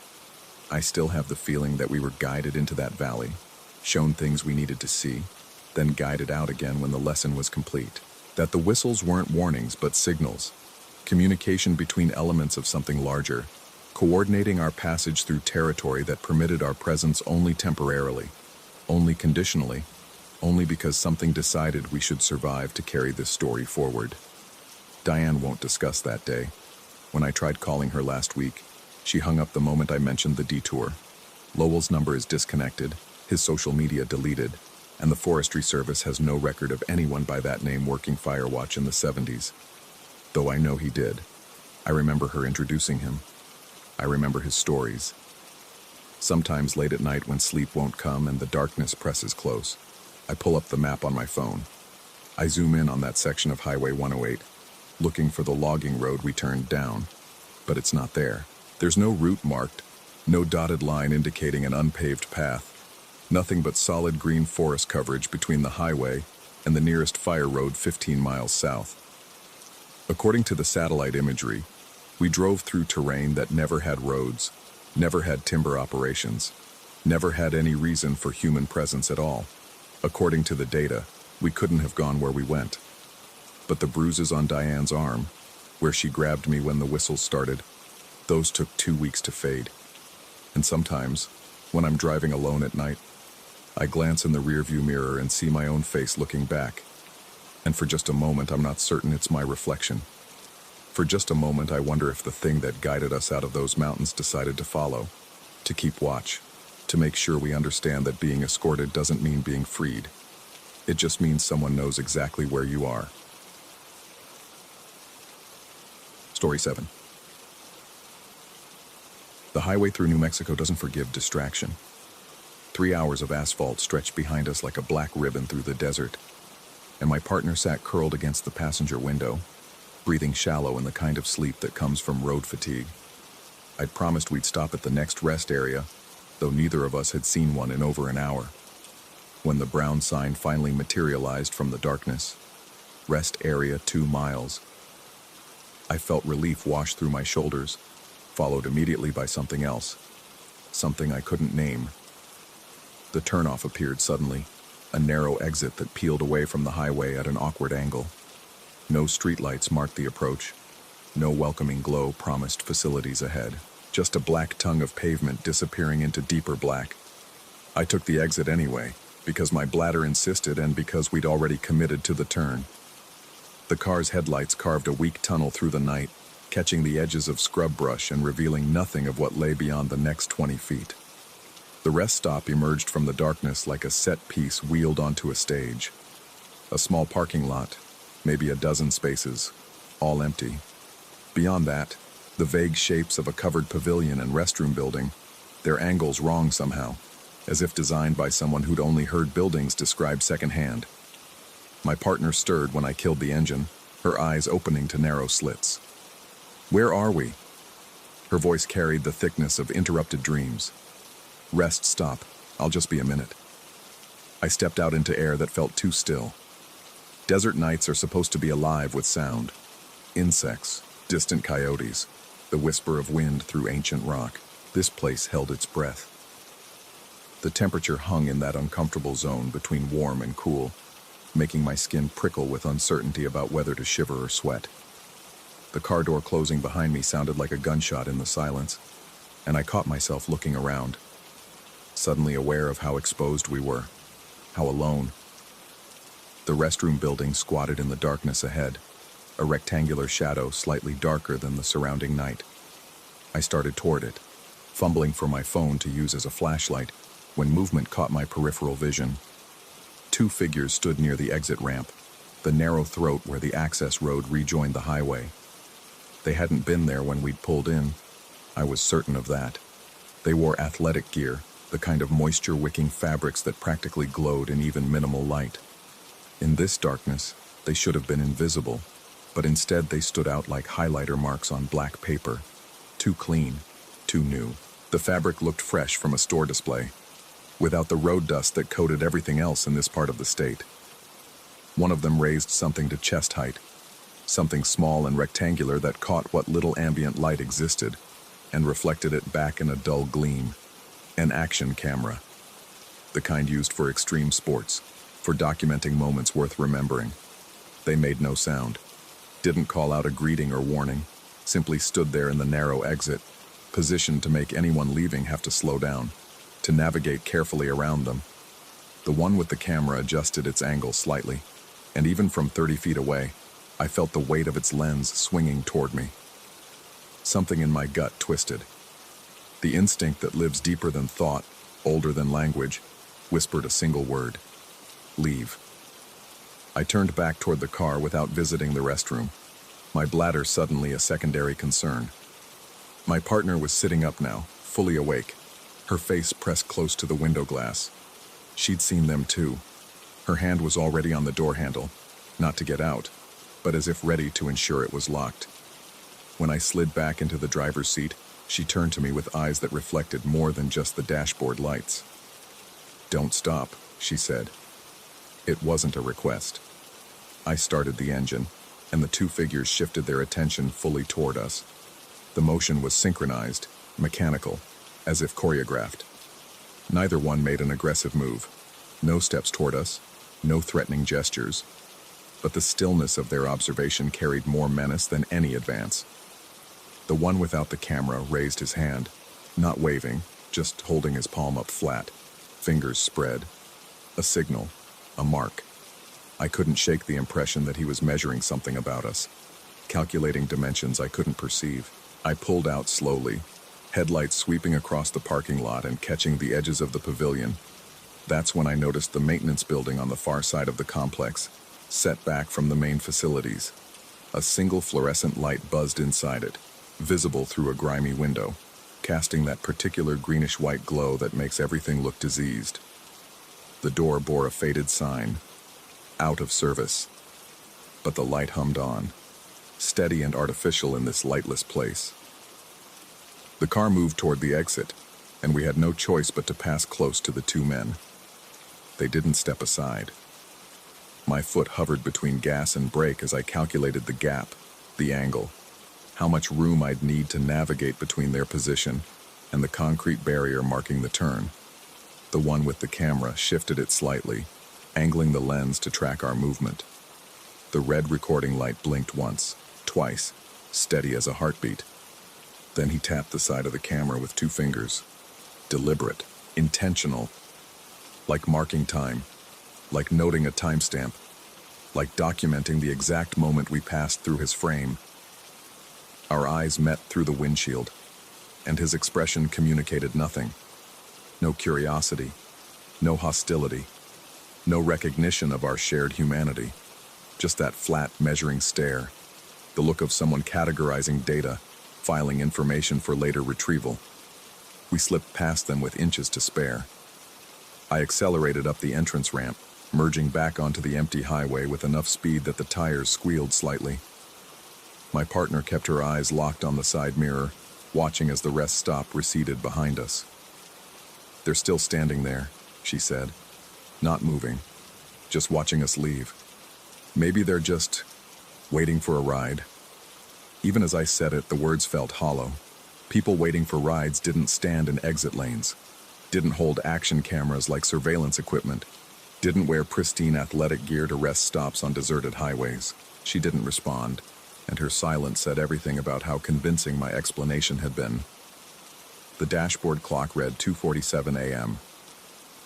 I still have the feeling that we were guided into that valley, shown things we needed to see, then guided out again when the lesson was complete. That the whistles weren't warnings but signals, communication between elements of something larger, coordinating our passage through territory that permitted our presence only temporarily, only conditionally, only because something decided we should survive to carry this story forward. Diane won't discuss that day. When I tried calling her last week, She hung up the moment I mentioned the detour. Lowell's number is disconnected, his social media deleted, and the Forestry Service has no record of anyone by that name working Firewatch in the 70s. Though I know he did. I remember her introducing him. I remember his stories. Sometimes late at night when sleep won't come and the darkness presses close, I pull up the map on my phone. I zoom in on that section of Highway 108, looking for the logging road we turned down. But it's not there. There's no route marked, no dotted line indicating an unpaved path. Nothing but solid green forest coverage between the highway and the nearest fire road 15 miles south. According to the satellite imagery, we drove through terrain that never had roads, never had timber operations, never had any reason for human presence at all. According to the data, we couldn't have gone where we went. But the bruises on Diane's arm, where she grabbed me when the whistles started, those took 2 weeks to fade. And sometimes, when I'm driving alone at night, I glance in the rearview mirror and see my own face looking back. And for just a moment, I'm not certain it's my reflection. For just a moment, I wonder if the thing that guided us out of those mountains decided to follow, to keep watch, to make sure we understand that being escorted doesn't mean being freed. It just means someone knows exactly where you are. Story 7. The highway through New Mexico doesn't forgive distraction. 3 hours of asphalt stretched behind us like a black ribbon through the desert, and my partner sat curled against the passenger window, breathing shallow in the kind of sleep that comes from road fatigue. I'd promised we'd stop at the next rest area, though neither of us had seen one in over an hour. When the brown sign finally materialized from the darkness, rest area 2 miles, I felt relief wash through my shoulders, followed immediately by something else, something I couldn't name. The turnoff appeared suddenly, a narrow exit that peeled away from the highway at an awkward angle. No streetlights marked the approach. No welcoming glow promised facilities ahead. Just a black tongue of pavement disappearing into deeper black. I took the exit anyway, because my bladder insisted and because we'd already committed to the turn. The car's headlights carved a weak tunnel through the night, catching the edges of scrub brush and revealing nothing of what lay beyond the next 20 feet. The rest stop emerged from the darkness like a set piece wheeled onto a stage. A small parking lot, maybe a dozen spaces, all empty. Beyond that, the vague shapes of a covered pavilion and restroom building, their angles wrong somehow, as if designed by someone who'd only heard buildings described secondhand. My partner stirred when I killed the engine, her eyes opening to narrow slits. "Where are we?" Her voice carried the thickness of interrupted dreams. "Rest stop. I'll just be a minute." I stepped out into air that felt too still. Desert nights are supposed to be alive with sound. Insects, distant coyotes, the whisper of wind through ancient rock. This place held its breath. The temperature hung in that uncomfortable zone between warm and cool, making my skin prickle with uncertainty about whether to shiver or sweat. The car door closing behind me sounded like a gunshot in the silence, and I caught myself looking around, suddenly aware of how exposed we were, how alone. The restroom building squatted in the darkness ahead, a rectangular shadow slightly darker than the surrounding night. I started toward it, fumbling for my phone to use as a flashlight, when movement caught my peripheral vision. 2 figures stood near the exit ramp, the narrow throat where the access road rejoined the highway. They hadn't been there when we'd pulled in. I was certain of that. They wore athletic gear, the kind of moisture-wicking fabrics that practically glowed in even minimal light. In this darkness, they should have been invisible, but instead they stood out like highlighter marks on black paper. Too clean, too new. The fabric looked fresh from a store display, without the road dust that coated everything else in this part of the state. One of them raised something to chest height, something small and rectangular that caught what little ambient light existed, and reflected it back in a dull gleam. An action camera, the kind used for extreme sports, for documenting moments worth remembering. They made no sound, didn't call out a greeting or warning, simply stood there in the narrow exit, positioned to make anyone leaving have to slow down, to navigate carefully around them. The one with the camera adjusted its angle slightly, and even from 30 feet away, I felt the weight of its lens swinging toward me. Something in my gut twisted. The instinct that lives deeper than thought, older than language, whispered a single word: leave. I turned back toward the car without visiting the restroom, my bladder suddenly a secondary concern. My partner was sitting up now, fully awake, her face pressed close to the window glass. She'd seen them too. Her hand was already on the door handle, not to get out, but as if ready to ensure it was locked. When I slid back into the driver's seat, she turned to me with eyes that reflected more than just the dashboard lights. "Don't stop," she said. It wasn't a request. I started the engine, and the two figures shifted their attention fully toward us. The motion was synchronized, mechanical, as if choreographed. Neither one made an aggressive move. No steps toward us, no threatening gestures. But the stillness of their observation carried more menace than any advance. The one without the camera raised his hand, not waving, just holding his palm up flat, fingers spread. A signal, a mark. I couldn't shake the impression that he was measuring something about us, calculating dimensions I couldn't perceive. I pulled out slowly, headlights sweeping across the parking lot and catching the edges of the pavilion. That's when I noticed the maintenance building on the far side of the complex, set back from the main facilities. A single fluorescent light buzzed inside it, visible through a grimy window, casting that particular greenish-white glow that makes everything look diseased. The door bore a faded sign, "Out of service." But the light hummed on, steady and artificial in this lightless place. The car moved toward the exit, and we had no choice but to pass close to the two men. They didn't step aside. My foot hovered between gas and brake as I calculated the gap, the angle, how much room I'd need to navigate between their position and the concrete barrier marking the turn. The one with the camera shifted it slightly, angling the lens to track our movement. The red recording light blinked once, twice, steady as a heartbeat. Then he tapped the side of the camera with two fingers. Deliberate, intentional, like marking time, like noting a timestamp, like documenting the exact moment we passed through his frame. Our eyes met through the windshield, and his expression communicated nothing. No curiosity, no hostility, no recognition of our shared humanity. Just that flat, measuring stare, the look of someone categorizing data, filing information for later retrieval. We slipped past them with inches to spare. I accelerated up the entrance ramp, merging back onto the empty highway with enough speed that the tires squealed slightly. My partner kept her eyes locked on the side mirror, watching as the rest stop receded behind us. "They're still standing there," she said, "not moving, just watching us leave. Maybe they're just waiting for a ride." Even as I said it, the words felt hollow. People waiting for rides didn't stand in exit lanes, didn't hold action cameras like surveillance equipment, didn't wear pristine athletic gear to rest stops on deserted highways. She didn't respond, and her silence said everything about how convincing my explanation had been. The dashboard clock read 2:47 a.m.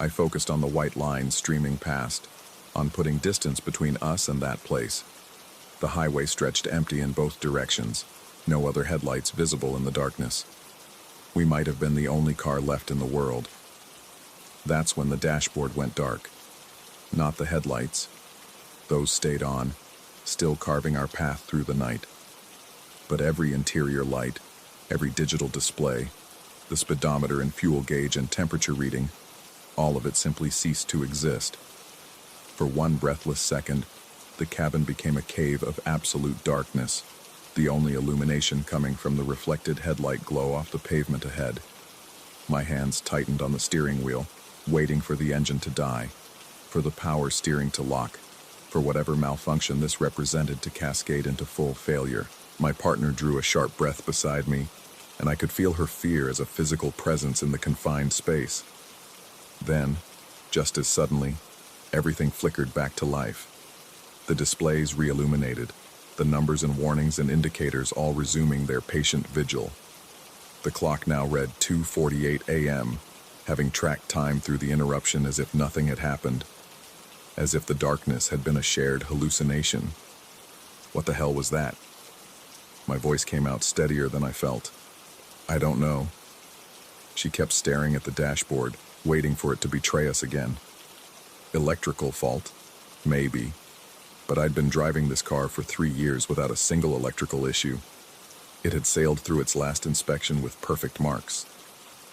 I focused on the white line streaming past, on putting distance between us and that place. The highway stretched empty in both directions, no other headlights visible in the darkness. We might have been the only car left in the world. That's when the dashboard went dark. Not the headlights. Those stayed on, still carving our path through the night. But every interior light, every digital display, the speedometer and fuel gauge and temperature reading, all of it simply ceased to exist. For one breathless second, the cabin became a cave of absolute darkness, the only illumination coming from the reflected headlight glow off the pavement ahead. My hands tightened on the steering wheel, waiting for the engine to die, for the power steering to lock, for whatever malfunction this represented to cascade into full failure. My partner drew a sharp breath beside me, and I could feel her fear as a physical presence in the confined space. Then, just as suddenly, everything flickered back to life. The displays re-illuminated, the numbers and warnings and indicators all resuming their patient vigil. The clock now read 2:48 a.m., having tracked time through the interruption as if nothing had happened, as if the darkness had been a shared hallucination. What the hell was that? My voice came out steadier than I felt. "I don't know." She kept staring at the dashboard, waiting for it to betray us again. Electrical fault? Maybe. But I'd been driving this car for 3 years without a single electrical issue. It had sailed through its last inspection with perfect marks.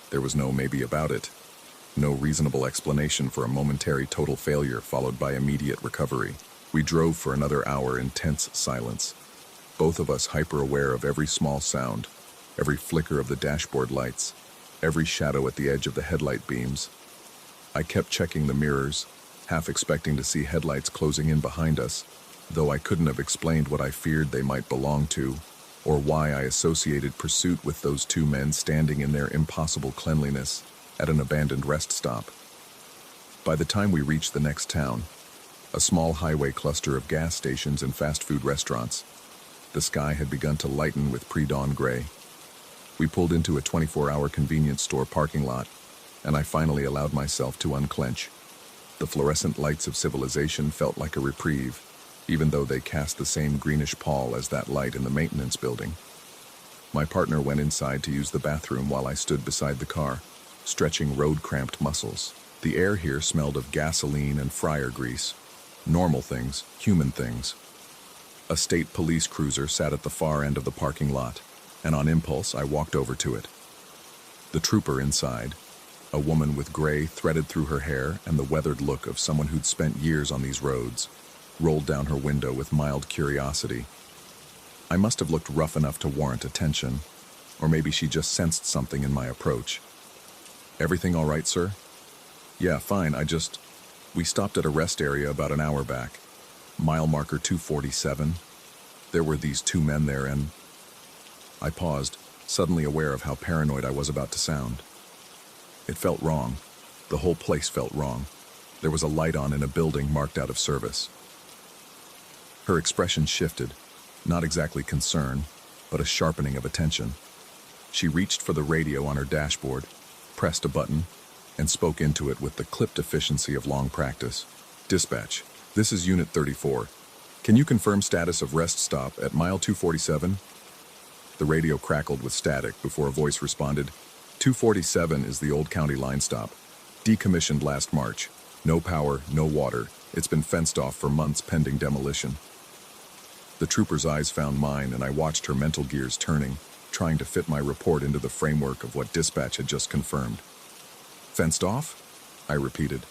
There was no maybe about it. No reasonable explanation for a momentary total failure followed by immediate recovery. We drove for another hour in tense silence, both of us hyper-aware of every small sound, every flicker of the dashboard lights, every shadow at the edge of the headlight beams. I kept checking the mirrors, half expecting to see headlights closing in behind us, though I couldn't have explained what I feared they might belong to, or why I associated pursuit with those 2 men standing in their impossible cleanliness at an abandoned rest stop. By the time we reached the next town, a small highway cluster of gas stations and fast food restaurants, the sky had begun to lighten with pre-dawn gray. We pulled into a 24-hour convenience store parking lot, and I finally allowed myself to unclench. The fluorescent lights of civilization felt like a reprieve, even though they cast the same greenish pall as that light in the maintenance building. My partner went inside to use the bathroom while I stood beside the car, stretching road-cramped muscles. The air here smelled of gasoline and fryer grease. Normal things, human things. A state police cruiser sat at the far end of the parking lot, and on impulse I walked over to it. The trooper inside, a woman with gray threaded through her hair and the weathered look of someone who'd spent years on these roads, rolled down her window with mild curiosity. I must have looked rough enough to warrant attention, or maybe she just sensed something in my approach. "Everything all right, sir?" "Yeah, fine, We stopped at a rest area about an hour back. Mile marker 247. There were these 2 men there and..." I paused, suddenly aware of how paranoid I was about to sound. It felt wrong. The whole place felt wrong. There was a light on in a building marked out of service. Her expression shifted, not exactly concern, but a sharpening of attention. She reached for the radio on her dashboard, pressed a button, and spoke into it with the clipped efficiency of long practice. "Dispatch, this is Unit 34. Can you confirm status of rest stop at mile 247? The radio crackled with static before a voice responded, "247 is the old county line stop. Decommissioned last March. No power, no water. It's been fenced off for months pending demolition." The trooper's eyes found mine, and I watched her mental gears turning, trying to fit my report into the framework of what dispatch had just confirmed. "Fenced off?" I repeated.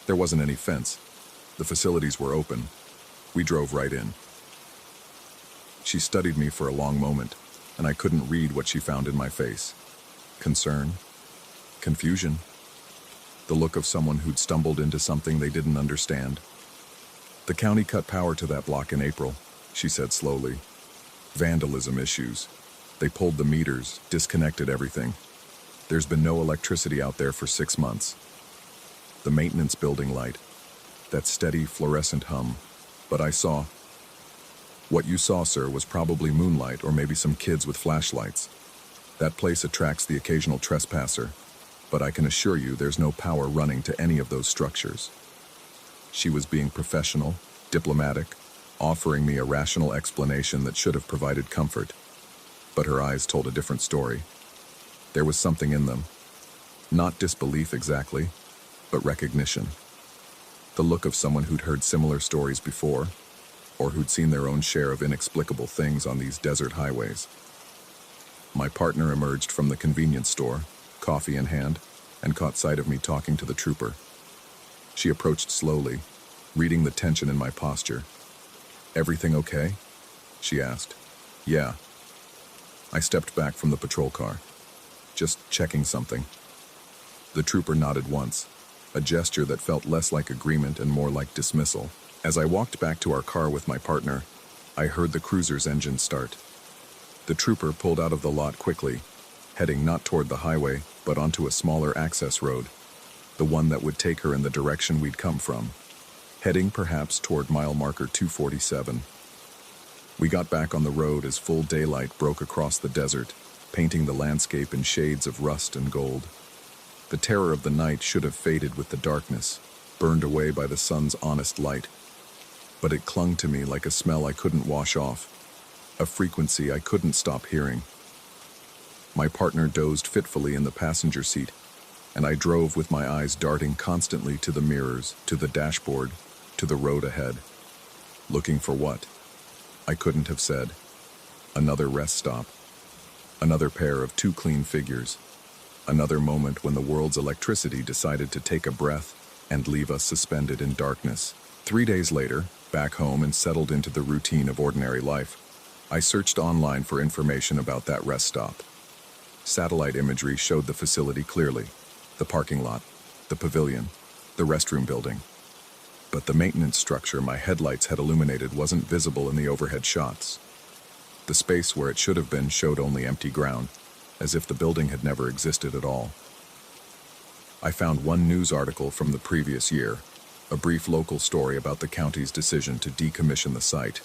There wasn't any fence. The facilities were open. We drove right in. She studied me for a long moment, and I couldn't read what she found in my face. Concern? Confusion? The look of someone who'd stumbled into something they didn't understand. "The county cut power to that block in April," she said slowly. "Vandalism issues. They pulled the meters, disconnected everything. There's been no electricity out there for 6 months. The maintenance building light, that steady fluorescent hum. But I saw..." "What you saw, sir, was probably moonlight or maybe some kids with flashlights. That place attracts the occasional trespasser, but I can assure you there's no power running to any of those structures." She was being professional, diplomatic, offering me a rational explanation that should have provided comfort. But her eyes told a different story. There was something in them. Not disbelief exactly, but recognition. The look of someone who'd heard similar stories before, or who'd seen their own share of inexplicable things on these desert highways. My partner emerged from the convenience store, coffee in hand, and caught sight of me talking to the trooper. She approached slowly, reading the tension in my posture. "Everything okay?" she asked. "Yeah." I stepped back from the patrol car. "Just checking something." The trooper nodded once, a gesture that felt less like agreement and more like dismissal. As I walked back to our car with my partner, I heard the cruiser's engine start. The trooper pulled out of the lot quickly, heading not toward the highway, but onto a smaller access road, the one that would take her in the direction we'd come from, heading perhaps toward mile marker 247. We got back on the road as full daylight broke across the desert, painting the landscape in shades of rust and gold. The terror of the night should have faded with the darkness, burned away by the sun's honest light. But it clung to me like a smell I couldn't wash off, a frequency I couldn't stop hearing. My partner dozed fitfully in the passenger seat, and I drove with my eyes darting constantly to the mirrors, to the dashboard, to the road ahead. Looking for what? I couldn't have said. Another rest stop. Another pair of two clean figures. Another moment when the world's electricity decided to take a breath and leave us suspended in darkness. 3 days later, back home and settled into the routine of ordinary life, I searched online for information about that rest stop. Satellite imagery showed the facility clearly. The parking lot, the pavilion, the restroom building. But the maintenance structure my headlights had illuminated wasn't visible in the overhead shots. The space where it should have been showed only empty ground, as if the building had never existed at all. I found one news article from the previous year, a brief local story about the county's decision to decommission the site.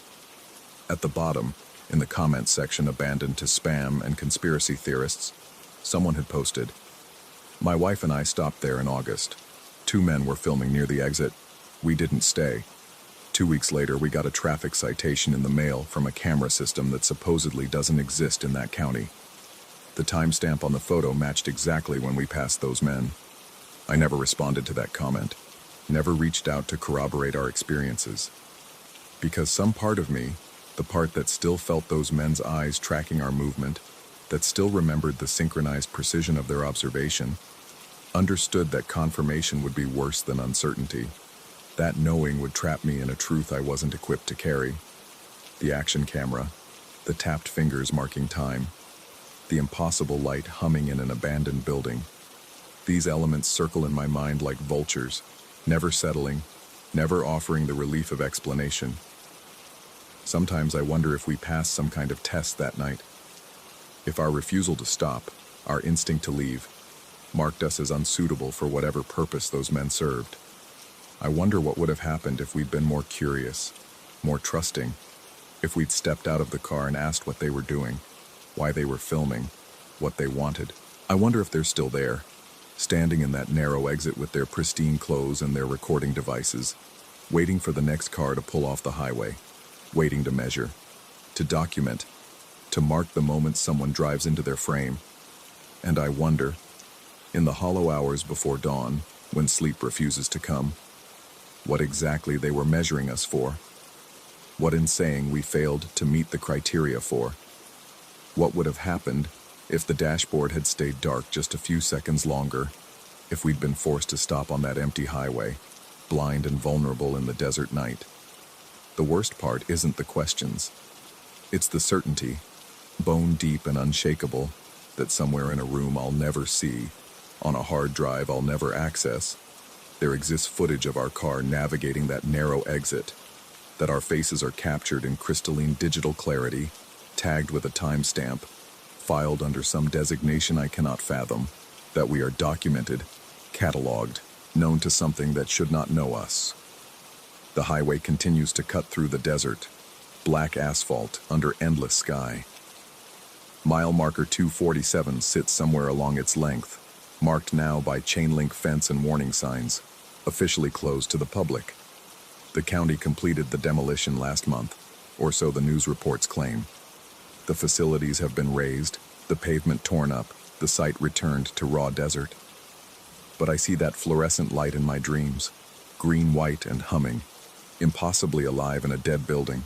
At the bottom, in the comments section abandoned to spam and conspiracy theorists, someone had posted, "My wife and I stopped there in August. 2 men were filming near the exit. We didn't stay. 2 weeks later, we got a traffic citation in the mail from a camera system that supposedly doesn't exist in that county. The timestamp on the photo matched exactly when we passed those men." I never responded to that comment, never reached out to corroborate our experiences. Because some part of me, the part that still felt those men's eyes tracking our movement, that still remembered the synchronized precision of their observation, understood that confirmation would be worse than uncertainty. That knowing would trap me in a truth I wasn't equipped to carry. The action camera, the tapped fingers marking time, the impossible light humming in an abandoned building. These elements circle in my mind like vultures, never settling, never offering the relief of explanation. Sometimes I wonder if we passed some kind of test that night. If our refusal to stop, our instinct to leave, marked us as unsuitable for whatever purpose those men served. I wonder what would have happened if we'd been more curious, more trusting, if we'd stepped out of the car and asked what they were doing, why they were filming, what they wanted. I wonder if they're still there, standing in that narrow exit with their pristine clothes and their recording devices, waiting for the next car to pull off the highway, waiting to measure, to document, to mark the moment someone drives into their frame. And I wonder, in the hollow hours before dawn, when sleep refuses to come, what exactly they were measuring us for, what in saying we failed to meet the criteria for. What would have happened if the dashboard had stayed dark just a few seconds longer, if we'd been forced to stop on that empty highway, blind and vulnerable in the desert night? The worst part isn't the questions. It's the certainty, bone deep and unshakable, that somewhere in a room I'll never see, on a hard drive I'll never access, there exists footage of our car navigating that narrow exit, that our faces are captured in crystalline digital clarity, tagged with a timestamp, filed under some designation I cannot fathom, that we are documented, cataloged, known to something that should not know us. The highway continues to cut through the desert, black asphalt under endless sky. Mile marker 247 sits somewhere along its length, marked now by chain link fence and warning signs, officially closed to the public. The county completed the demolition last month, or so the news reports claim. The facilities have been razed, the pavement torn up, the site returned to raw desert. But I see that fluorescent light in my dreams, green, white, and humming, impossibly alive in a dead building.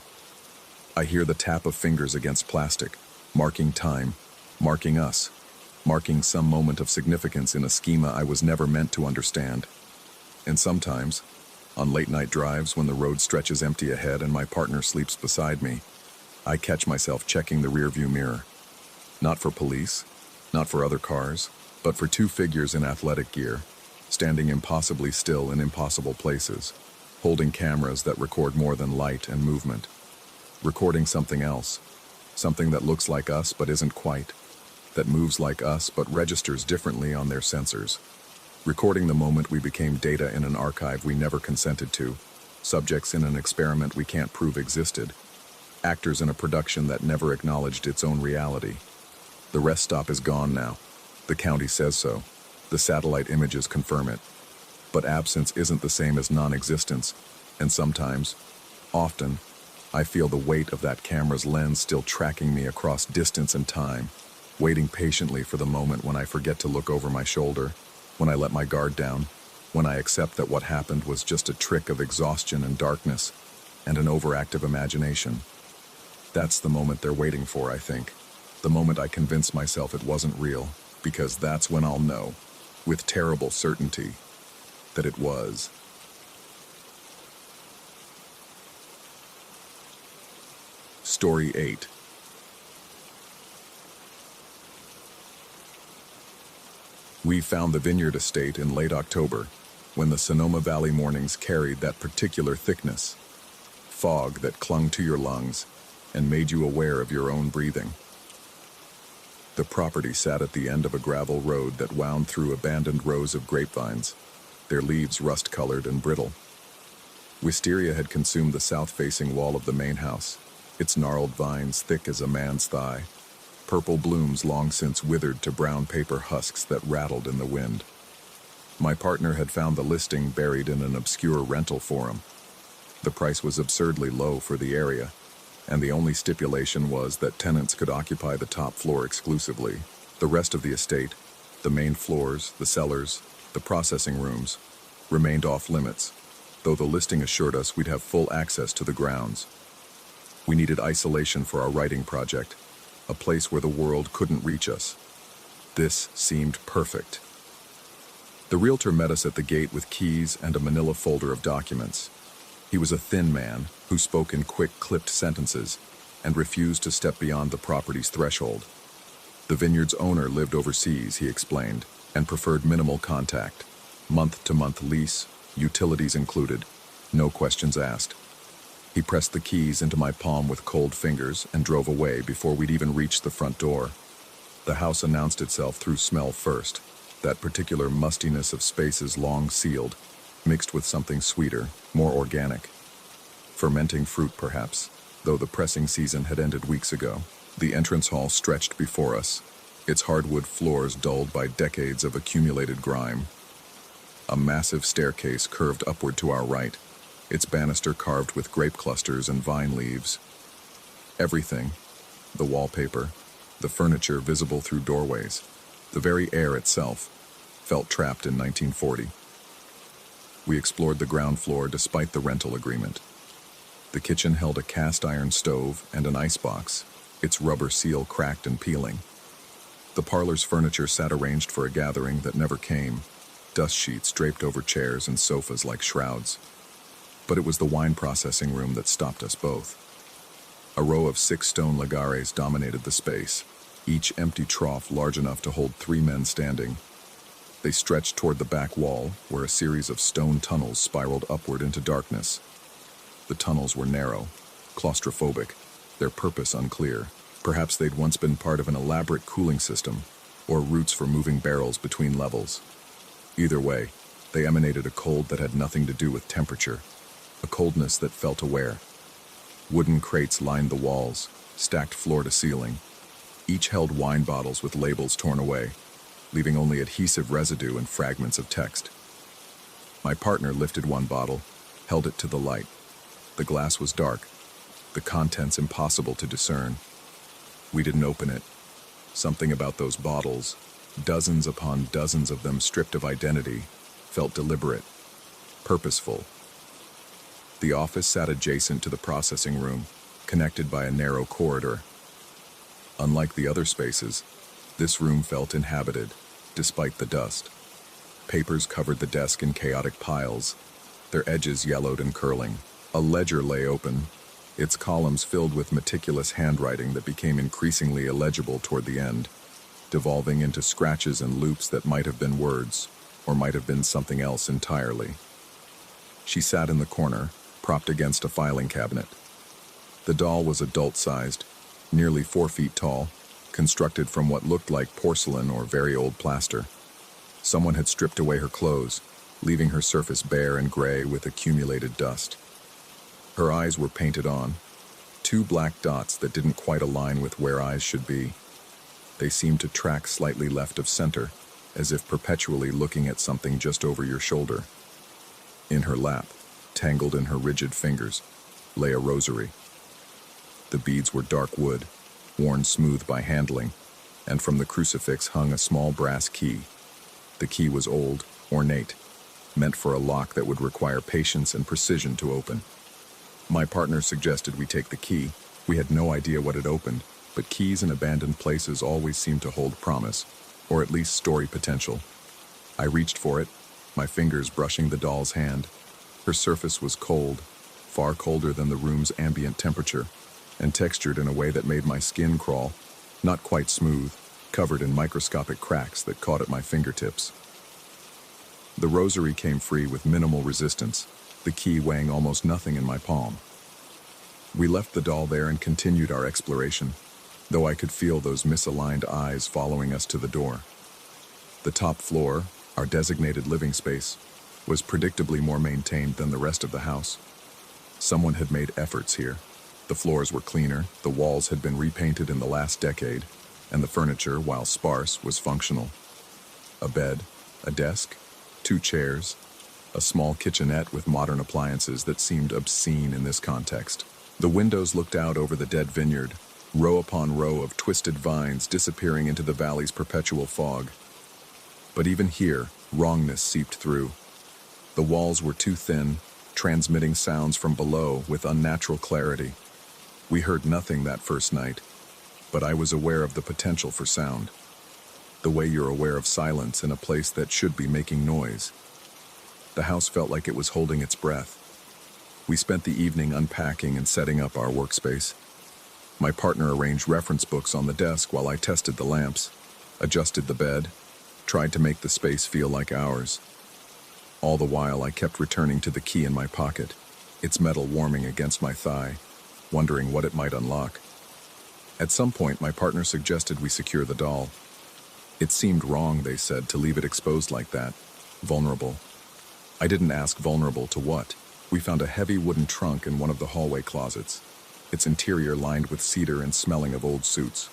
I hear the tap of fingers against plastic, marking time, marking us, marking some moment of significance in a schema I was never meant to understand. And sometimes, on late-night drives when the road stretches empty ahead and my partner sleeps beside me, I catch myself checking the rearview mirror. Not for police, not for other cars, but for 2 figures in athletic gear, standing impossibly still in impossible places, holding cameras that record more than light and movement, recording something else, something that looks like us but isn't quite, that moves like us but registers differently on their sensors, recording the moment we became data in an archive we never consented to, subjects in an experiment we can't prove existed, actors in a production that never acknowledged its own reality. The rest stop is gone now. The county says so. The satellite images confirm it. But absence isn't the same as non-existence, and sometimes, often, I feel the weight of that camera's lens still tracking me across distance and time, waiting patiently for the moment when I forget to look over my shoulder, when I let my guard down, when I accept that what happened was just a trick of exhaustion and darkness and an overactive imagination. That's the moment they're waiting for, I think. The moment I convince myself it wasn't real, because that's when I'll know, with terrible certainty, that it was. Story 8. We found the vineyard estate in late October, when the Sonoma Valley mornings carried that particular thickness, fog that clung to your lungs and made you aware of your own breathing. The property sat at the end of a gravel road that wound through abandoned rows of grapevines, their leaves rust-colored and brittle. Wisteria had consumed the south-facing wall of the main house, its gnarled vines thick as a man's thigh, purple blooms long since withered to brown paper husks that rattled in the wind. My partner had found the listing buried in an obscure rental forum. The price was absurdly low for the area, and the only stipulation was that tenants could occupy the top floor exclusively. The rest of the estate, the main floors, the cellars, the processing rooms, remained off limits, though the listing assured us we'd have full access to the grounds. We needed isolation for our writing project, a place where the world couldn't reach us. This seemed perfect. The realtor met us at the gate with keys and a manila folder of documents. He was a thin man who spoke in quick, clipped sentences and refused to step beyond the property's threshold. The vineyard's owner lived overseas, he explained, and preferred minimal contact. Month-to-month lease, utilities included, no questions asked. He pressed the keys into my palm with cold fingers and drove away before we'd even reached the front door. The house announced itself through smell first, that particular mustiness of spaces long sealed, mixed with something sweeter, more organic. Fermenting fruit, perhaps, though the pressing season had ended weeks ago. The entrance hall stretched before us, its hardwood floors dulled by decades of accumulated grime. A massive staircase curved upward to our right, its banister carved with grape clusters and vine leaves. Everything, the wallpaper, the furniture visible through doorways, the very air itself, felt trapped in 1940. We explored the ground floor despite the rental agreement. The kitchen held a cast iron stove and an icebox, its rubber seal cracked and peeling. The parlor's furniture sat arranged for a gathering that never came, dust sheets draped over chairs and sofas like shrouds. But it was the wine processing room that stopped us both. A row of 6 stone lagares dominated the space, each empty trough large enough to hold 3 men standing. They stretched toward the back wall, where a series of stone tunnels spiraled upward into darkness. The tunnels were narrow, claustrophobic, their purpose unclear. Perhaps they'd once been part of an elaborate cooling system, or routes for moving barrels between levels. Either way, they emanated a cold that had nothing to do with temperature, a coldness that felt aware. Wooden crates lined the walls, stacked floor to ceiling. Each held wine bottles with labels torn away, leaving only adhesive residue and fragments of text. My partner lifted one bottle, held it to the light. The glass was dark, the contents impossible to discern. We didn't open it. Something about those bottles, dozens upon dozens of them stripped of identity, felt deliberate, purposeful. The office sat adjacent to the processing room, connected by a narrow corridor. Unlike the other spaces, this room felt inhabited, despite the dust. Papers covered the desk in chaotic piles, their edges yellowed and curling. A ledger lay open, its columns filled with meticulous handwriting that became increasingly illegible toward the end, devolving into scratches and loops that might have been words, or might have been something else entirely. She sat in the corner, propped against a filing cabinet. The doll was adult-sized, nearly 4 feet tall, constructed from what looked like porcelain or very old plaster. Someone had stripped away her clothes, leaving her surface bare and gray with accumulated dust. Her eyes were painted on, 2 black dots that didn't quite align with where eyes should be. They seemed to track slightly left of center, as if perpetually looking at something just over your shoulder. In her lap, tangled in her rigid fingers, lay a rosary. The beads were dark wood, worn smooth by handling, and from the crucifix hung a small brass key. The key was old, ornate, meant for a lock that would require patience and precision to open. My partner suggested we take the key. We had no idea what it opened, but keys in abandoned places always seem to hold promise, or at least story potential. I reached for it, my fingers brushing the doll's hand. Her surface was cold, far colder than the room's ambient temperature, and textured in a way that made my skin crawl, not quite smooth, covered in microscopic cracks that caught at my fingertips. The rosary came free with minimal resistance, the key weighing almost nothing in my palm. We left the doll there and continued our exploration, though I could feel those misaligned eyes following us to the door. The top floor, our designated living space, was predictably more maintained than the rest of the house. Someone had made efforts here. The floors were cleaner, the walls had been repainted in the last decade, and the furniture, while sparse, was functional. A bed, a desk, 2 chairs, a small kitchenette with modern appliances that seemed obscene in this context. The windows looked out over the dead vineyard, row upon row of twisted vines disappearing into the valley's perpetual fog. But even here, wrongness seeped through. The walls were too thin, transmitting sounds from below with unnatural clarity. We heard nothing that first night, but I was aware of the potential for sound. The way you're aware of silence in a place that should be making noise. The house felt like it was holding its breath. We spent the evening unpacking and setting up our workspace. My partner arranged reference books on the desk while I tested the lamps, adjusted the bed, tried to make the space feel like ours. All the while, I kept returning to the key in my pocket, its metal warming against my thigh, wondering what it might unlock. At some point, my partner suggested we secure the doll. It seemed wrong, they said, to leave it exposed like that, vulnerable. I didn't ask vulnerable to what. We found a heavy wooden trunk in one of the hallway closets, its interior lined with cedar and smelling of old suits.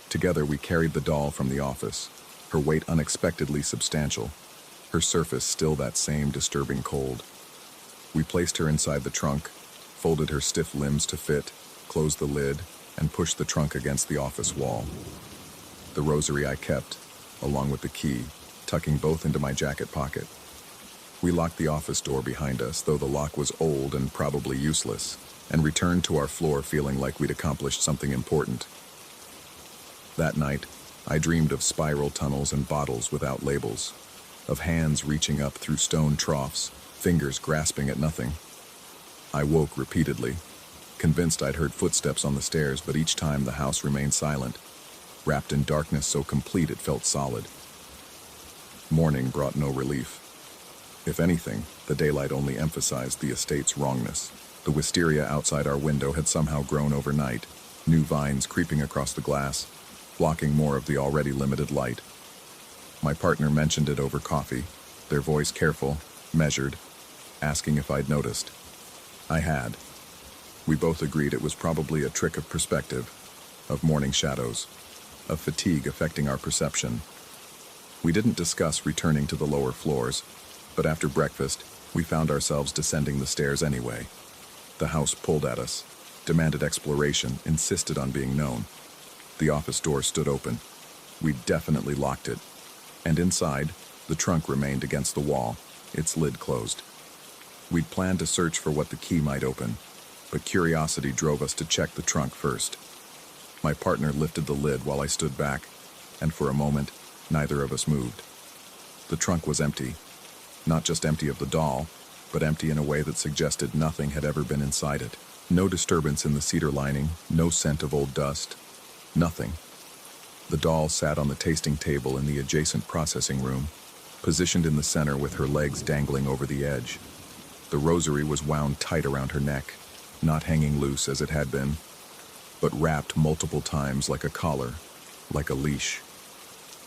Together, we carried the doll from the office, her weight unexpectedly substantial, her surface still that same disturbing cold. We placed her inside the trunk, folded her stiff limbs to fit, closed the lid, and pushed the trunk against the office wall. The rosary I kept, along with the key, tucking both into my jacket pocket. We locked the office door behind us, though the lock was old and probably useless, and returned to our floor feeling like we'd accomplished something important. That night, I dreamed of spiral tunnels and bottles without labels, of hands reaching up through stone troughs, fingers grasping at nothing. I woke repeatedly, convinced I'd heard footsteps on the stairs, but each time the house remained silent, wrapped in darkness so complete it felt solid. Morning brought no relief. If anything, the daylight only emphasized the estate's wrongness. The wisteria outside our window had somehow grown overnight, new vines creeping across the glass, blocking more of the already limited light. My partner mentioned it over coffee, their voice careful, measured, asking if I'd noticed. I had. We both agreed it was probably a trick of perspective, of morning shadows, of fatigue affecting our perception. We didn't discuss returning to the lower floors, but after breakfast, we found ourselves descending the stairs anyway. The house pulled at us, demanded exploration, insisted on being known. The office door stood open. We definitely locked it. And inside, the trunk remained against the wall, its lid closed. We'd planned to search for what the key might open, but curiosity drove us to check the trunk first. My partner lifted the lid while I stood back, and for a moment, neither of us moved. The trunk was empty. Not just empty of the doll, but empty in a way that suggested nothing had ever been inside it. No disturbance in the cedar lining, no scent of old dust, nothing. The doll sat on the tasting table in the adjacent processing room, positioned in the center with her legs dangling over the edge. The rosary was wound tight around her neck, not hanging loose as it had been, but wrapped multiple times like a collar, like a leash.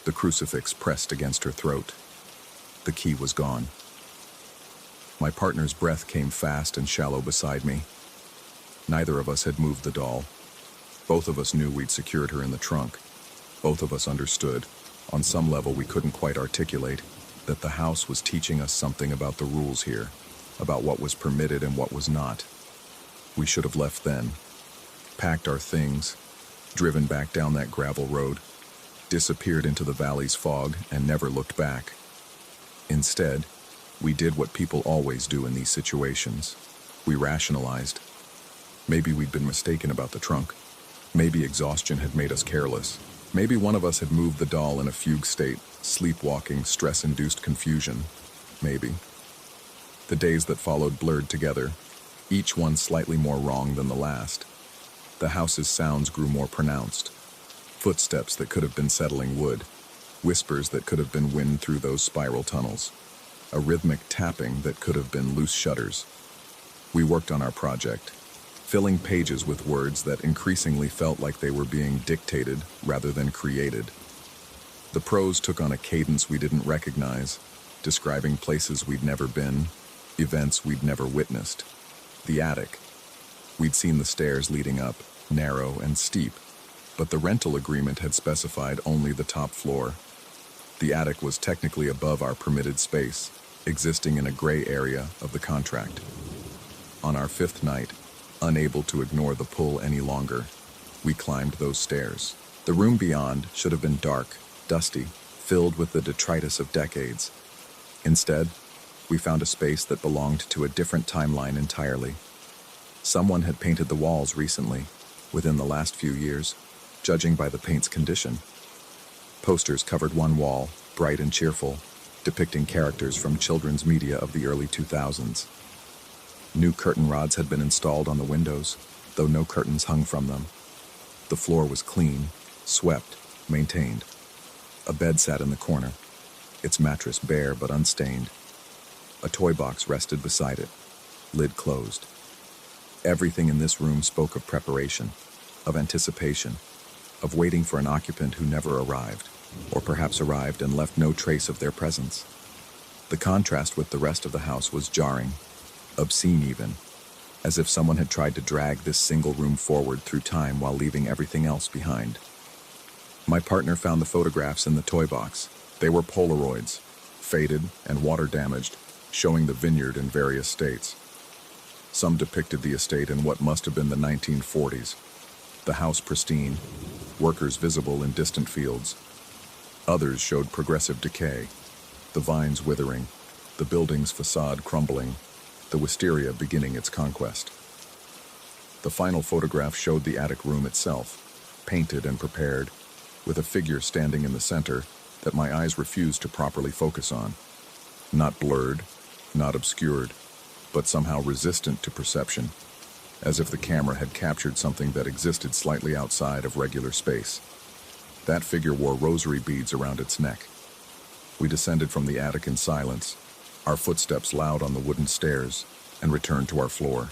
The crucifix pressed against her throat. The key was gone. My partner's breath came fast and shallow beside me. Neither of us had moved the doll. Both of us knew we'd secured her in the trunk. Both of us understood, on some level we couldn't quite articulate, that the house was teaching us something about the rules here, about what was permitted and what was not. We should have left then, packed our things, driven back down that gravel road, disappeared into the valley's fog, and never looked back. Instead, we did what people always do in these situations. We rationalized. Maybe we'd been mistaken about the trunk. Maybe exhaustion had made us careless. Maybe one of us had moved the doll in a fugue state, sleepwalking, stress-induced confusion. Maybe. The days that followed blurred together, each one slightly more wrong than the last. The house's sounds grew more pronounced. Footsteps that could have been settling wood. Whispers that could have been wind through those spiral tunnels. A rhythmic tapping that could have been loose shutters. We worked on our project, filling pages with words that increasingly felt like they were being dictated rather than created. The prose took on a cadence we didn't recognize, describing places we'd never been, events we'd never witnessed. The attic. We'd seen the stairs leading up, narrow and steep, but the rental agreement had specified only the top floor. The attic was technically above our permitted space, existing in a gray area of the contract. On our fifth night, unable to ignore the pull any longer, we climbed those stairs. The room beyond should have been dark, dusty, filled with the detritus of decades. Instead, we found a space that belonged to a different timeline entirely. Someone had painted the walls recently, within the last few years, judging by the paint's condition. Posters covered one wall, bright and cheerful, depicting characters from children's media of the early 2000s. New curtain rods had been installed on the windows, though no curtains hung from them. The floor was clean, swept, maintained. A bed sat in the corner, its mattress bare but unstained. A toy box rested beside it, lid closed. Everything in this room spoke of preparation, of anticipation, of waiting for an occupant who never arrived, or perhaps arrived and left no trace of their presence. The contrast with the rest of the house was jarring, obscene even, as if someone had tried to drag this single room forward through time while leaving everything else behind. My partner found the photographs in the toy box. They were Polaroids, faded and water-damaged, showing the vineyard in various states. Some depicted the estate in what must have been the 1940s, the house pristine, workers visible in distant fields. Others showed progressive decay, the vines withering, the building's facade crumbling, the wisteria beginning its conquest. The final photograph showed the attic room itself, painted and prepared, with a figure standing in the center that my eyes refused to properly focus on. Not blurred, not obscured, but somehow resistant to perception, as if the camera had captured something that existed slightly outside of regular space. That figure wore rosary beads around its neck. We descended from the attic in silence, our footsteps loud on the wooden stairs, and returned to our floor.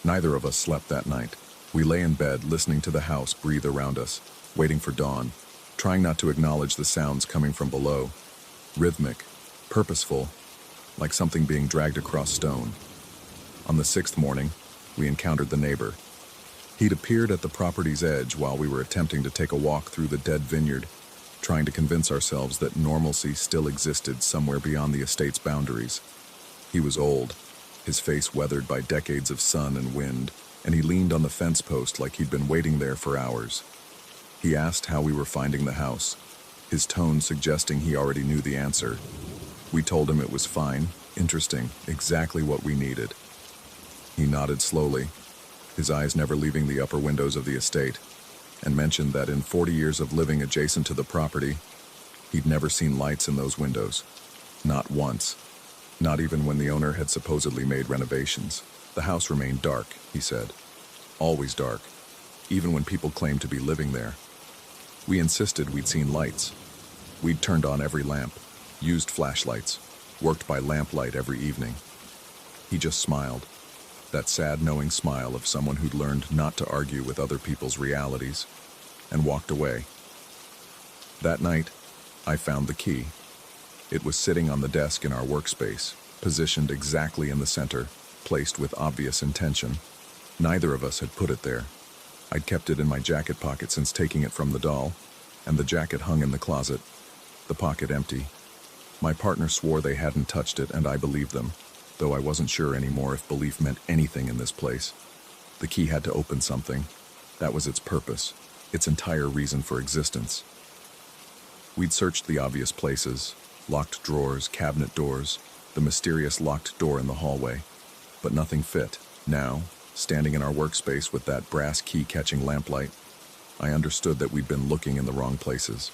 Neither of us slept that night. We lay in bed, listening to the house breathe around us, waiting for dawn, trying not to acknowledge the sounds coming from below. Rhythmic, purposeful, like something being dragged across stone. On the sixth morning, we encountered the neighbor. He'd appeared at the property's edge while we were attempting to take a walk through the dead vineyard, trying to convince ourselves that normalcy still existed somewhere beyond the estate's boundaries. He was old, his face weathered by decades of sun and wind, and he leaned on the fence post like he'd been waiting there for hours. He asked how we were finding the house, his tone suggesting he already knew the answer. We told him it was fine, interesting, exactly what we needed. He nodded slowly, his eyes never leaving the upper windows of the estate, and mentioned that in 40 years of living adjacent to the property, he'd never seen lights in those windows. Not once. Not even when the owner had supposedly made renovations. The house remained dark, he said. Always dark, even when people claimed to be living there. We insisted we'd seen lights. We'd turned on every lamp, used flashlights, worked by lamplight every evening. He just smiled, that sad knowing smile of someone who'd learned not to argue with other people's realities, and walked away. That night, I found the key. It was sitting on the desk in our workspace, positioned exactly in the center, placed with obvious intention. Neither of us had put it there. I'd kept it in my jacket pocket since taking it from the doll, and the jacket hung in the closet, the pocket empty. My partner swore they hadn't touched it, and I believed them, though I wasn't sure anymore if belief meant anything in this place. The key had to open something. That was its purpose, its entire reason for existence. We'd searched the obvious places, locked drawers, cabinet doors, the mysterious locked door in the hallway, but nothing fit. Now, standing in our workspace with that brass key-catching lamplight, I understood that we'd been looking in the wrong places.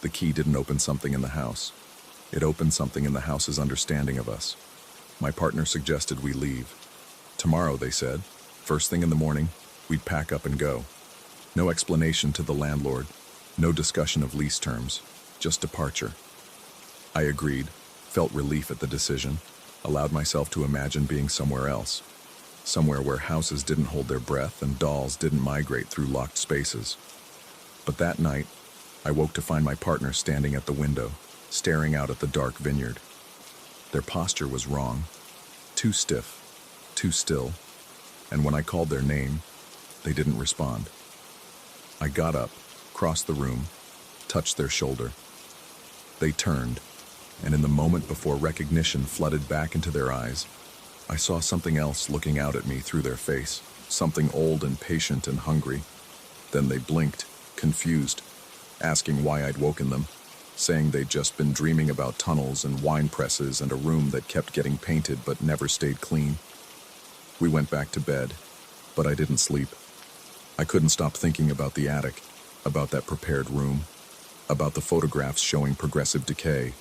The key didn't open something in the house. It opened something in the house's understanding of us. My partner suggested we leave. Tomorrow, they said, first thing in the morning, we'd pack up and go. No explanation to the landlord, no discussion of lease terms, just departure. I agreed, felt relief at the decision, allowed myself to imagine being somewhere else. Somewhere where houses didn't hold their breath and dolls didn't migrate through locked spaces. But that night, I woke to find my partner standing at the window, staring out at the dark vineyard. Their posture was wrong, too stiff, too still, and when I called their name, they didn't respond. I got up, crossed the room, touched their shoulder. They turned, and in the moment before recognition flooded back into their eyes, I saw something else looking out at me through their face, something old and patient and hungry. Then they blinked, confused, asking why I'd woken them, saying they'd just been dreaming about tunnels and wine presses and a room that kept getting painted but never stayed clean. We went back to bed, but I didn't sleep. I couldn't stop thinking about the attic, about that prepared room, about the photographs showing progressive decay,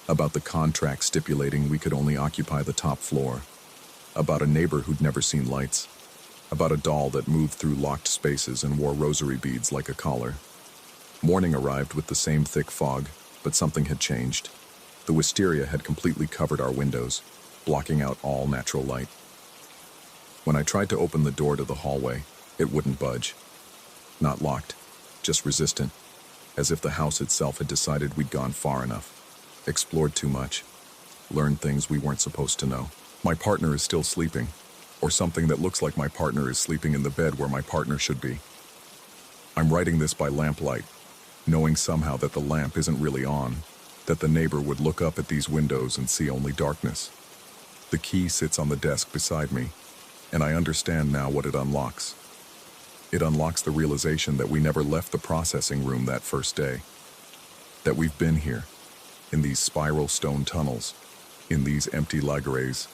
about the contract stipulating we could only occupy the top floor, about a neighbor who'd never seen lights, about a doll that moved through locked spaces and wore rosary beads like a collar. Morning arrived with the same thick fog, but something had changed. The wisteria had completely covered our windows, blocking out all natural light. When I tried to open the door to the hallway, it wouldn't budge. Not locked, just resistant, as if the house itself had decided we'd gone far enough, explored too much, learned things we weren't supposed to know. My partner is still sleeping, or something that looks like my partner is sleeping in the bed where my partner should be. I'm writing this by lamplight, knowing somehow that the lamp isn't really on, that the neighbor would look up at these windows and see only darkness. The key sits on the desk beside me, and I understand now what it unlocks. It unlocks the realization that we never left the processing room that first day, that we've been here, in these spiral stone tunnels, in these empty lageres,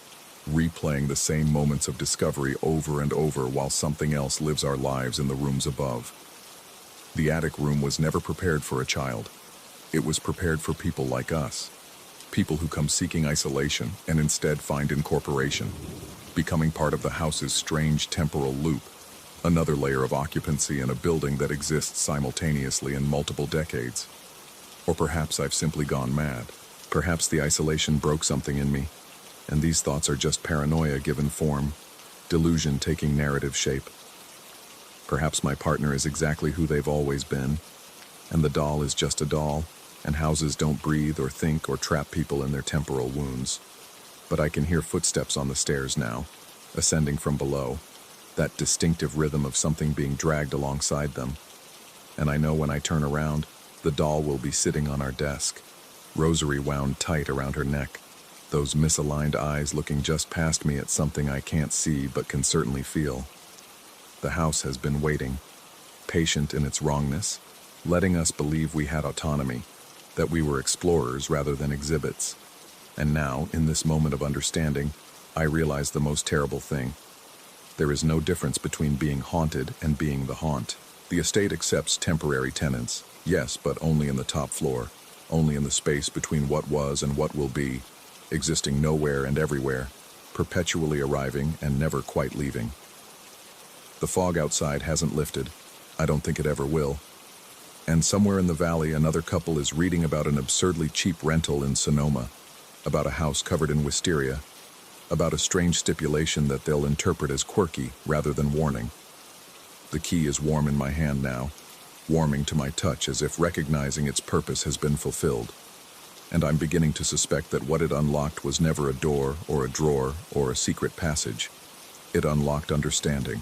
replaying the same moments of discovery over and over while something else lives our lives in the rooms above. The attic room was never prepared for a child. It was prepared for people like us, people who come seeking isolation and instead find incorporation, becoming part of the house's strange temporal loop, another layer of occupancy in a building that exists simultaneously in multiple decades. Or perhaps I've simply gone mad. Perhaps the isolation broke something in me, and these thoughts are just paranoia given form, delusion taking narrative shape. Perhaps my partner is exactly who they've always been, and the doll is just a doll, and houses don't breathe or think or trap people in their temporal wounds. But I can hear footsteps on the stairs now, ascending from below, that distinctive rhythm of something being dragged alongside them. And I know when I turn around, the doll will be sitting on our desk, rosary wound tight around her neck, those misaligned eyes looking just past me at something I can't see but can certainly feel. The house has been waiting, patient in its wrongness, letting us believe we had autonomy, that we were explorers rather than exhibits. And now, in this moment of understanding, I realize the most terrible thing. There is no difference between being haunted and being the haunt. The estate accepts temporary tenants, yes, but only in the top floor, only in the space between what was and what will be, existing nowhere and everywhere, perpetually arriving and never quite leaving. The fog outside hasn't lifted. I don't think it ever will. And somewhere in the valley, another couple is reading about an absurdly cheap rental in Sonoma, about a house covered in wisteria, about a strange stipulation that they'll interpret as quirky rather than warning. The key is warm in my hand now, warming to my touch as if recognizing its purpose has been fulfilled. And I'm beginning to suspect that what it unlocked was never a door or a drawer or a secret passage. It unlocked understanding.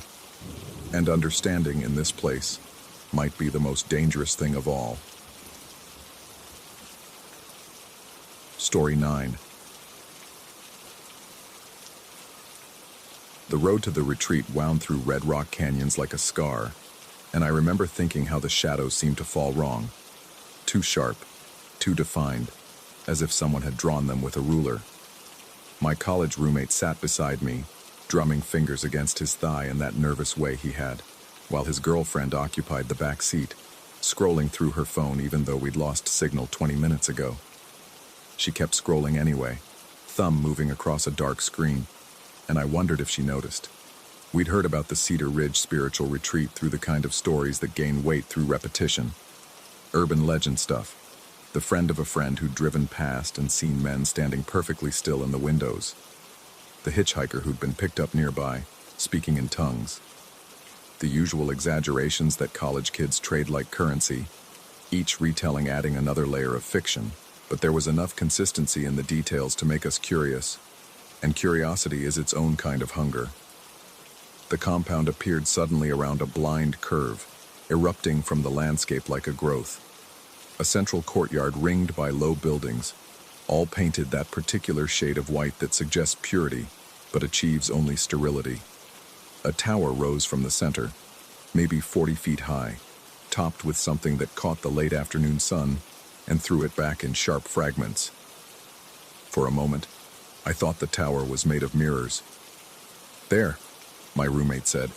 And understanding in this place might be the most dangerous thing of all. Story 9. The road to the retreat wound through red rock canyons like a scar, and I remember thinking how the shadows seemed to fall wrong. too sharp, too defined, as if someone had drawn them with a ruler. My college roommate sat beside me, drumming fingers against his thigh in that nervous way he had, while his girlfriend occupied the back seat, scrolling through her phone even though we'd lost signal 20 minutes ago. She kept scrolling anyway, thumb moving across a dark screen, and I wondered if she noticed. We'd heard about the Cedar Ridge spiritual retreat through the kind of stories that gain weight through repetition. Urban legend stuff. The friend of a friend who'd driven past and seen men standing perfectly still in the windows. The hitchhiker who'd been picked up nearby, speaking in tongues. The usual exaggerations that college kids trade like currency, each retelling adding another layer of fiction, but there was enough consistency in the details to make us curious, and curiosity is its own kind of hunger. The compound appeared suddenly around a blind curve, erupting from the landscape like a growth. A central courtyard ringed by low buildings, all painted that particular shade of white that suggests purity, but achieves only sterility. A tower rose from the center, maybe 40 feet high, topped with something that caught the late afternoon sun and threw it back in sharp fragments. For a moment, I thought the tower was made of mirrors. "There," my roommate said,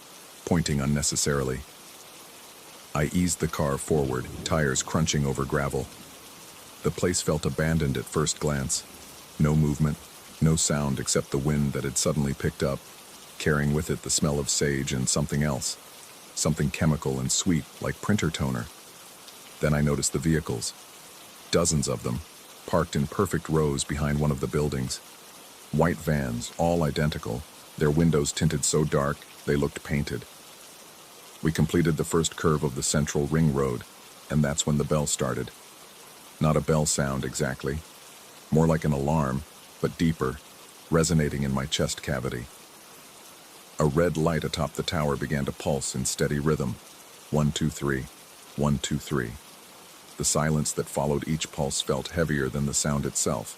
pointing unnecessarily. I eased the car forward, tires crunching over gravel. The place felt abandoned at first glance. No movement, no sound except the wind that had suddenly picked up, carrying with it the smell of sage and something else, something chemical and sweet like printer toner. Then I noticed the vehicles, dozens of them, parked in perfect rows behind one of the buildings. White vans, all identical, their windows tinted so dark they looked painted. We completed the first curve of the central ring road, and that's when the bell started. Not a bell sound exactly, more like an alarm, but deeper, resonating in my chest cavity. A red light atop the tower began to pulse in steady rhythm. 1, 2, 3, 1, 2, 3. The silence that followed each pulse felt heavier than the sound itself,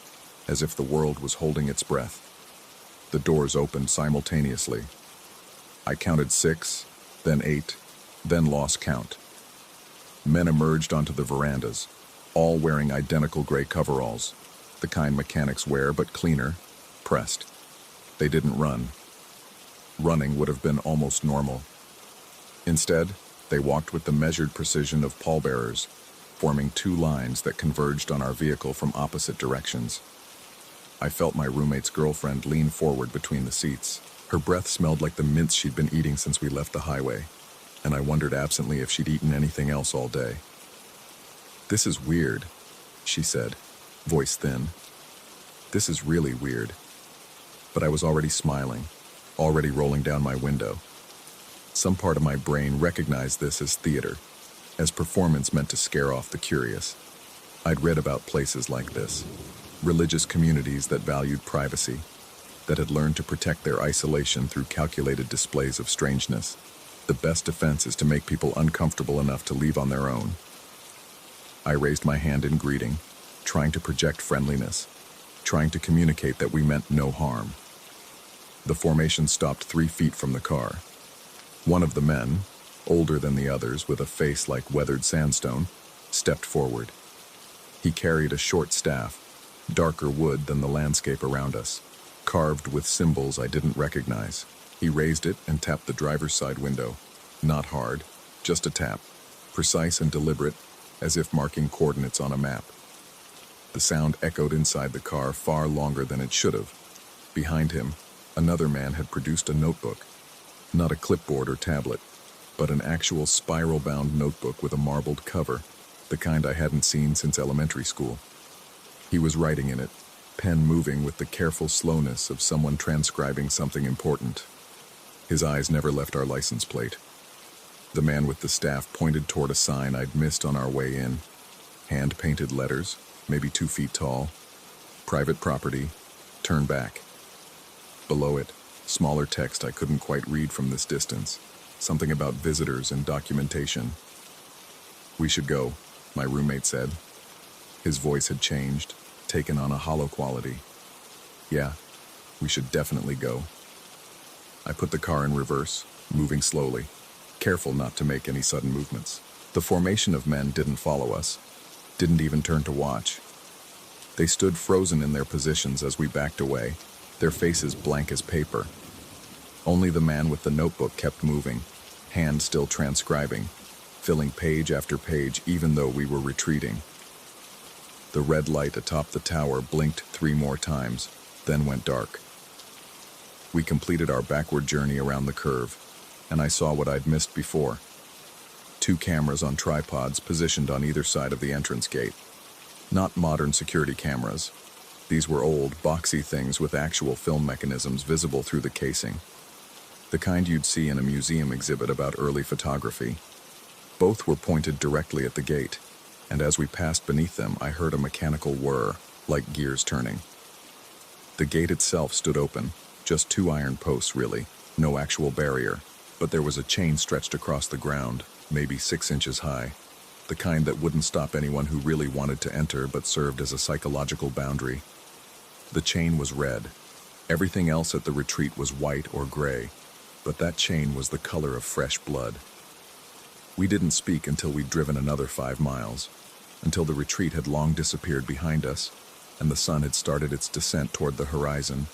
as if the world was holding its breath. The doors opened simultaneously. I counted 6, then 8, then lost count. Men emerged onto the verandas, all wearing identical gray coveralls, the kind mechanics wear but cleaner, pressed. They didn't run. Running would have been almost normal. Instead, they walked with the measured precision of pallbearers, forming 2 lines that converged on our vehicle from opposite directions. I felt my roommate's girlfriend lean forward between the seats. Her breath smelled like the mints she'd been eating since we left the highway, and I wondered absently if she'd eaten anything else all day. "This is weird," she said, voice thin. "This is really weird." But I was already smiling, already rolling down my window. Some part of my brain recognized this as theater, as performance meant to scare off the curious. I'd read about places like this, religious communities that valued privacy, that had learned to protect their isolation through calculated displays of strangeness. The best defense is to make people uncomfortable enough to leave on their own. I raised my hand in greeting, trying to project friendliness, trying to communicate that we meant no harm. The formation stopped 3 feet from the car. One of the men, older than the others with a face like weathered sandstone, stepped forward. He carried a short staff, darker wood than the landscape around us, carved with symbols I didn't recognize. He raised it and tapped the driver's side window. Not hard, just a tap, precise and deliberate, as if marking coordinates on a map. The sound echoed inside the car far longer than it should have. Behind him, another man had produced a notebook. Not a clipboard or tablet, but an actual spiral-bound notebook with a marbled cover, the kind I hadn't seen since elementary school. He was writing in it, pen moving with the careful slowness of someone transcribing something important. His eyes never left our license plate. The man with the staff pointed toward a sign I'd missed on our way in. Hand-painted letters, maybe 2 feet tall. Private property, turn back. Below it, smaller text I couldn't quite read from this distance. Something about visitors and documentation. "We should go," my roommate said. His voice had changed, taken on a hollow quality. "Yeah, we should definitely go." I put the car in reverse, moving slowly, careful not to make any sudden movements. The formation of men didn't follow us. didn't even turn to watch. They stood frozen in their positions as we backed away, their faces blank as paper. Only the man with the notebook kept moving, hand still transcribing, filling page after page even though we were retreating. The red light atop the tower blinked 3 more times, then went dark. We completed our backward journey around the curve, and I saw what I'd missed before. 2 cameras on tripods positioned on either side of the entrance gate. Not modern security cameras. These were old, boxy things with actual film mechanisms visible through the casing. The kind you'd see in a museum exhibit about early photography. Both were pointed directly at the gate, and as we passed beneath them, I heard a mechanical whir, like gears turning. The gate itself stood open, just 2 iron posts really, no actual barrier, but there was a chain stretched across the ground, maybe 6 inches high, the kind that wouldn't stop anyone who really wanted to enter but served as a psychological boundary. The chain was red. Everything else at the retreat was white or gray, but that chain was the color of fresh blood. We didn't speak until we'd driven another 5 miles, until the retreat had long disappeared behind us, and the sun had started its descent toward the horizon,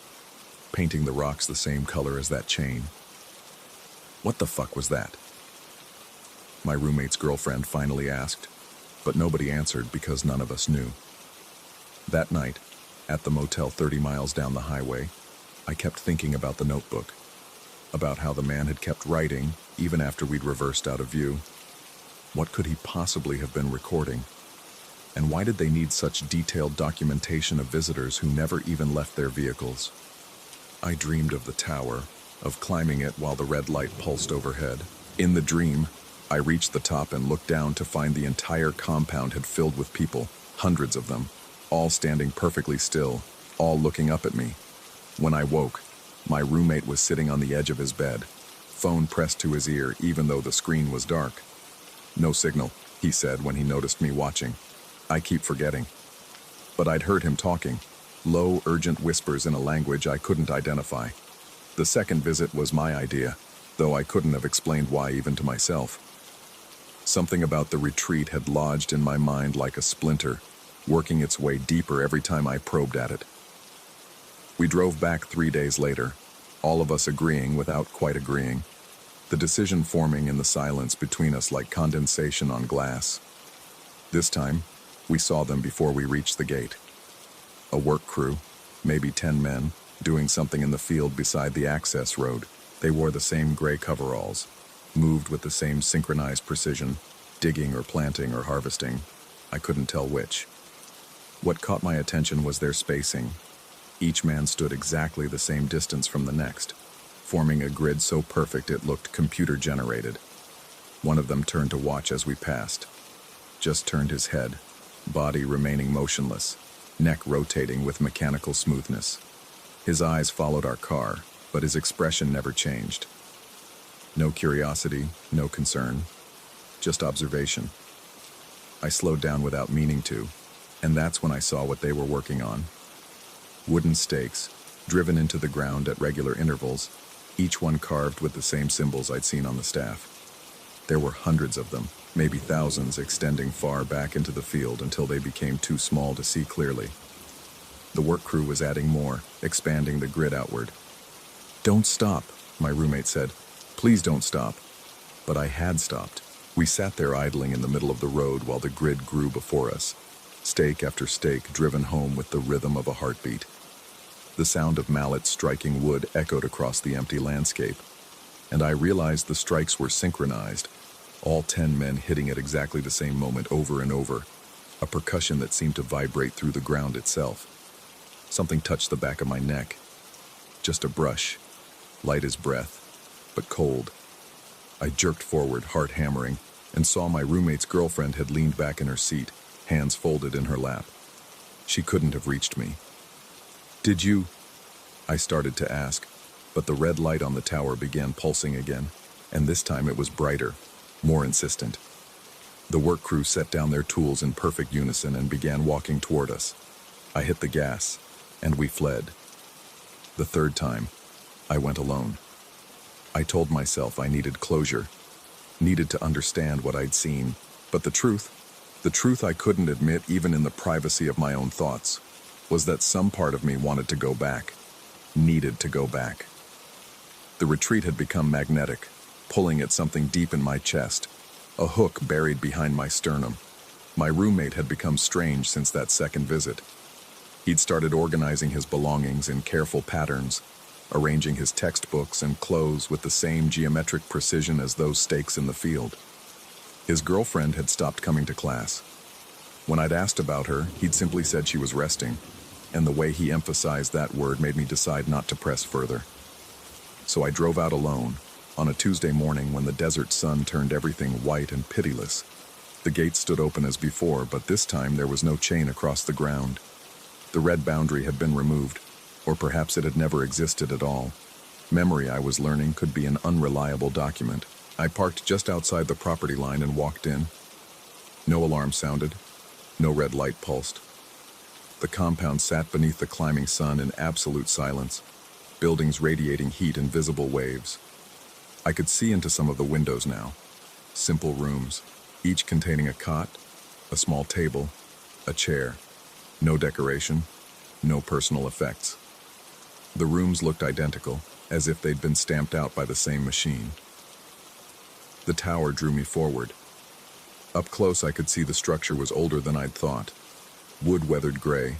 painting the rocks the same color as that chain. What the fuck was that? My roommate's girlfriend finally asked, but nobody answered because none of us knew. That night, at the motel 30 miles down the highway, I kept thinking about the notebook, about how the man had kept writing even after we'd reversed out of view. What could he possibly have been recording? And why did they need such detailed documentation of visitors who never even left their vehicles? I dreamed of the tower, of climbing it while the red light pulsed overhead. In the dream, I reached the top and looked down to find the entire compound had filled with people, hundreds of them, all standing perfectly still, all looking up at me. When I woke, my roommate was sitting on the edge of his bed, phone pressed to his ear even though the screen was dark. "No signal," he said when he noticed me watching. I keep forgetting. But I'd heard him talking, low, urgent whispers in a language I couldn't identify. The second visit was my idea, though I couldn't have explained why even to myself. Something about the retreat had lodged in my mind like a splinter, working its way deeper every time I probed at it. We drove back 3 days later, all of us agreeing without quite agreeing, the decision forming in the silence between us like condensation on glass. This time, we saw them before we reached the gate. A work crew, maybe 10 men, doing something in the field beside the access road. They wore the same gray coveralls, moved with the same synchronized precision, digging or planting or harvesting. I couldn't tell which. What caught my attention was their spacing. Each man stood exactly the same distance from the next, forming a grid so perfect it looked computer-generated. One of them turned to watch as we passed. Just turned his head, body remaining motionless, neck rotating with mechanical smoothness. His eyes followed our car, but his expression never changed. No curiosity, no concern, just observation. I slowed down without meaning to, and that's when I saw what they were working on. Wooden stakes, driven into the ground at regular intervals, each one carved with the same symbols I'd seen on the staff. There were hundreds of them, maybe thousands, extending far back into the field until they became too small to see clearly. The work crew was adding more, expanding the grid outward. "Don't stop," my roommate said. "Please don't stop." But I had stopped. We sat there idling in the middle of the road while the grid grew before us, stake after stake driven home with the rhythm of a heartbeat. The sound of mallets striking wood echoed across the empty landscape, and I realized the strikes were synchronized, all 10 men hitting at exactly the same moment over and over, a percussion that seemed to vibrate through the ground itself. Something touched the back of my neck. Just a brush, light as breath, but cold. I jerked forward, heart hammering, and saw my roommate's girlfriend had leaned back in her seat, hands folded in her lap. She couldn't have reached me. "Did you?" I started to ask, but the red light on the tower began pulsing again, and this time it was brighter, more insistent. The work crew set down their tools in perfect unison and began walking toward us. I hit the gas, and we fled. The third time, I went alone. I told myself I needed closure, needed to understand what I'd seen, but the truth, The truth I couldn't admit even in the privacy of my own thoughts was that some part of me wanted to go back, needed to go back. The retreat had become magnetic, pulling at something deep in my chest, a hook buried behind my sternum. My roommate had become strange since that second visit. He'd started organizing his belongings in careful patterns, arranging his textbooks and clothes with the same geometric precision as those stakes in the field. His girlfriend had stopped coming to class. When I'd asked about her, he'd simply said she was resting, and the way he emphasized that word made me decide not to press further. So I drove out alone, on a Tuesday morning when the desert sun turned everything white and pitiless. The gate stood open as before, but this time there was no chain across the ground. The red boundary had been removed, or perhaps it had never existed at all. Memory, I was learning, could be an unreliable document. I parked just outside the property line and walked in. No alarm sounded. No red light pulsed. The compound sat beneath the climbing sun in absolute silence, buildings radiating heat in visible waves. I could see into some of the windows now. Simple rooms, each containing a cot, a small table, a chair. No decoration, no personal effects. The rooms looked identical, as if they'd been stamped out by the same machine. The tower drew me forward. Up close I could see the structure was older than I'd thought. Wood-weathered gray.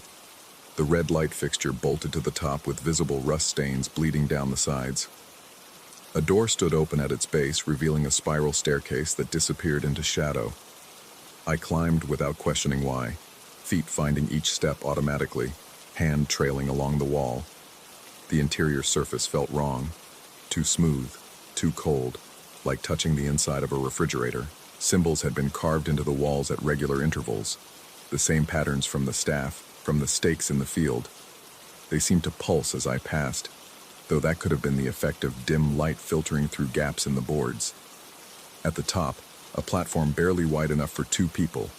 The red light fixture bolted to the top with visible rust stains bleeding down the sides. A door stood open at its base, revealing a spiral staircase that disappeared into shadow. I climbed without questioning why, feet finding each step automatically, hand trailing along the wall. The interior surface felt wrong, too smooth, too cold, like touching the inside of a refrigerator. Symbols had been carved into the walls at regular intervals, the same patterns from the staff, from the stakes in the field. They seemed to pulse as I passed, though that could have been the effect of dim light filtering through gaps in the boards. At the top, a platform barely wide enough for 2 people.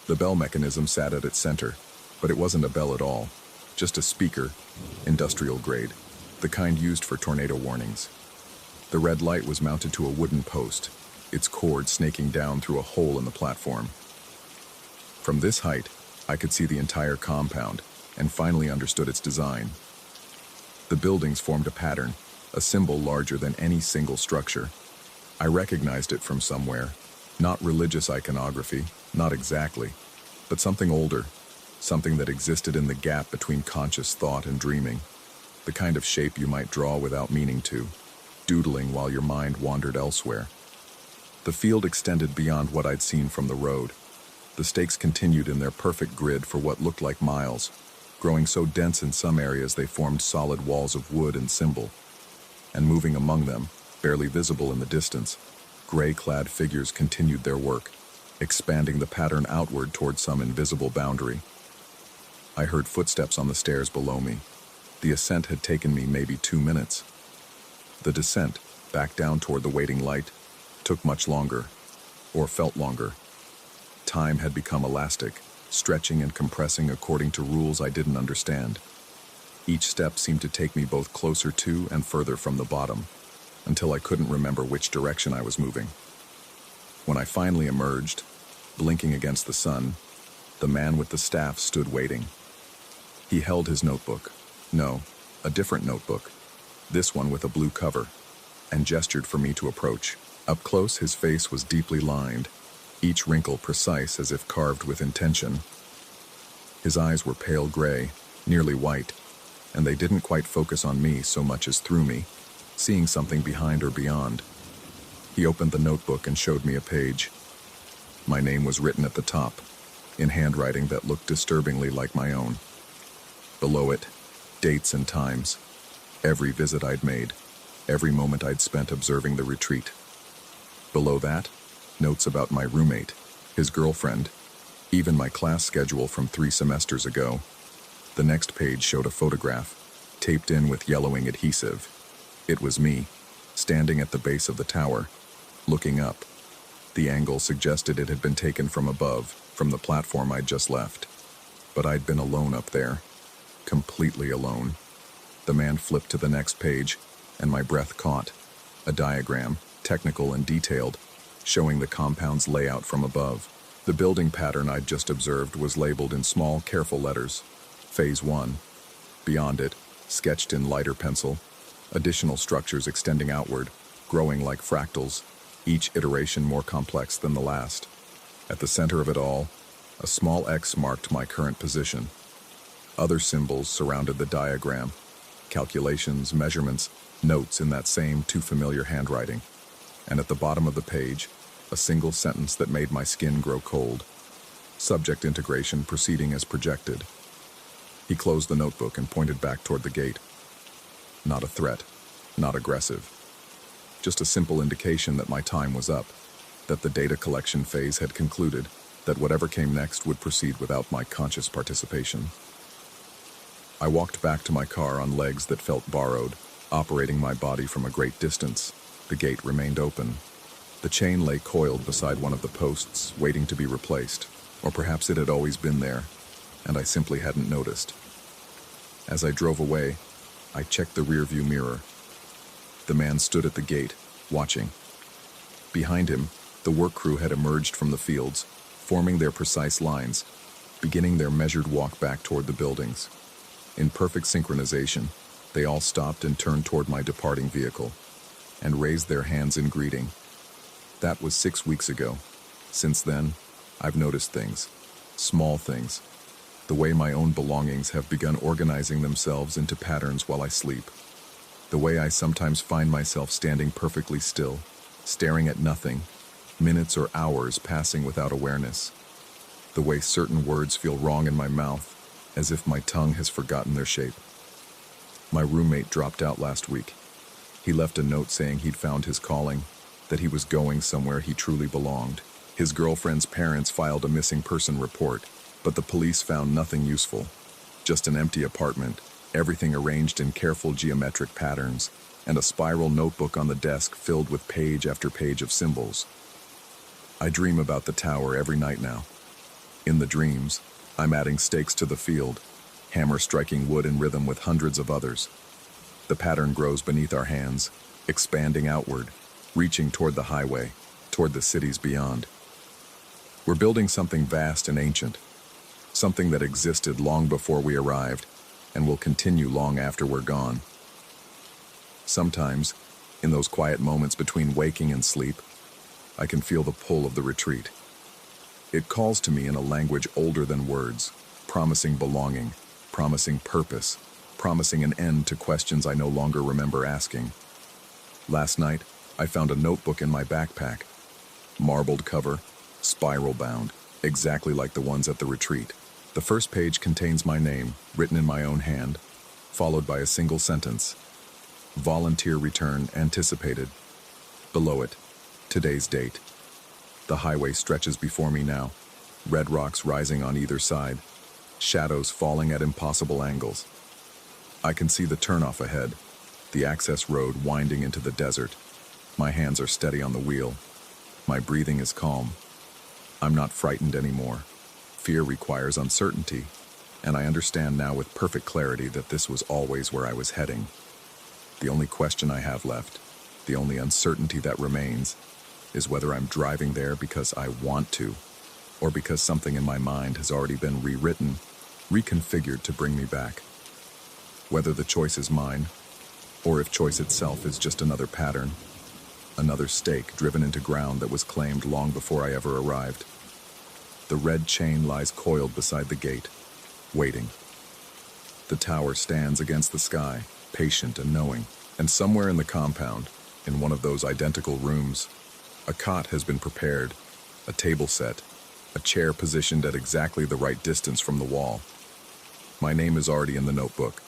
The bell mechanism sat at its center, but it wasn't a bell at all, just a speaker, industrial grade, the kind used for tornado warnings. The red light was mounted to a wooden post, its cord snaking down through a hole in the platform. From this height, I could see the entire compound, and finally understood its design. The buildings formed a pattern, a symbol larger than any single structure. I recognized it from somewhere. Not religious iconography, not exactly, but something older, something that existed in the gap between conscious thought and dreaming, the kind of shape you might draw without meaning to, doodling while your mind wandered elsewhere. The field extended beyond what I'd seen from the road. The stakes continued in their perfect grid for what looked like miles, growing so dense in some areas they formed solid walls of wood and symbol. And moving among them, barely visible in the distance, gray-clad figures continued their work, expanding the pattern outward toward some invisible boundary. I heard footsteps on the stairs below me. The ascent had taken me maybe 2 minutes. The descent, back down toward the waiting light, took much longer, or felt longer. Time had become elastic, stretching and compressing according to rules I didn't understand. Each step seemed to take me both closer to and further from the bottom, until I couldn't remember which direction I was moving. When I finally emerged, blinking against the sun, the man with the staff stood waiting. He held his notebook. No, a different notebook. This one with a blue cover, and gestured for me to approach. Up close, his face was deeply lined, each wrinkle precise as if carved with intention. His eyes were pale gray, nearly white, and they didn't quite focus on me so much as through me, seeing something behind or beyond. He opened the notebook and showed me a page. My name was written at the top, in handwriting that looked disturbingly like my own. Below it, dates and times, every visit I'd made, every moment I'd spent observing the retreat. Below that, notes about my roommate, his girlfriend, even my class schedule from 3 semesters ago. The next page showed a photograph, taped in with yellowing adhesive. It was me, standing at the base of the tower, looking up. The angle suggested it had been taken from above, from the platform I'd just left. But I'd been alone up there, completely alone. The man flipped to the next page, and my breath caught. A diagram, technical and detailed, showing the compound's layout from above. The building pattern I'd just observed was labeled in small, careful letters. Phase 1. Beyond it, sketched in lighter pencil, additional structures extending outward, growing like fractals, each iteration more complex than the last. At the center of it all, a small X marked my current position. Other symbols surrounded the diagram, calculations, measurements, notes in that same too familiar handwriting. And at the bottom of the page, a single sentence that made my skin grow cold. Subject integration proceeding as projected. He closed the notebook and pointed back toward the gate. Not a threat, not aggressive. Just a simple indication that my time was up, that the data collection phase had concluded, that whatever came next would proceed without my conscious participation. I walked back to my car on legs that felt borrowed, operating my body from a great distance. The gate remained open. The chain lay coiled beside one of the posts, waiting to be replaced, or perhaps it had always been there, and I simply hadn't noticed. As I drove away, I checked the rearview mirror. The man stood at the gate, watching. Behind him, the work crew had emerged from the fields, forming their precise lines, beginning their measured walk back toward the buildings. In perfect synchronization, they all stopped and turned toward my departing vehicle, and raised their hands in greeting. That was 6 weeks ago. Since then, I've noticed things, small things, the way my own belongings have begun organizing themselves into patterns while I sleep, the way I sometimes find myself standing perfectly still, staring at nothing, minutes or hours passing without awareness, the way certain words feel wrong in my mouth, as if my tongue has forgotten their shape. My roommate dropped out last week. He left a note saying he'd found his calling, that he was going somewhere he truly belonged. His girlfriend's parents filed a missing person report, but the police found nothing useful. Just an empty apartment, everything arranged in careful geometric patterns, and a spiral notebook on the desk filled with page after page of symbols. I dream about the tower every night now. In the dreams, I'm adding stakes to the field, hammer striking wood in rhythm with hundreds of others. The pattern grows beneath our hands, expanding outward, reaching toward the highway, toward the cities beyond. We're building something vast and ancient, something that existed long before we arrived, and will continue long after we're gone. Sometimes, in those quiet moments between waking and sleep, I can feel the pull of the retreat. It calls to me in a language older than words, promising belonging, promising purpose, promising an end to questions I no longer remember asking. Last night, I found a notebook in my backpack. Marbled cover, spiral bound, exactly like the ones at the retreat. The first page contains my name, written in my own hand, followed by a single sentence. Volunteer return anticipated. Below it, today's date. The highway stretches before me now, red rocks rising on either side, shadows falling at impossible angles. I can see the turnoff ahead, the access road winding into the desert. My hands are steady on the wheel. My breathing is calm. I'm not frightened anymore. Fear requires uncertainty, and I understand now with perfect clarity that this was always where I was heading. The only question I have left, the only uncertainty that remains, is whether I'm driving there because I want to, or because something in my mind has already been rewritten, reconfigured to bring me back. Whether the choice is mine, or if choice itself is just another pattern, another stake driven into ground that was claimed long before I ever arrived. The red chain lies coiled beside the gate, waiting. The tower stands against the sky, patient and knowing, and somewhere in the compound, in one of those identical rooms, a cot has been prepared, a table set, a chair positioned at exactly the right distance from the wall. My name is already in the notebook.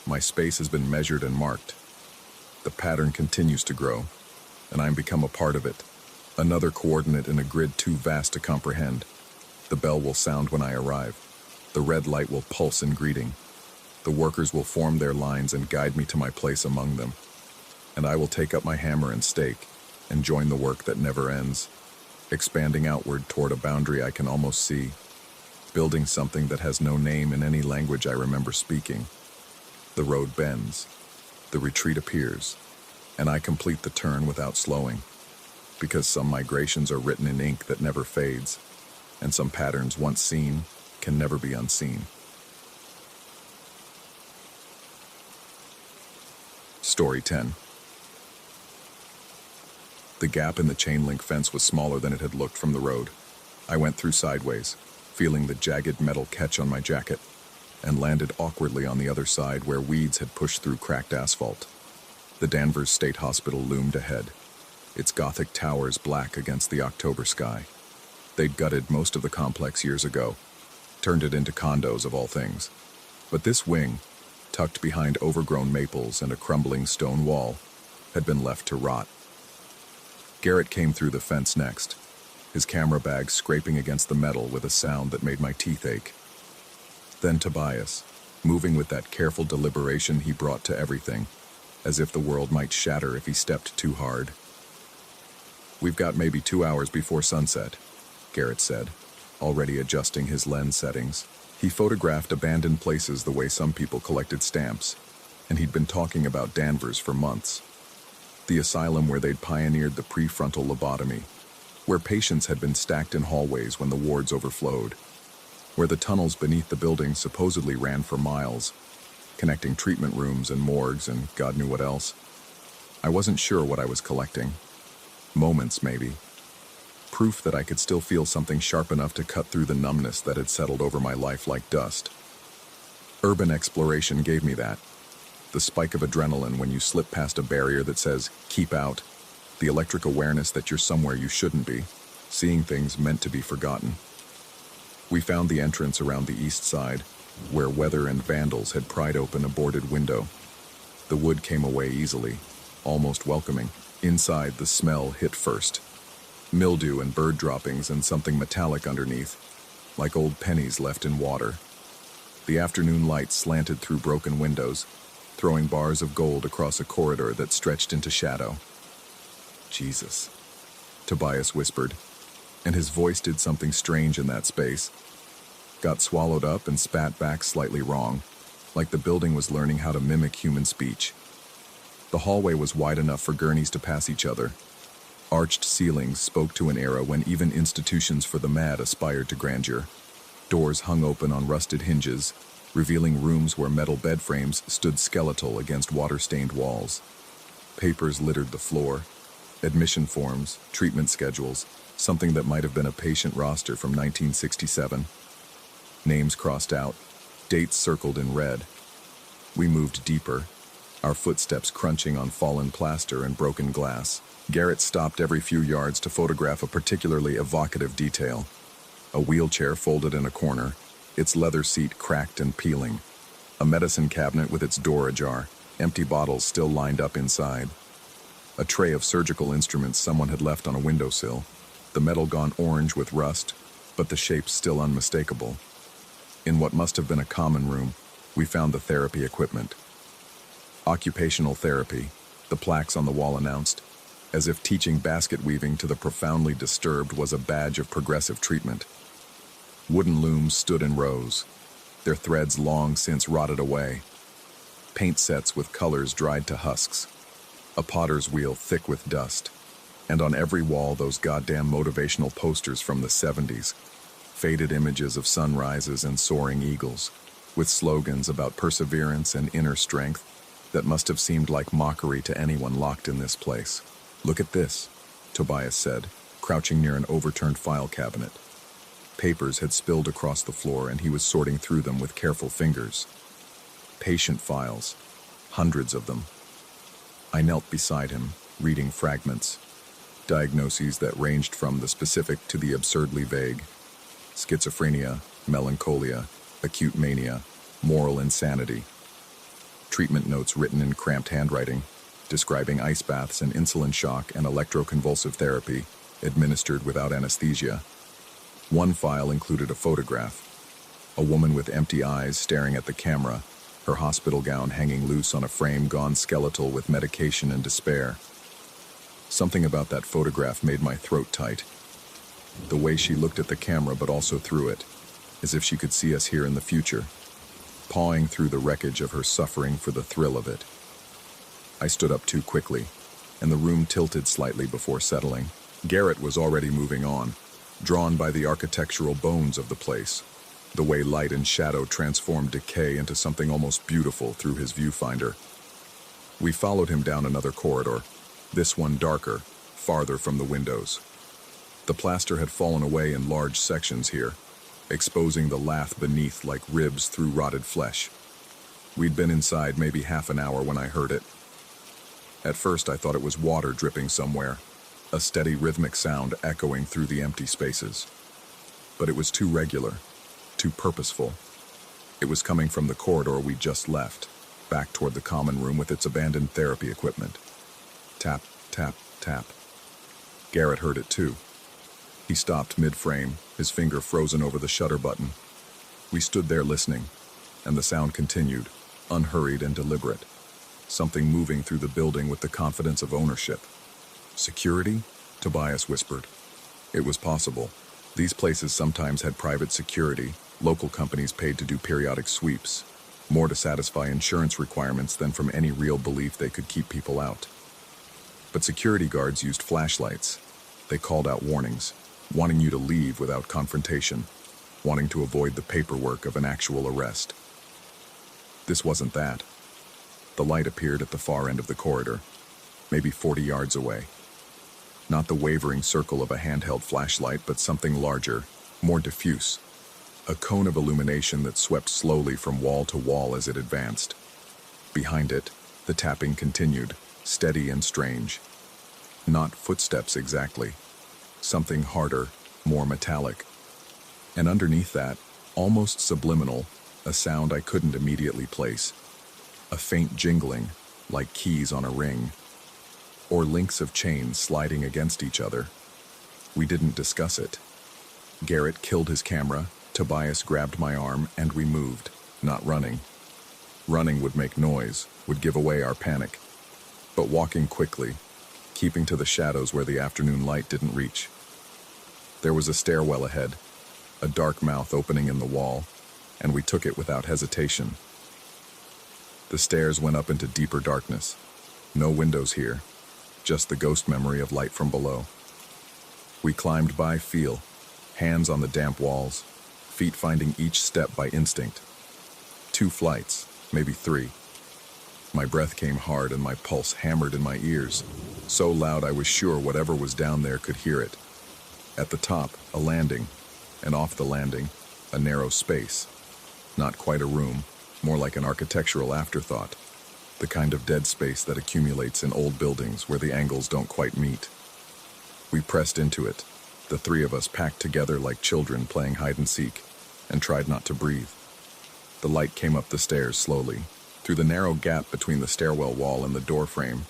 My space has been measured and marked. The pattern continues to grow, and I'm become a part of it, another coordinate in a grid too vast to comprehend. The bell will sound when I arrive. The red light will pulse in greeting. The workers will form their lines and guide me to my place among them. And I will take up my hammer and stake and join the work that never ends, expanding outward toward a boundary I can almost see, building something that has no name in any language I remember speaking. The road bends, the retreat appears, and I complete the turn without slowing, because some migrations are written in ink that never fades. and some patterns once seen can never be unseen. Story 10. The gap in the chain-link fence was smaller than it had looked from the road. I went through sideways, feeling the jagged metal catch on my jacket, and landed awkwardly on the other side where weeds had pushed through cracked asphalt. The Danvers State Hospital loomed ahead, its Gothic towers black against the October sky. They'd gutted most of the complex years ago, turned it into condos of all things. But this wing, tucked behind overgrown maples and a crumbling stone wall, had been left to rot. Garrett came through the fence next, his camera bag scraping against the metal with a sound that made my teeth ache. Then Tobias, moving with that careful deliberation he brought to everything, as if the world might shatter if he stepped too hard. "We've got maybe 2 hours before sunset," Garrett said, already adjusting his lens settings. He photographed abandoned places the way some people collected stamps, and he'd been talking about Danvers for months. The asylum where they'd pioneered the prefrontal lobotomy, where patients had been stacked in hallways when the wards overflowed, where the tunnels beneath the building supposedly ran for miles, connecting treatment rooms and morgues and God knew what else. I wasn't sure what I was collecting. Moments, maybe. Proof that I could still feel something sharp enough to cut through the numbness that had settled over my life like dust. Urban exploration gave me that. The spike of adrenaline when you slip past a barrier that says, "Keep out." The electric awareness that you're somewhere you shouldn't be, seeing things meant to be forgotten. We found the entrance around the east side, where weather and vandals had pried open a boarded window. The wood came away easily, almost welcoming. Inside, the smell hit first. Mildew and bird droppings and something metallic underneath, like old pennies left in water. The afternoon light slanted through broken windows, throwing bars of gold across a corridor that stretched into shadow. "Jesus," Tobias whispered, and his voice did something strange in that space. Got swallowed up and spat back slightly wrong, like the building was learning how to mimic human speech. The hallway was wide enough for gurneys to pass each other. Arched ceilings spoke to an era when even institutions for the mad aspired to grandeur. Doors hung open on rusted hinges, revealing rooms where metal bed frames stood skeletal against water-stained walls. Papers littered the floor. Admission forms, treatment schedules, something that might have been a patient roster from 1967. Names crossed out, dates circled in red. We moved deeper, our footsteps crunching on fallen plaster and broken glass. Garrett stopped every few yards to photograph a particularly evocative detail. A wheelchair folded in a corner, its leather seat cracked and peeling. A medicine cabinet with its door ajar, empty bottles still lined up inside. A tray of surgical instruments someone had left on a windowsill, the metal gone orange with rust, but the shape still unmistakable. In what must have been a common room, we found the therapy equipment. Occupational therapy, the plaques on the wall announced, as if teaching basket weaving to the profoundly disturbed was a badge of progressive treatment. Wooden looms stood in rows, their threads long since rotted away. Paint sets with colors dried to husks. A potter's wheel thick with dust. And on every wall those goddamn motivational posters from the 70s. Faded images of sunrises and soaring eagles, with slogans about perseverance and inner strength that must have seemed like mockery to anyone locked in this place. "Look at this," Tobias said, crouching near an overturned file cabinet. Papers had spilled across the floor and he was sorting through them with careful fingers. Patient files, hundreds of them. I knelt beside him, reading fragments. Diagnoses that ranged from the specific to the absurdly vague. Schizophrenia, melancholia, acute mania, moral insanity. Treatment notes written in cramped handwriting, describing ice baths and insulin shock and electroconvulsive therapy, administered without anesthesia. One file included a photograph. A woman with empty eyes staring at the camera, her hospital gown hanging loose on a frame gone skeletal with medication and despair. Something about that photograph made my throat tight. The way she looked at the camera but also through it, as if she could see us here in the future, pawing through the wreckage of her suffering for the thrill of it. I stood up too quickly, and the room tilted slightly before settling. Garrett was already moving on, drawn by the architectural bones of the place, the way light and shadow transformed decay into something almost beautiful through his viewfinder. We followed him down another corridor, this one darker, farther from the windows. The plaster had fallen away in large sections here, exposing the lath beneath like ribs through rotted flesh. We'd been inside maybe half an hour when I heard it. At first I thought it was water dripping somewhere, a steady rhythmic sound echoing through the empty spaces. But it was too regular, too purposeful. It was coming from the corridor we just left, back toward the common room with its abandoned therapy equipment. Tap, tap, tap. Garrett heard it too. He stopped mid-frame, his finger frozen over the shutter button. We stood there listening, and the sound continued, unhurried and deliberate. Something moving through the building with the confidence of ownership. Security? Tobias whispered. It was possible. These places sometimes had private security, local companies paid to do periodic sweeps, more to satisfy insurance requirements than from any real belief they could keep people out. But security guards used flashlights. They called out warnings, wanting you to leave without confrontation, wanting to avoid the paperwork of an actual arrest. This wasn't that. The light appeared at the far end of the corridor, maybe 40 yards away. Not the wavering circle of a handheld flashlight, but something larger, more diffuse. A cone of illumination that swept slowly from wall to wall as it advanced. Behind it, the tapping continued, steady and strange. Not footsteps exactly. Something harder, more metallic. And underneath that, almost subliminal, a sound I couldn't immediately place. A faint jingling, like keys on a ring. Or links of chains sliding against each other. We didn't discuss it. Garrett killed his camera, Tobias grabbed my arm, and we moved, not running. Running would make noise, would give away our panic. But walking quickly, keeping to the shadows where the afternoon light didn't reach. There was a stairwell ahead, a dark mouth opening in the wall, and we took it without hesitation. The stairs went up into deeper darkness. No windows here, just the ghost memory of light from below. We climbed by feel, hands on the damp walls, feet finding each step by instinct. 2 flights, maybe 3. My breath came hard and my pulse hammered in my ears, so loud I was sure whatever was down there could hear it. At the top, a landing, and off the landing, a narrow space. Not quite a room, more like an architectural afterthought, the kind of dead space that accumulates in old buildings where the angles don't quite meet. We pressed into it, the 3 of us packed together like children playing hide and seek, and tried not to breathe. The light came up the stairs slowly. Through the narrow gap between the stairwell wall and the door frame,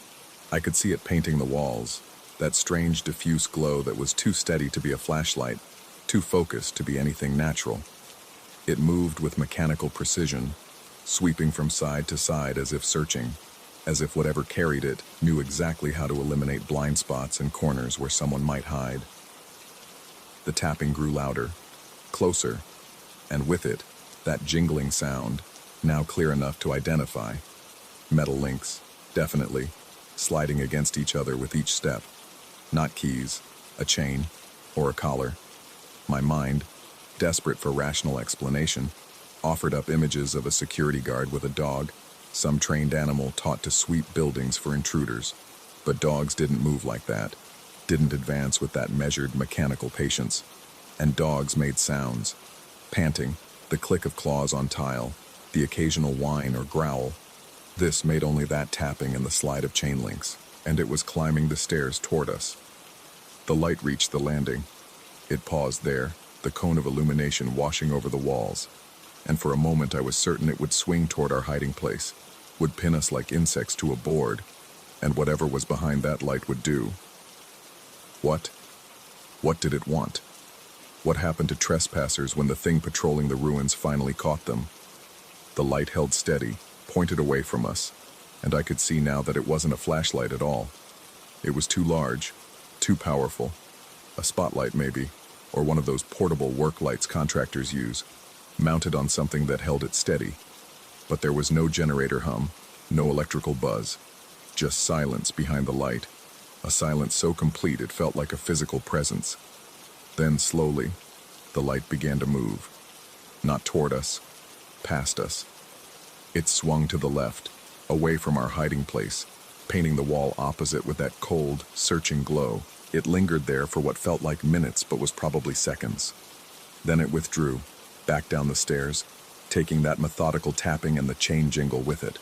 I could see it painting the walls, that strange diffuse glow that was too steady to be a flashlight, too focused to be anything natural. It moved with mechanical precision, sweeping from side to side as if searching, as if whatever carried it knew exactly how to eliminate blind spots and corners where someone might hide. The tapping grew louder, closer, and with it, that jingling sound, now clear enough to identify. Metal links, definitely, sliding against each other with each step. Not keys, a chain, or a collar. My mind, desperate for rational explanation, offered up images of a security guard with a dog, some trained animal taught to sweep buildings for intruders. But dogs didn't move like that, didn't advance with that measured mechanical patience. And dogs made sounds, panting, the click of claws on tile, the occasional whine or growl. This made only that tapping and the slide of chain links, and it was climbing the stairs toward us. The light reached the landing. It paused there, the cone of illumination washing over the walls, and for a moment I was certain it would swing toward our hiding place, would pin us like insects to a board, and whatever was behind that light would do. What? What did it want? What happened to trespassers when the thing patrolling the ruins finally caught them? The light held steady, pointed away from us, and I could see now that it wasn't a flashlight at all. It was too large, too powerful. A spotlight maybe, or one of those portable work lights contractors use, mounted on something that held it steady. But there was no generator hum, no electrical buzz, just silence behind the light, a silence so complete it felt like a physical presence. Then, slowly, the light began to move. Not toward us, past us. It swung to the left, away from our hiding place, painting the wall opposite with that cold, searching glow. It lingered there for what felt like minutes but was probably seconds. Then it withdrew, back down the stairs, taking that methodical tapping and the chain jingle with it.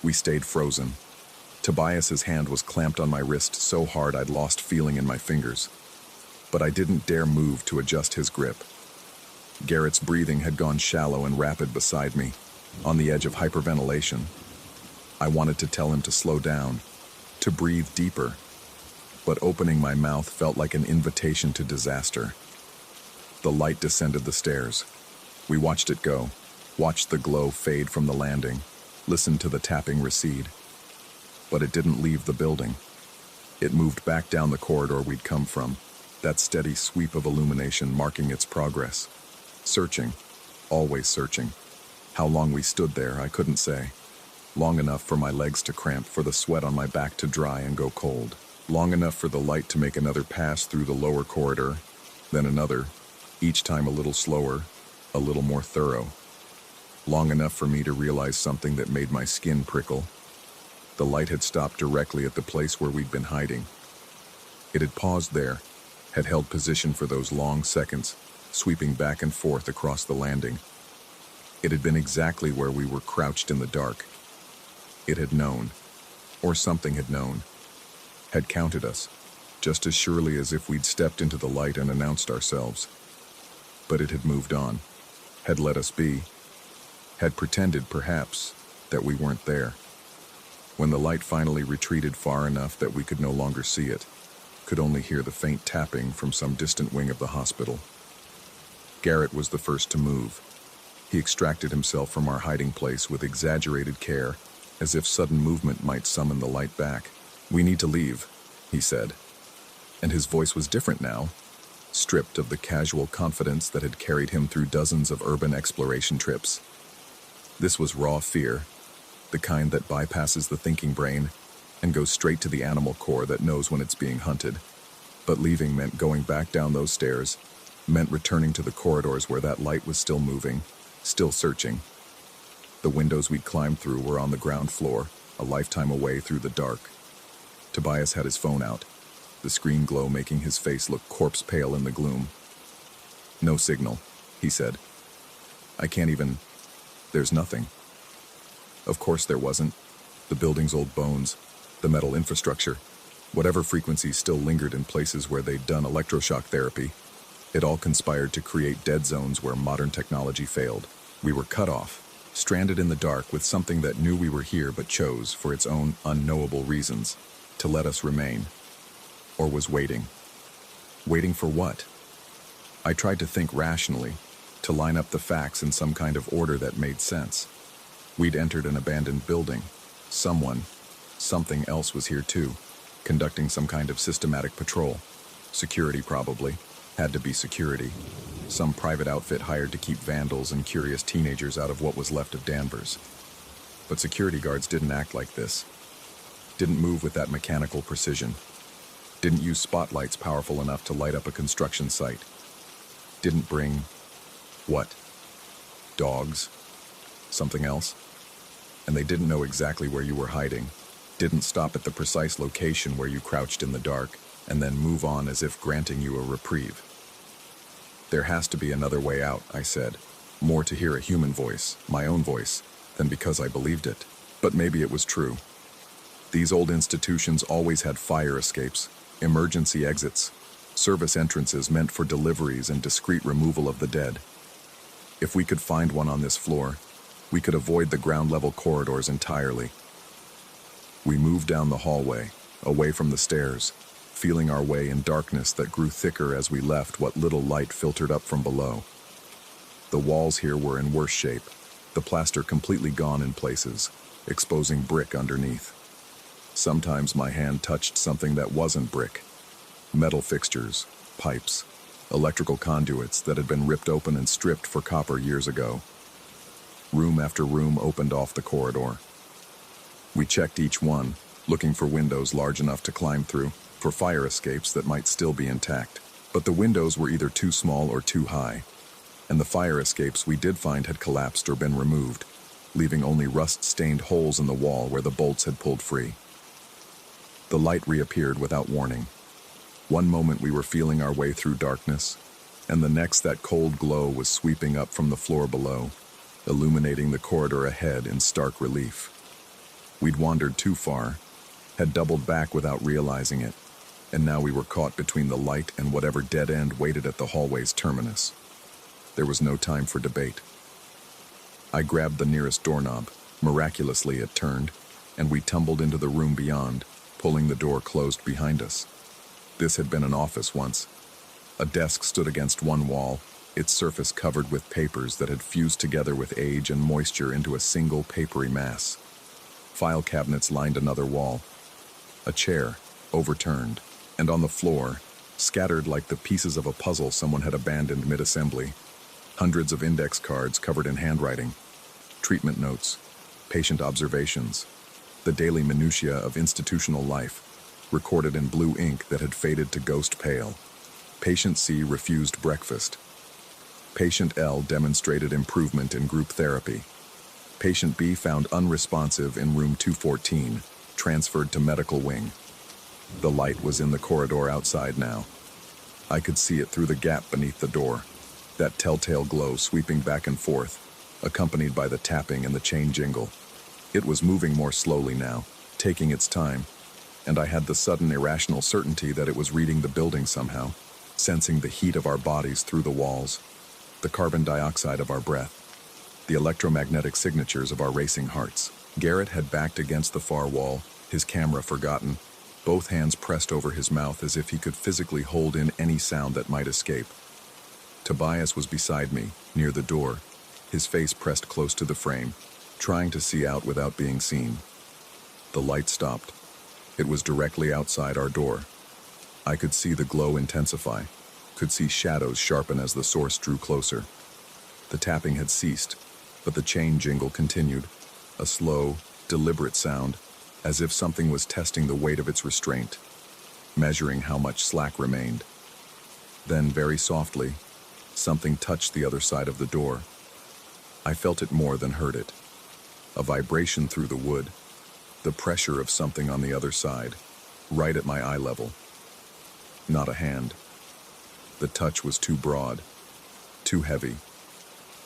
We stayed frozen. Tobias's hand was clamped on my wrist so hard I'd lost feeling in my fingers. But I didn't dare move to adjust his grip. Garrett's breathing had gone shallow and rapid beside me, on the edge of hyperventilation. I wanted to tell him to slow down, to breathe deeper, but opening my mouth felt like an invitation to disaster. The light descended the stairs. We watched it go, watched the glow fade from the landing, listened to the tapping recede. But it didn't leave the building. It moved back down the corridor we'd come from, that steady sweep of illumination marking its progress. Searching, always searching. How long we stood there, I couldn't say. Long enough for my legs to cramp, for the sweat on my back to dry and go cold. Long enough for the light to make another pass through the lower corridor, then another, each time a little slower, a little more thorough. Long enough for me to realize something that made my skin prickle. The light had stopped directly at the place where we'd been hiding. It had paused there, had held position for those long seconds, sweeping back and forth across the landing. It had been exactly where we were crouched in the dark. It had known, or something had known, had counted us, just as surely as if we'd stepped into the light and announced ourselves. But it had moved on, had let us be, had pretended, perhaps, that we weren't there. When the light finally retreated far enough that we could no longer see it, could only hear the faint tapping from some distant wing of the hospital. Garrett was the first to move. He extracted himself from our hiding place with exaggerated care, as if sudden movement might summon the light back. "We need to leave," he said. And his voice was different now, stripped of the casual confidence that had carried him through dozens of urban exploration trips. This was raw fear, the kind that bypasses the thinking brain and goes straight to the animal core that knows when it's being hunted. But leaving meant going back down those stairs, meant returning to the corridors where that light was still moving, still searching. The windows we'd climbed through were on the ground floor, a lifetime away through the dark. Tobias had his phone out, the screen glow making his face look corpse pale in the gloom. "No signal," he said. There's nothing." Of course there wasn't. The building's old bones, the metal infrastructure, whatever frequencies still lingered in places where they'd done electroshock therapy, it all conspired to create dead zones where modern technology failed. We were cut off, stranded in the dark with something that knew we were here but chose, for its own unknowable reasons, to let us remain. Or was waiting. Waiting for what? I tried to think rationally, to line up the facts in some kind of order that made sense. We'd entered an abandoned building. Something else was here too, conducting some kind of systematic patrol. Security probably. Had to be security. Some private outfit hired to keep vandals and curious teenagers out of what was left of Danvers. But security guards didn't act like this. Didn't move with that mechanical precision. Didn't use spotlights powerful enough to light up a construction site. Didn't bring... what? Dogs? Something else? And they didn't know exactly where you were hiding. Didn't stop at the precise location where you crouched in the dark, and then move on as if granting you a reprieve. "There has to be another way out," I said, more to hear a human voice, my own voice, than because I believed it. But maybe it was true. These old institutions always had fire escapes, emergency exits, service entrances meant for deliveries and discreet removal of the dead. If we could find one on this floor, we could avoid the ground-level corridors entirely. We moved down the hallway, away from the stairs, feeling our way in darkness that grew thicker as we left what little light filtered up from below. The walls here were in worse shape, the plaster completely gone in places, exposing brick underneath. Sometimes my hand touched something that wasn't brick. Metal fixtures, pipes, electrical conduits that had been ripped open and stripped for copper years ago. Room after room opened off the corridor. We checked each one, looking for windows large enough to climb through, for fire escapes that might still be intact. But the windows were either too small or too high, and the fire escapes we did find had collapsed or been removed, leaving only rust-stained holes in the wall where the bolts had pulled free. The light reappeared without warning. One moment we were feeling our way through darkness, and the next that cold glow was sweeping up from the floor below, illuminating the corridor ahead in stark relief. We'd wandered too far, had doubled back without realizing it, and now we were caught between the light and whatever dead end waited at the hallway's terminus. There was no time for debate. I grabbed the nearest doorknob. Miraculously, it turned, and we tumbled into the room beyond, pulling the door closed behind us. This had been an office once. A desk stood against one wall, its surface covered with papers that had fused together with age and moisture into a single papery mass. File cabinets lined another wall. A chair, overturned, and on the floor, scattered like the pieces of a puzzle someone had abandoned mid-assembly, hundreds of index cards covered in handwriting, treatment notes, patient observations, the daily minutiae of institutional life, recorded in blue ink that had faded to ghost pale. Patient C refused breakfast. Patient L demonstrated improvement in group therapy. Patient B found unresponsive in room 214, transferred to medical wing. The light was in the corridor outside now. I could see it through the gap beneath the door, that telltale glow sweeping back and forth, accompanied by the tapping and the chain jingle. It was moving more slowly now, taking its time, and I had the sudden irrational certainty that it was reading the building somehow, sensing the heat of our bodies through the walls, the carbon dioxide of our breath, the electromagnetic signatures of our racing hearts. Garrett had backed against the far wall, his camera forgotten, both hands pressed over his mouth as if he could physically hold in any sound that might escape. Tobias was beside me, near the door, his face pressed close to the frame, trying to see out without being seen. The light stopped. It was directly outside our door. I could see the glow intensify, could see shadows sharpen as the source drew closer. The tapping had ceased, but the chain jingle continued, a slow, deliberate sound, as if something was testing the weight of its restraint, measuring how much slack remained. Then, very softly, something touched the other side of the door. I felt it more than heard it. A vibration through the wood, the pressure of something on the other side, right at my eye level. Not a hand. The touch was too broad, too heavy,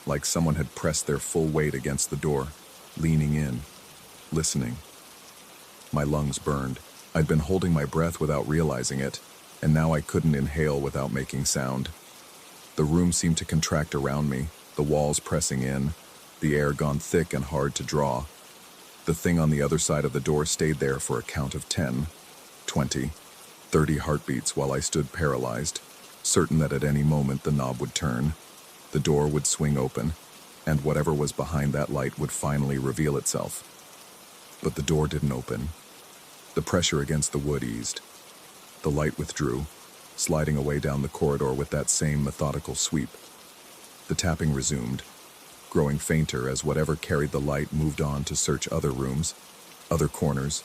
like someone had pressed their full weight against the door, leaning in, listening. My lungs burned. I'd been holding my breath without realizing it, and now I couldn't inhale without making sound. The room seemed to contract around me, the walls pressing in, the air gone thick and hard to draw. The thing on the other side of the door stayed there for a count of 10, 20, 30 heartbeats while I stood paralyzed, certain that at any moment the knob would turn, the door would swing open, and whatever was behind that light would finally reveal itself. But the door didn't open. The pressure against the wood eased. The light withdrew, sliding away down the corridor with that same methodical sweep. The tapping resumed, growing fainter as whatever carried the light moved on to search other rooms, other corners,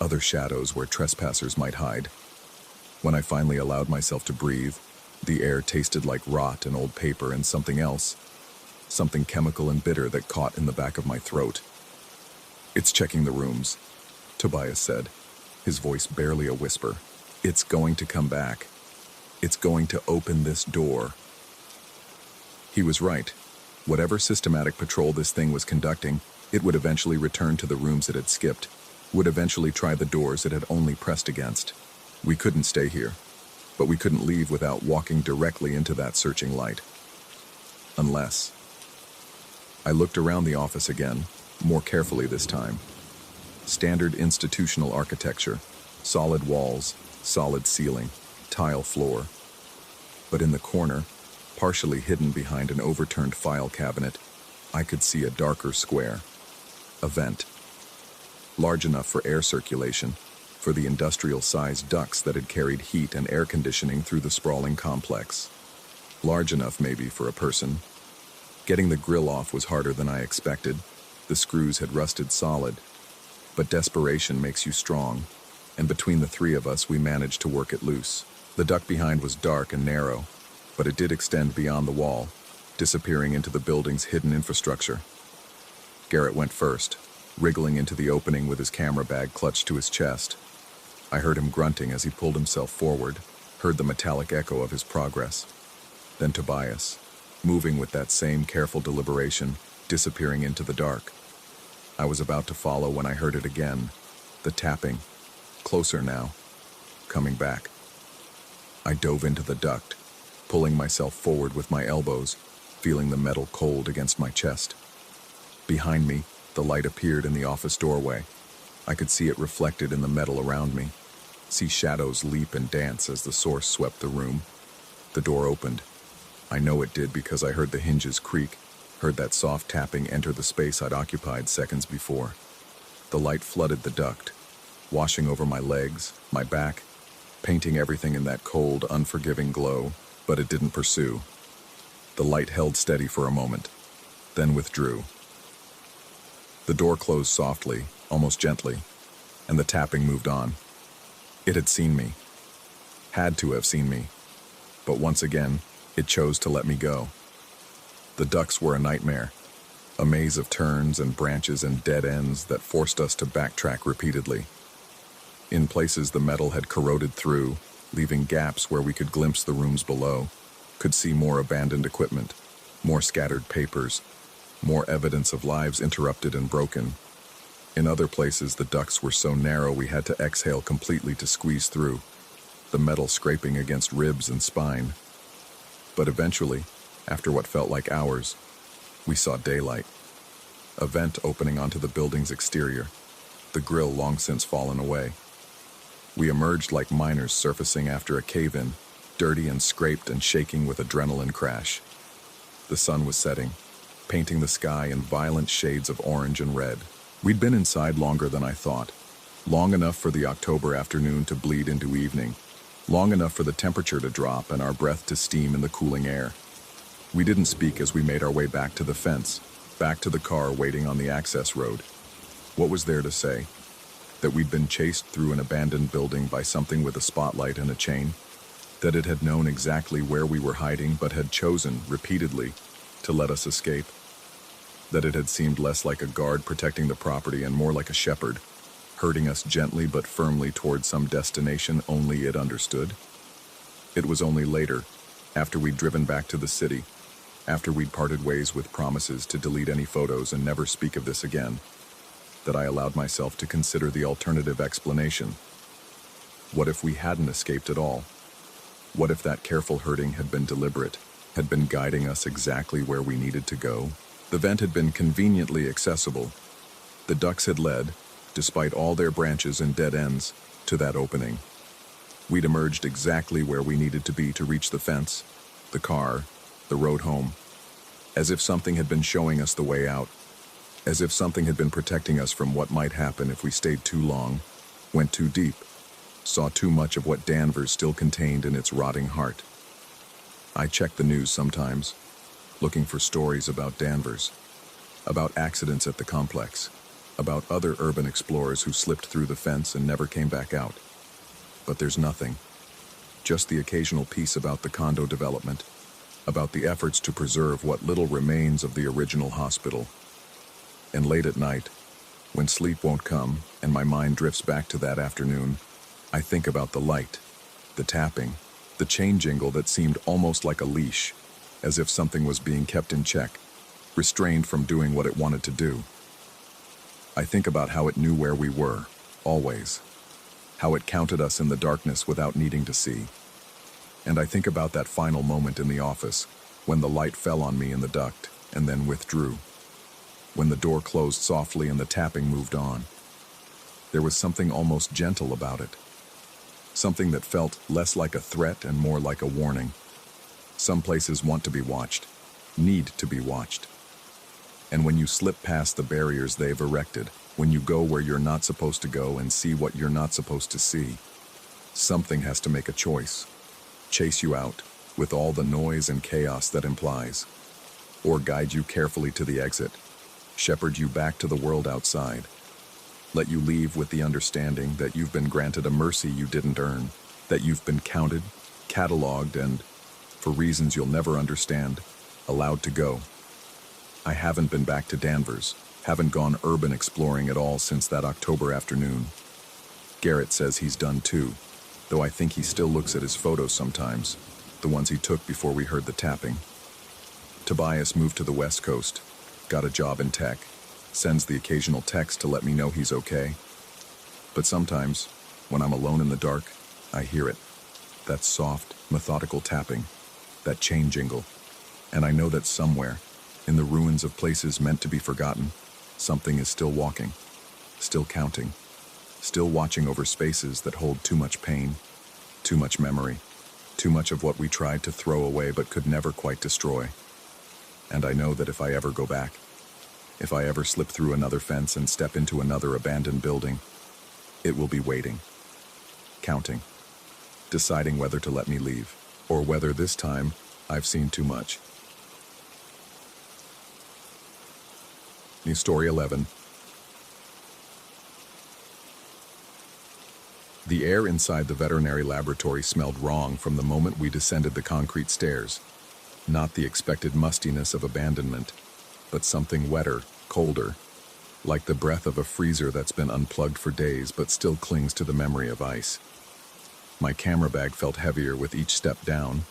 other shadows where trespassers might hide. When I finally allowed myself to breathe, the air tasted like rot and old paper and something else, something chemical and bitter that caught in the back of my throat. "It's checking the rooms," Tobias said, his voice barely a whisper. "It's going to come back. It's going to open this door." He was right. Whatever systematic patrol this thing was conducting, it would eventually return to the rooms it had skipped, would eventually try the doors it had only pressed against. We couldn't stay here, but we couldn't leave without walking directly into that searching light. Unless... I looked around the office again, more carefully this time. Standard institutional architecture, solid walls, solid ceiling, tile floor. But in the corner, partially hidden behind an overturned file cabinet, I could see a darker square. A vent. Large enough for air circulation, for the industrial-sized ducts that had carried heat and air conditioning through the sprawling complex. Large enough, maybe, for a person. Getting the grill off was harder than I expected. The screws had rusted solid. But desperation makes you strong, and between the three of us we managed to work it loose. The duct behind was dark and narrow, but it did extend beyond the wall, disappearing into the building's hidden infrastructure. Garrett went first, wriggling into the opening with his camera bag clutched to his chest. I heard him grunting as he pulled himself forward, heard the metallic echo of his progress. Then Tobias, moving with that same careful deliberation, disappearing into the dark. I was about to follow when I heard it again, the tapping, closer now, coming back. I dove into the duct, pulling myself forward with my elbows, feeling the metal cold against my chest. Behind me, the light appeared in the office doorway. I could see it reflected in the metal around me, see shadows leap and dance as the source swept the room. The door opened. I know it did because I heard the hinges creak, heard that soft tapping enter the space I'd occupied seconds before. The light flooded the duct, washing over my legs, my back, painting everything in that cold, unforgiving glow, but it didn't pursue. The light held steady for a moment, then withdrew. The door closed softly, almost gently, and the tapping moved on. It had seen me. Had to have seen me. But once again, it chose to let me go. The ducts were a nightmare, a maze of turns and branches and dead ends that forced us to backtrack repeatedly. In places the metal had corroded through, leaving gaps where we could glimpse the rooms below, could see more abandoned equipment, more scattered papers, more evidence of lives interrupted and broken. In other places the ducts were so narrow we had to exhale completely to squeeze through, the metal scraping against ribs and spine. But eventually, after what felt like hours, we saw daylight. A vent opening onto the building's exterior, the grill long since fallen away. We emerged like miners surfacing after a cave-in, dirty and scraped and shaking with adrenaline crash. The sun was setting, painting the sky in violent shades of orange and red. We'd been inside longer than I thought, long enough for the October afternoon to bleed into evening, long enough for the temperature to drop and our breath to steam in the cooling air. We didn't speak as we made our way back to the fence, back to the car waiting on the access road. What was there to say? That we'd been chased through an abandoned building by something with a spotlight and a chain? That it had known exactly where we were hiding but had chosen, repeatedly, to let us escape? That it had seemed less like a guard protecting the property and more like a shepherd, herding us gently but firmly toward some destination only it understood? It was only later, after we'd driven back to the city, after we'd parted ways with promises to delete any photos and never speak of this again, that I allowed myself to consider the alternative explanation. What if we hadn't escaped at all? What if that careful herding had been deliberate, had been guiding us exactly where we needed to go? The vent had been conveniently accessible. The ducts had led, despite all their branches and dead ends, to that opening. We'd emerged exactly where we needed to be to reach the fence, the car, the road home, as if something had been showing us the way out, as if something had been protecting us from what might happen if we stayed too long, went too deep, saw too much of what Danvers still contained in its rotting heart. I checked the news sometimes, looking for stories about Danvers, about accidents at the complex, about other urban explorers who slipped through the fence and never came back out. But there's nothing. Just the occasional piece about the condo development, about the efforts to preserve what little remains of the original hospital. And late at night, when sleep won't come and my mind drifts back to that afternoon, I think about the light, the tapping, the chain jingle that seemed almost like a leash, as if something was being kept in check, restrained from doing what it wanted to do. I think about how it knew where we were, always, how it counted us in the darkness without needing to see. And I think about that final moment in the office, when the light fell on me in the duct and then withdrew, when the door closed softly and the tapping moved on. There was something almost gentle about it, something that felt less like a threat and more like a warning. Some places want to be watched, need to be watched. And when you slip past the barriers they've erected, when you go where you're not supposed to go and see what you're not supposed to see, something has to make a choice. Chase you out, with all the noise and chaos that implies, or guide you carefully to the exit, shepherd you back to the world outside, let you leave with the understanding that you've been granted a mercy you didn't earn, that you've been counted, cataloged and, for reasons you'll never understand, allowed to go. I haven't been back to Danvers, haven't gone urban exploring at all since that October afternoon. Garrett says he's done too, though I think he still looks at his photos sometimes, the ones he took before we heard the tapping. Tobias moved to the West Coast, got a job in tech, sends the occasional text to let me know he's okay. But sometimes, when I'm alone in the dark, I hear it. That soft, methodical tapping, that chain jingle. And I know that somewhere, in the ruins of places meant to be forgotten, something is still walking, still counting, still watching over spaces that hold too much pain, too much memory, too much of what we tried to throw away but could never quite destroy. And I know that if I ever go back, if I ever slip through another fence and step into another abandoned building, it will be waiting, counting, deciding whether to let me leave, or whether this time I've seen too much. New Story 11. The air inside the veterinary laboratory smelled wrong from the moment we descended the concrete stairs. Not the expected mustiness of abandonment, but something wetter, colder, like the breath of a freezer that's been unplugged for days but still clings to the memory of ice. My camera bag felt heavier with each step down,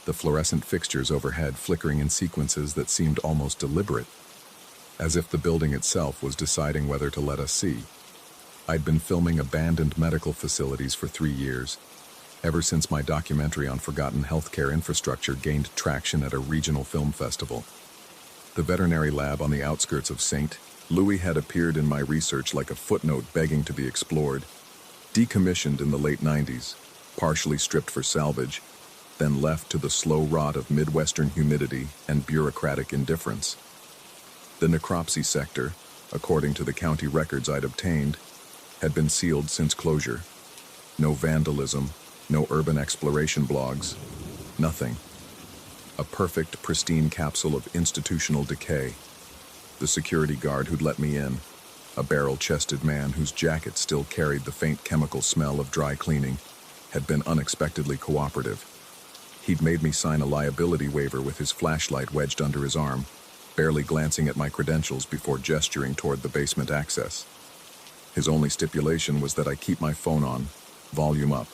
the fluorescent fixtures overhead flickering in sequences that seemed almost deliberate, as if the building itself was deciding whether to let us see. I'd been filming abandoned medical facilities for 3 years, ever since my documentary on forgotten healthcare infrastructure gained traction at a regional film festival. The veterinary lab on the outskirts of St. Louis had appeared in my research like a footnote begging to be explored. Decommissioned in the late 90s, partially stripped for salvage, then left to the slow rot of Midwestern humidity and bureaucratic indifference. The necropsy sector, according to the county records I'd obtained, had been sealed since closure. No vandalism, no urban exploration blogs, nothing. A perfect, pristine capsule of institutional decay. The security guard who'd let me in, a barrel-chested man whose jacket still carried the faint chemical smell of dry cleaning, had been unexpectedly cooperative. He'd made me sign a liability waiver with his flashlight wedged under his arm, barely glancing at my credentials before gesturing toward the basement access. His only stipulation was that I keep my phone on, volume up,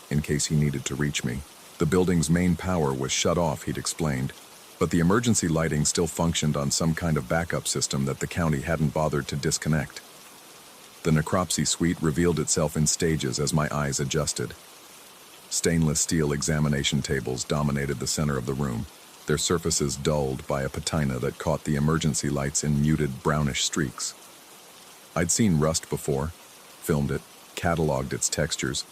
in case he needed to reach me. The building's main power was shut off, he'd explained, but the emergency lighting still functioned on some kind of backup system that the county hadn't bothered to disconnect. The necropsy suite revealed itself in stages as my eyes adjusted. Stainless steel examination tables dominated the center of the room, their surfaces dulled by a patina that caught the emergency lights in muted brownish streaks. I'd seen rust before, filmed it, cataloged its textures,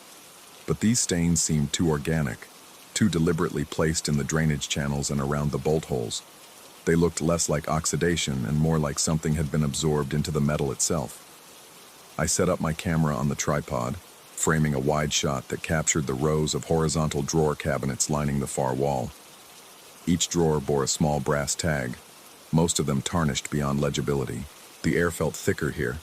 but these stains seemed too organic, too deliberately placed in the drainage channels and around the bolt holes. They looked less like oxidation and more like something had been absorbed into the metal itself. I set up my camera on the tripod, framing a wide shot that captured the rows of horizontal drawer cabinets lining the far wall. Each drawer bore a small brass tag, most of them tarnished beyond legibility. The air felt thicker here,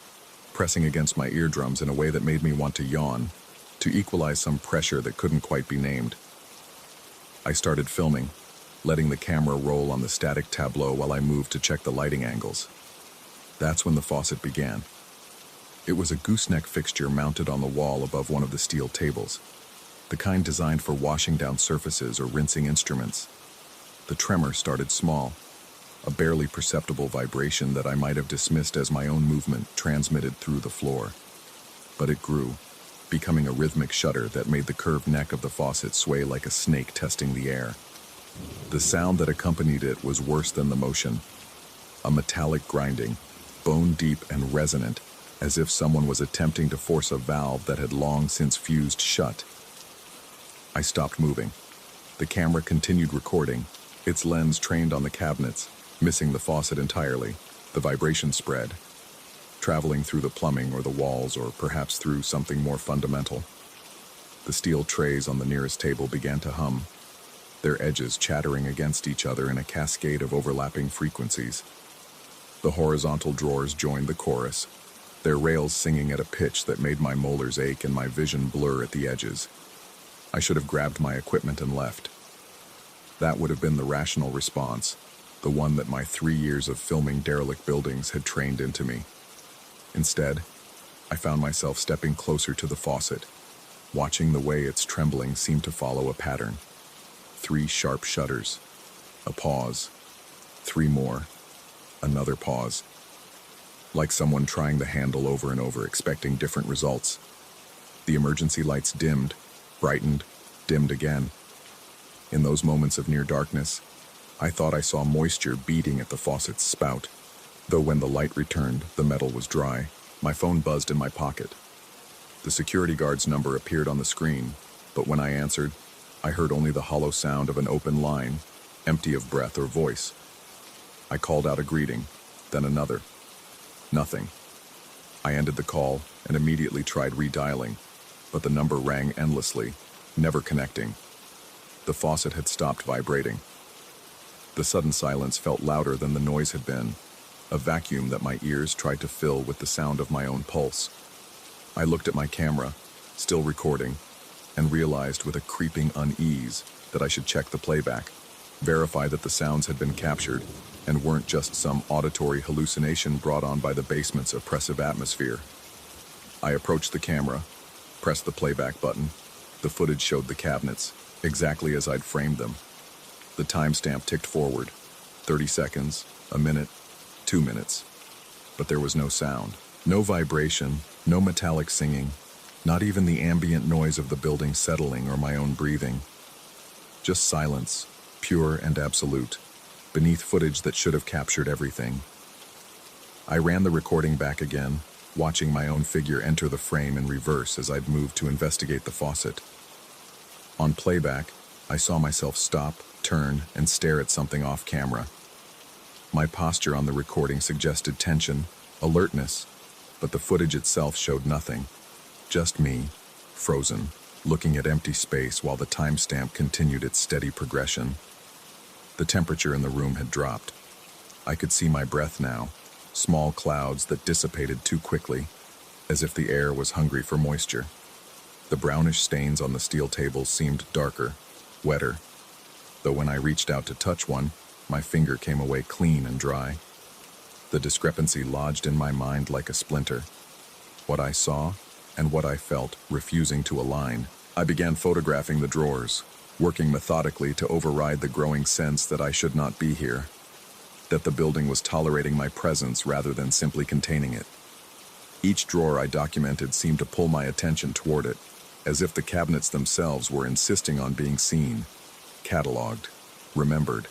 pressing against my eardrums in a way that made me want to yawn, to equalize some pressure that couldn't quite be named. I started filming, letting the camera roll on the static tableau while I moved to check the lighting angles. That's when the faucet began. It was a gooseneck fixture mounted on the wall above one of the steel tables, the kind designed for washing down surfaces or rinsing instruments. The tremor started small, a barely perceptible vibration that I might have dismissed as my own movement transmitted through the floor. But it grew, becoming a rhythmic shudder that made the curved neck of the faucet sway like a snake testing the air. The sound that accompanied it was worse than the motion, a metallic grinding, bone-deep and resonant, as if someone was attempting to force a valve that had long since fused shut. I stopped moving. The camera continued recording, its lens trained on the cabinets, missing the faucet entirely. The vibration spread, traveling through the plumbing or the walls or perhaps through something more fundamental. The steel trays on the nearest table began to hum, their edges chattering against each other in a cascade of overlapping frequencies. The horizontal drawers joined the chorus, their rails singing at a pitch that made my molars ache and my vision blur at the edges. I should have grabbed my equipment and left. That would have been the rational response, the one that my 3 years of filming derelict buildings had trained into me. Instead, I found myself stepping closer to the faucet, watching the way its trembling seemed to follow a pattern. 3 sharp shudders, a pause, 3 more, another pause. Like someone trying the handle over and over, expecting different results. The emergency lights dimmed, brightened, dimmed again. In those moments of near darkness, I thought I saw moisture beading at the faucet's spout, though when the light returned, the metal was dry. My phone buzzed in my pocket. The security guard's number appeared on the screen, but when I answered, I heard only the hollow sound of an open line, empty of breath or voice. I called out a greeting, then another. Nothing. I ended the call and immediately tried redialing, but the number rang endlessly, never connecting. The faucet had stopped vibrating. The sudden silence felt louder than the noise had been, a vacuum that my ears tried to fill with the sound of my own pulse. I looked at my camera, still recording, and realized with a creeping unease that I should check the playback, verify that the sounds had been captured and weren't just some auditory hallucination brought on by the basement's oppressive atmosphere. I approached the camera, pressed the playback button. The footage showed the cabinets, exactly as I'd framed them. The timestamp ticked forward, 30 seconds, a minute, 2 minutes. But there was no sound, no vibration, no metallic singing, not even the ambient noise of the building settling or my own breathing. Just silence, pure and absolute, beneath footage that should have captured everything. I ran the recording back again, watching my own figure enter the frame in reverse as I'd moved to investigate the faucet. On playback, I saw myself stop, turn, and stare at something off camera. My posture on the recording suggested tension, alertness, but the footage itself showed nothing. Just me, frozen, looking at empty space while the timestamp continued its steady progression. The temperature in the room had dropped. I could see my breath now, small clouds that dissipated too quickly, as if the air was hungry for moisture. The brownish stains on the steel tables seemed darker, wetter, though when I reached out to touch one, my finger came away clean and dry. The discrepancy lodged in my mind like a splinter. What I saw and what I felt refusing to align. I began photographing the drawers, working methodically to override the growing sense that I should not be here, that the building was tolerating my presence rather than simply containing it. Each drawer I documented seemed to pull my attention toward it, as if the cabinets themselves were insisting on being seen, cataloged, remembered.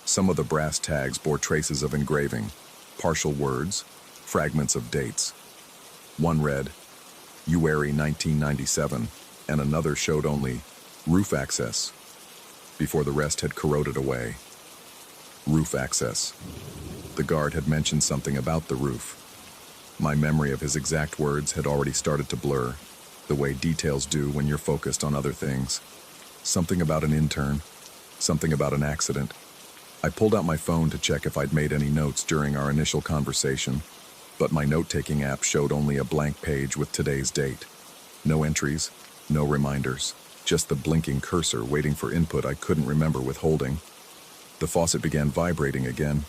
Some of the brass tags bore traces of engraving, partial words, fragments of dates. One read, Uary 1997, and another showed only roof access, before the rest had corroded away. Roof access. The guard had mentioned something about the roof. My memory of his exact words had already started to blur, the way details do when you're focused on other things. Something about an intern, something about an accident. I pulled out my phone to check if I'd made any notes during our initial conversation, but my note-taking app showed only a blank page with today's date. No entries, no reminders, just the blinking cursor waiting for input I couldn't remember withholding. The faucet began vibrating again,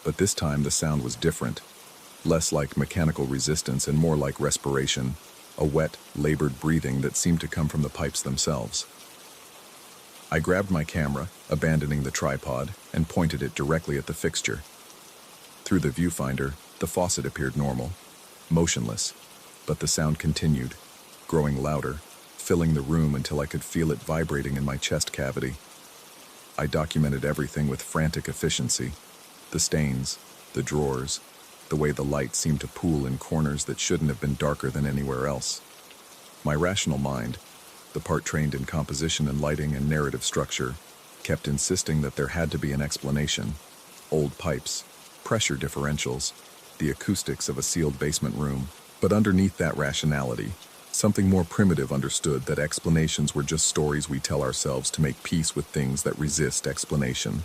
but this time the sound was different, less like mechanical resistance and more like respiration, a wet, labored breathing that seemed to come from the pipes themselves. I grabbed my camera, abandoning the tripod, and pointed it directly at the fixture. Through the viewfinder, the faucet appeared normal, motionless, but the sound continued, growing louder, filling the room until I could feel it vibrating in my chest cavity. I documented everything with frantic efficiency. The stains, the drawers, the way the light seemed to pool in corners that shouldn't have been darker than anywhere else. My rational mind, the part trained in composition and lighting and narrative structure, kept insisting that there had to be an explanation. Old pipes, pressure differentials, the acoustics of a sealed basement room. But underneath that rationality, something more primitive understood that explanations were just stories we tell ourselves to make peace with things that resist explanation.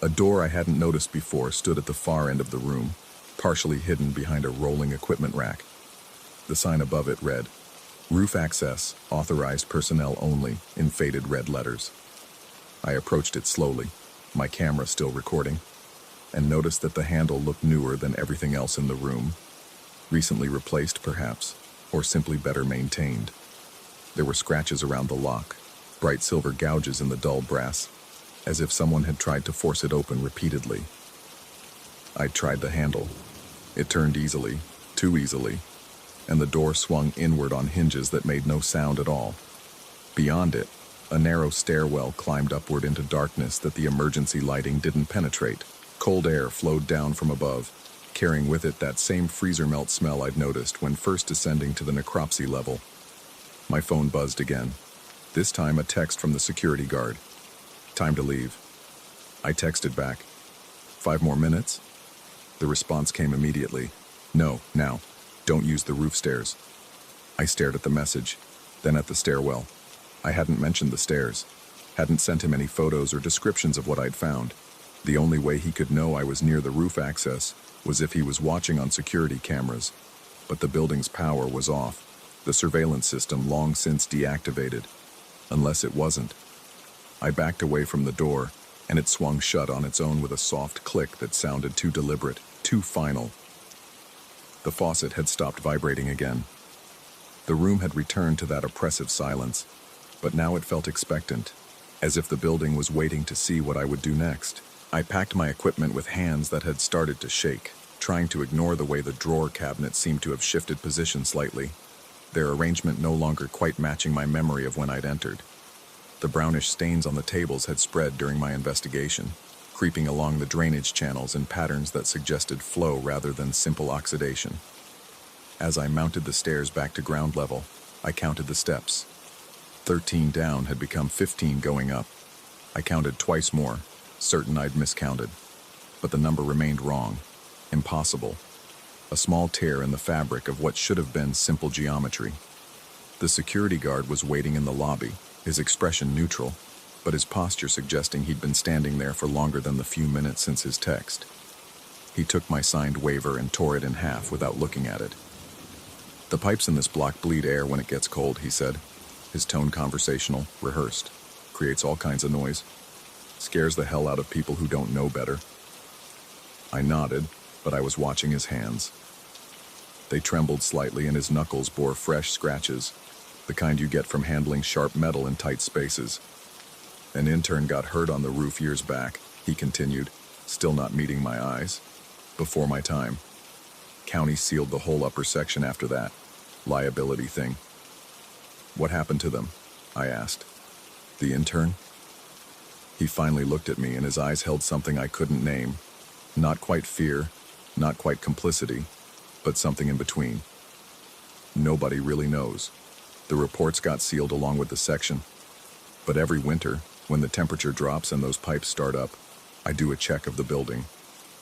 A door I hadn't noticed before stood at the far end of the room, partially hidden behind a rolling equipment rack. The sign above it read, Roof access, authorized personnel only, in faded red letters. I approached it slowly, my camera still recording, and noticed that the handle looked newer than everything else in the room. Recently replaced, perhaps, or simply better maintained. There were scratches around the lock, bright silver gouges in the dull brass, as if someone had tried to force it open repeatedly. I tried the handle. It turned easily, too easily, and the door swung inward on hinges that made no sound at all. Beyond it, a narrow stairwell climbed upward into darkness that the emergency lighting didn't penetrate. Cold air flowed down from above, carrying with it that same freezer melt smell I'd noticed when first descending to the necropsy level. My phone buzzed again, this time a text from the security guard. Time to leave. I texted back. 5 more minutes? The response came immediately. No, now. Don't use the roof stairs. I stared at the message, then at the stairwell. I hadn't mentioned the stairs, hadn't sent him any photos or descriptions of what I'd found. The only way he could know I was near the roof access was if he was watching on security cameras. But the building's power was off, the surveillance system long since deactivated. Unless it wasn't. I backed away from the door, and it swung shut on its own with a soft click that sounded too deliberate, too final. The faucet had stopped vibrating again. The room had returned to that oppressive silence, but now it felt expectant, as if the building was waiting to see what I would do next. I packed my equipment with hands that had started to shake, trying to ignore the way the drawer cabinet seemed to have shifted position slightly, their arrangement no longer quite matching my memory of when I'd entered. The brownish stains on the tables had spread during my investigation, creeping along the drainage channels in patterns that suggested flow rather than simple oxidation. As I mounted the stairs back to ground level, I counted the steps. 13 down had become 15 going up. I counted twice more, certain I'd miscounted. But the number remained wrong. Impossible. A small tear in the fabric of what should have been simple geometry. The security guard was waiting in the lobby, his expression neutral, but his posture suggesting he'd been standing there for longer than the few minutes since his text. He took my signed waiver and tore it in half without looking at it. "The pipes in this block bleed air when it gets cold," he said. His tone conversational, rehearsed. Creates all kinds of noise. Scares the hell out of people who don't know better. I nodded, but I was watching his hands. They trembled slightly and his knuckles bore fresh scratches, the kind you get from handling sharp metal in tight spaces. "An intern got hurt on the roof years back," he continued, still not meeting my eyes. "Before my time. County sealed the whole upper section after that. Liability thing." "What happened to them?" I asked. "The intern?" He finally looked at me and his eyes held something I couldn't name. Not quite fear, not quite complicity, but something in between. "Nobody really knows. The reports got sealed along with the section. But every winter, when the temperature drops and those pipes start up, I do a check of the building.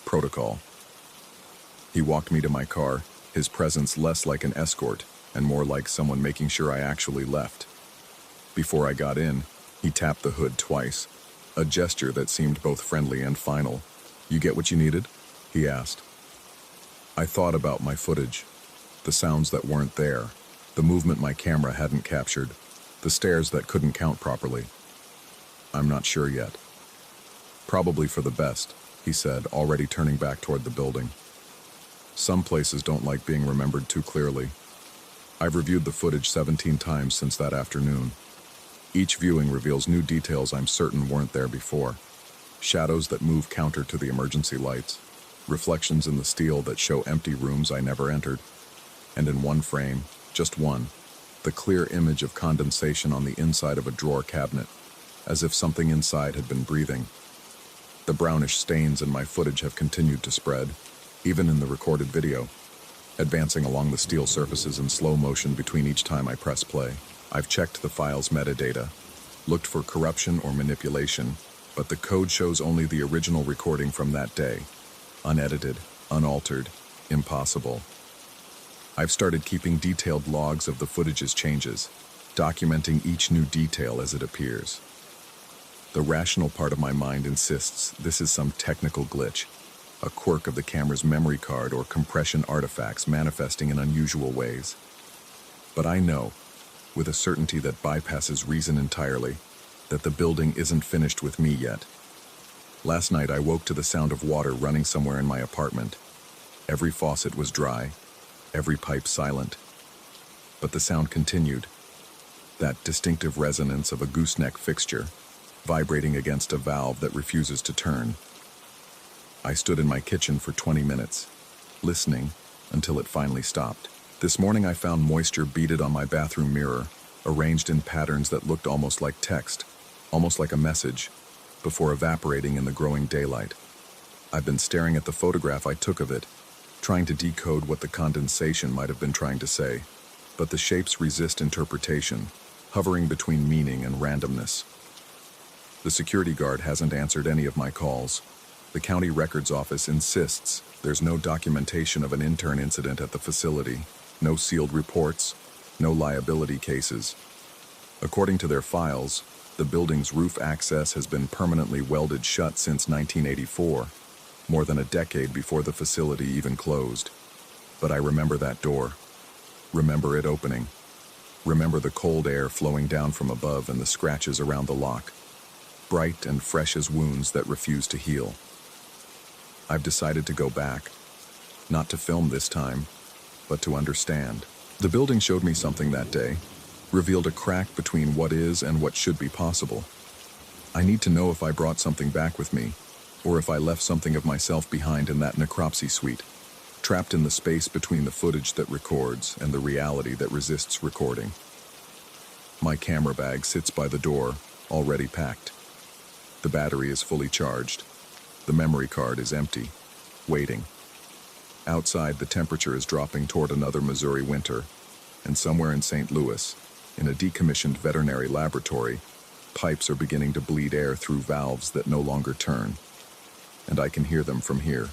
Protocol." He walked me to my car, his presence less like an escort and more like someone making sure I actually left. Before I got in, he tapped the hood twice, a gesture that seemed both friendly and final. "You get what you needed?" he asked. I thought about my footage, the sounds that weren't there, the movement my camera hadn't captured, the stairs that couldn't count properly. "I'm not sure yet." "Probably for the best," he said, already turning back toward the building. "Some places don't like being remembered too clearly. I've reviewed the footage 17 times since that afternoon. Each viewing reveals new details I'm certain weren't there before. Shadows that move counter to the emergency lights, reflections in the steel that show empty rooms I never entered, and in one frame, just one, the clear image of condensation on the inside of a drawer cabinet, as if something inside had been breathing. The brownish stains in my footage have continued to spread, even in the recorded video, advancing along the steel surfaces in slow motion between each time I press play. I've checked the file's metadata, looked for corruption or manipulation, but the code shows only the original recording from that day. Unedited, unaltered, impossible. I've started keeping detailed logs of the footage's changes, documenting each new detail as it appears. The rational part of my mind insists this is some technical glitch, a quirk of the camera's memory card or compression artifacts manifesting in unusual ways. But I know, with a certainty that bypasses reason entirely, that the building isn't finished with me yet. Last night I woke to the sound of water running somewhere in my apartment. Every faucet was dry, every pipe silent. But the sound continued, that distinctive resonance of a gooseneck fixture, vibrating against a valve that refuses to turn. I stood in my kitchen for 20 minutes, listening until it finally stopped. This morning I found moisture beaded on my bathroom mirror, arranged in patterns that looked almost like text, almost like a message, before evaporating in the growing daylight. I've been staring at the photograph I took of it, trying to decode what the condensation might have been trying to say, but the shapes resist interpretation, hovering between meaning and randomness. The security guard hasn't answered any of my calls. The county records office insists there's no documentation of an intern incident at the facility, no sealed reports, no liability cases. According to their files, the building's roof access has been permanently welded shut since 1984, more than a decade before the facility even closed. But I remember that door. Remember it opening. Remember the cold air flowing down from above and the scratches around the lock, bright and fresh as wounds that refuse to heal. I've decided to go back, not to film this time, but to understand. The building showed me something that day, revealed a crack between what is and what should be possible. I need to know if I brought something back with me, or if I left something of myself behind in that necropsy suite, trapped in the space between the footage that records and the reality that resists recording. My camera bag sits by the door, already packed. The battery is fully charged. The memory card is empty, waiting. Outside, the temperature is dropping toward another Missouri winter, and somewhere in St. Louis, in a decommissioned veterinary laboratory, pipes are beginning to bleed air through valves that no longer turn. And I can hear them from here,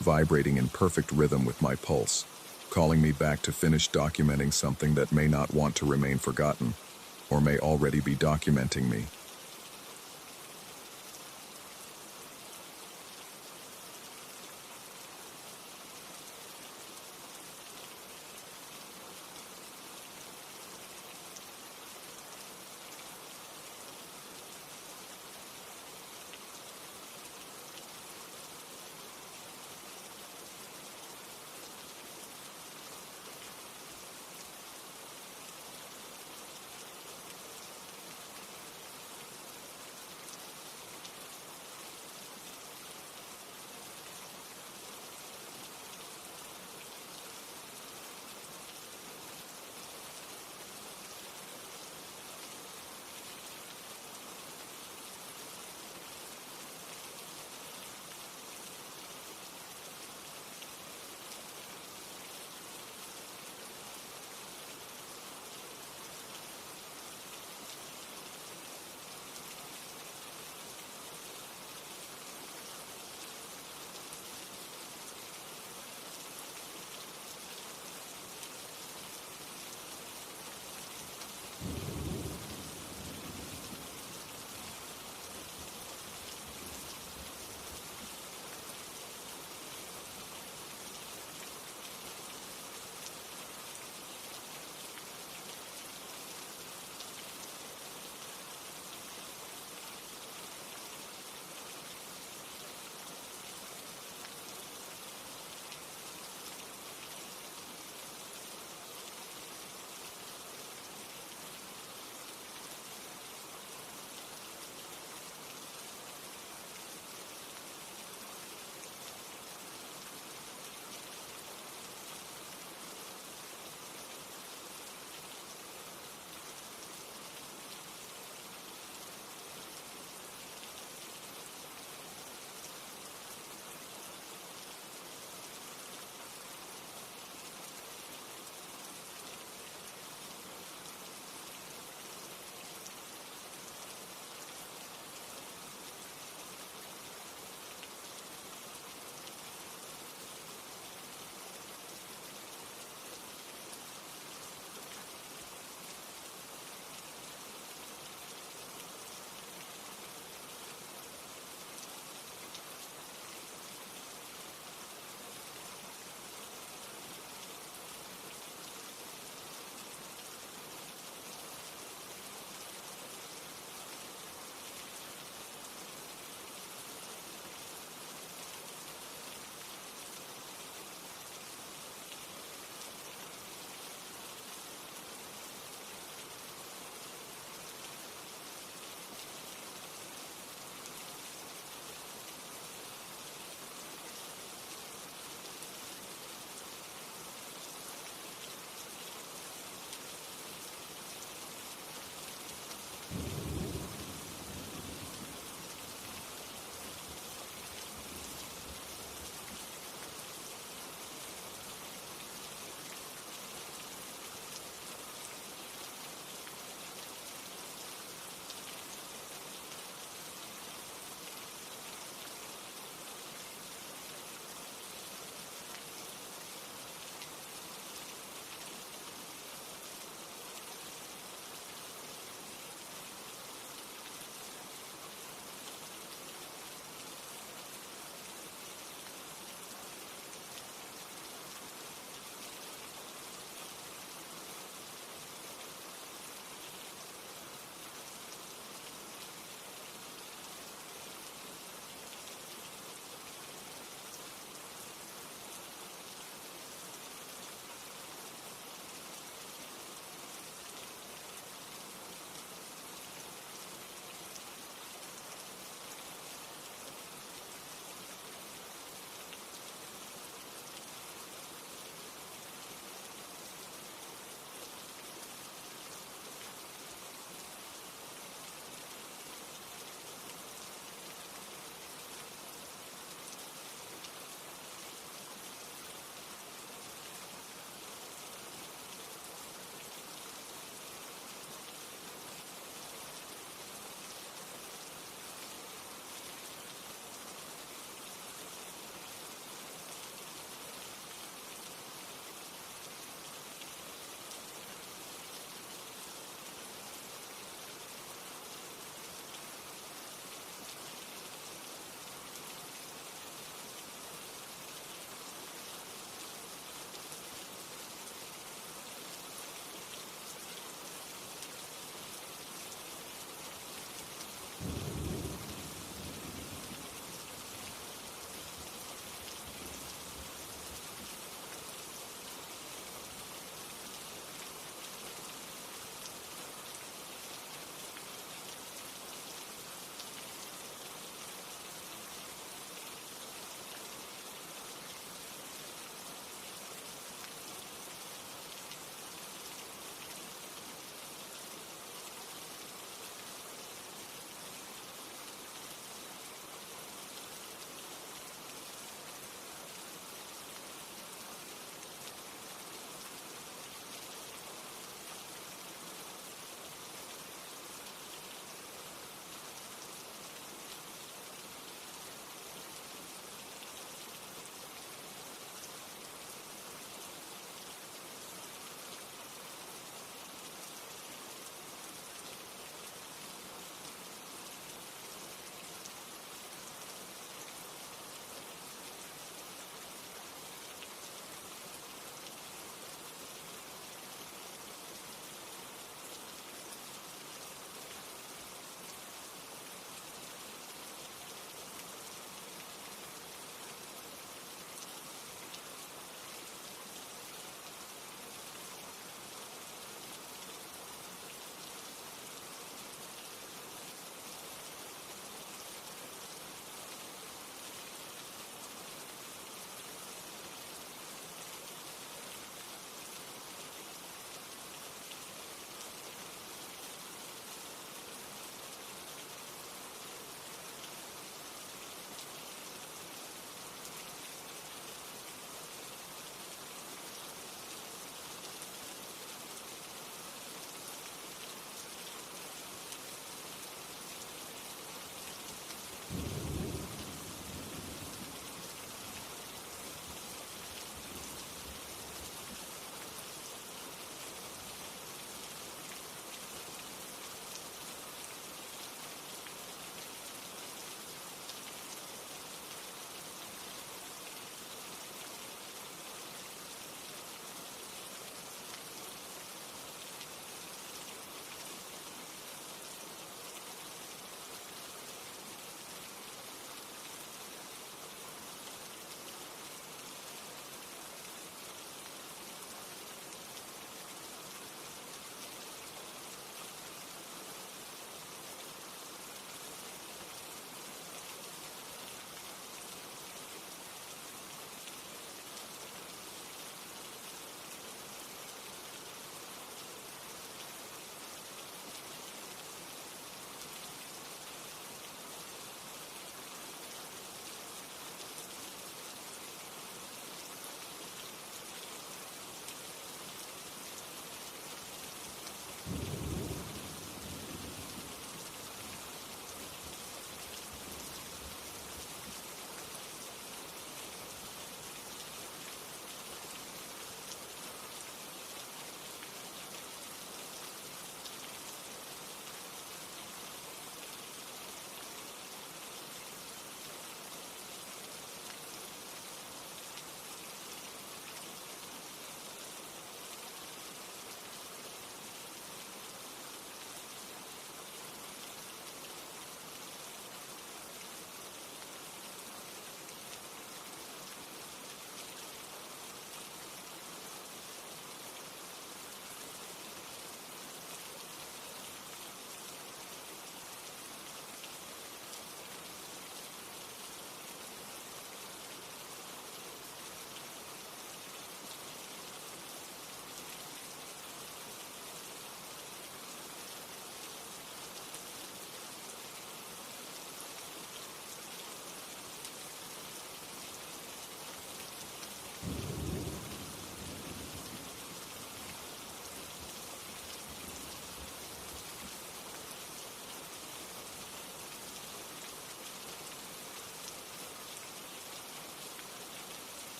vibrating in perfect rhythm with my pulse, calling me back to finish documenting something that may not want to remain forgotten, or may already be documenting me.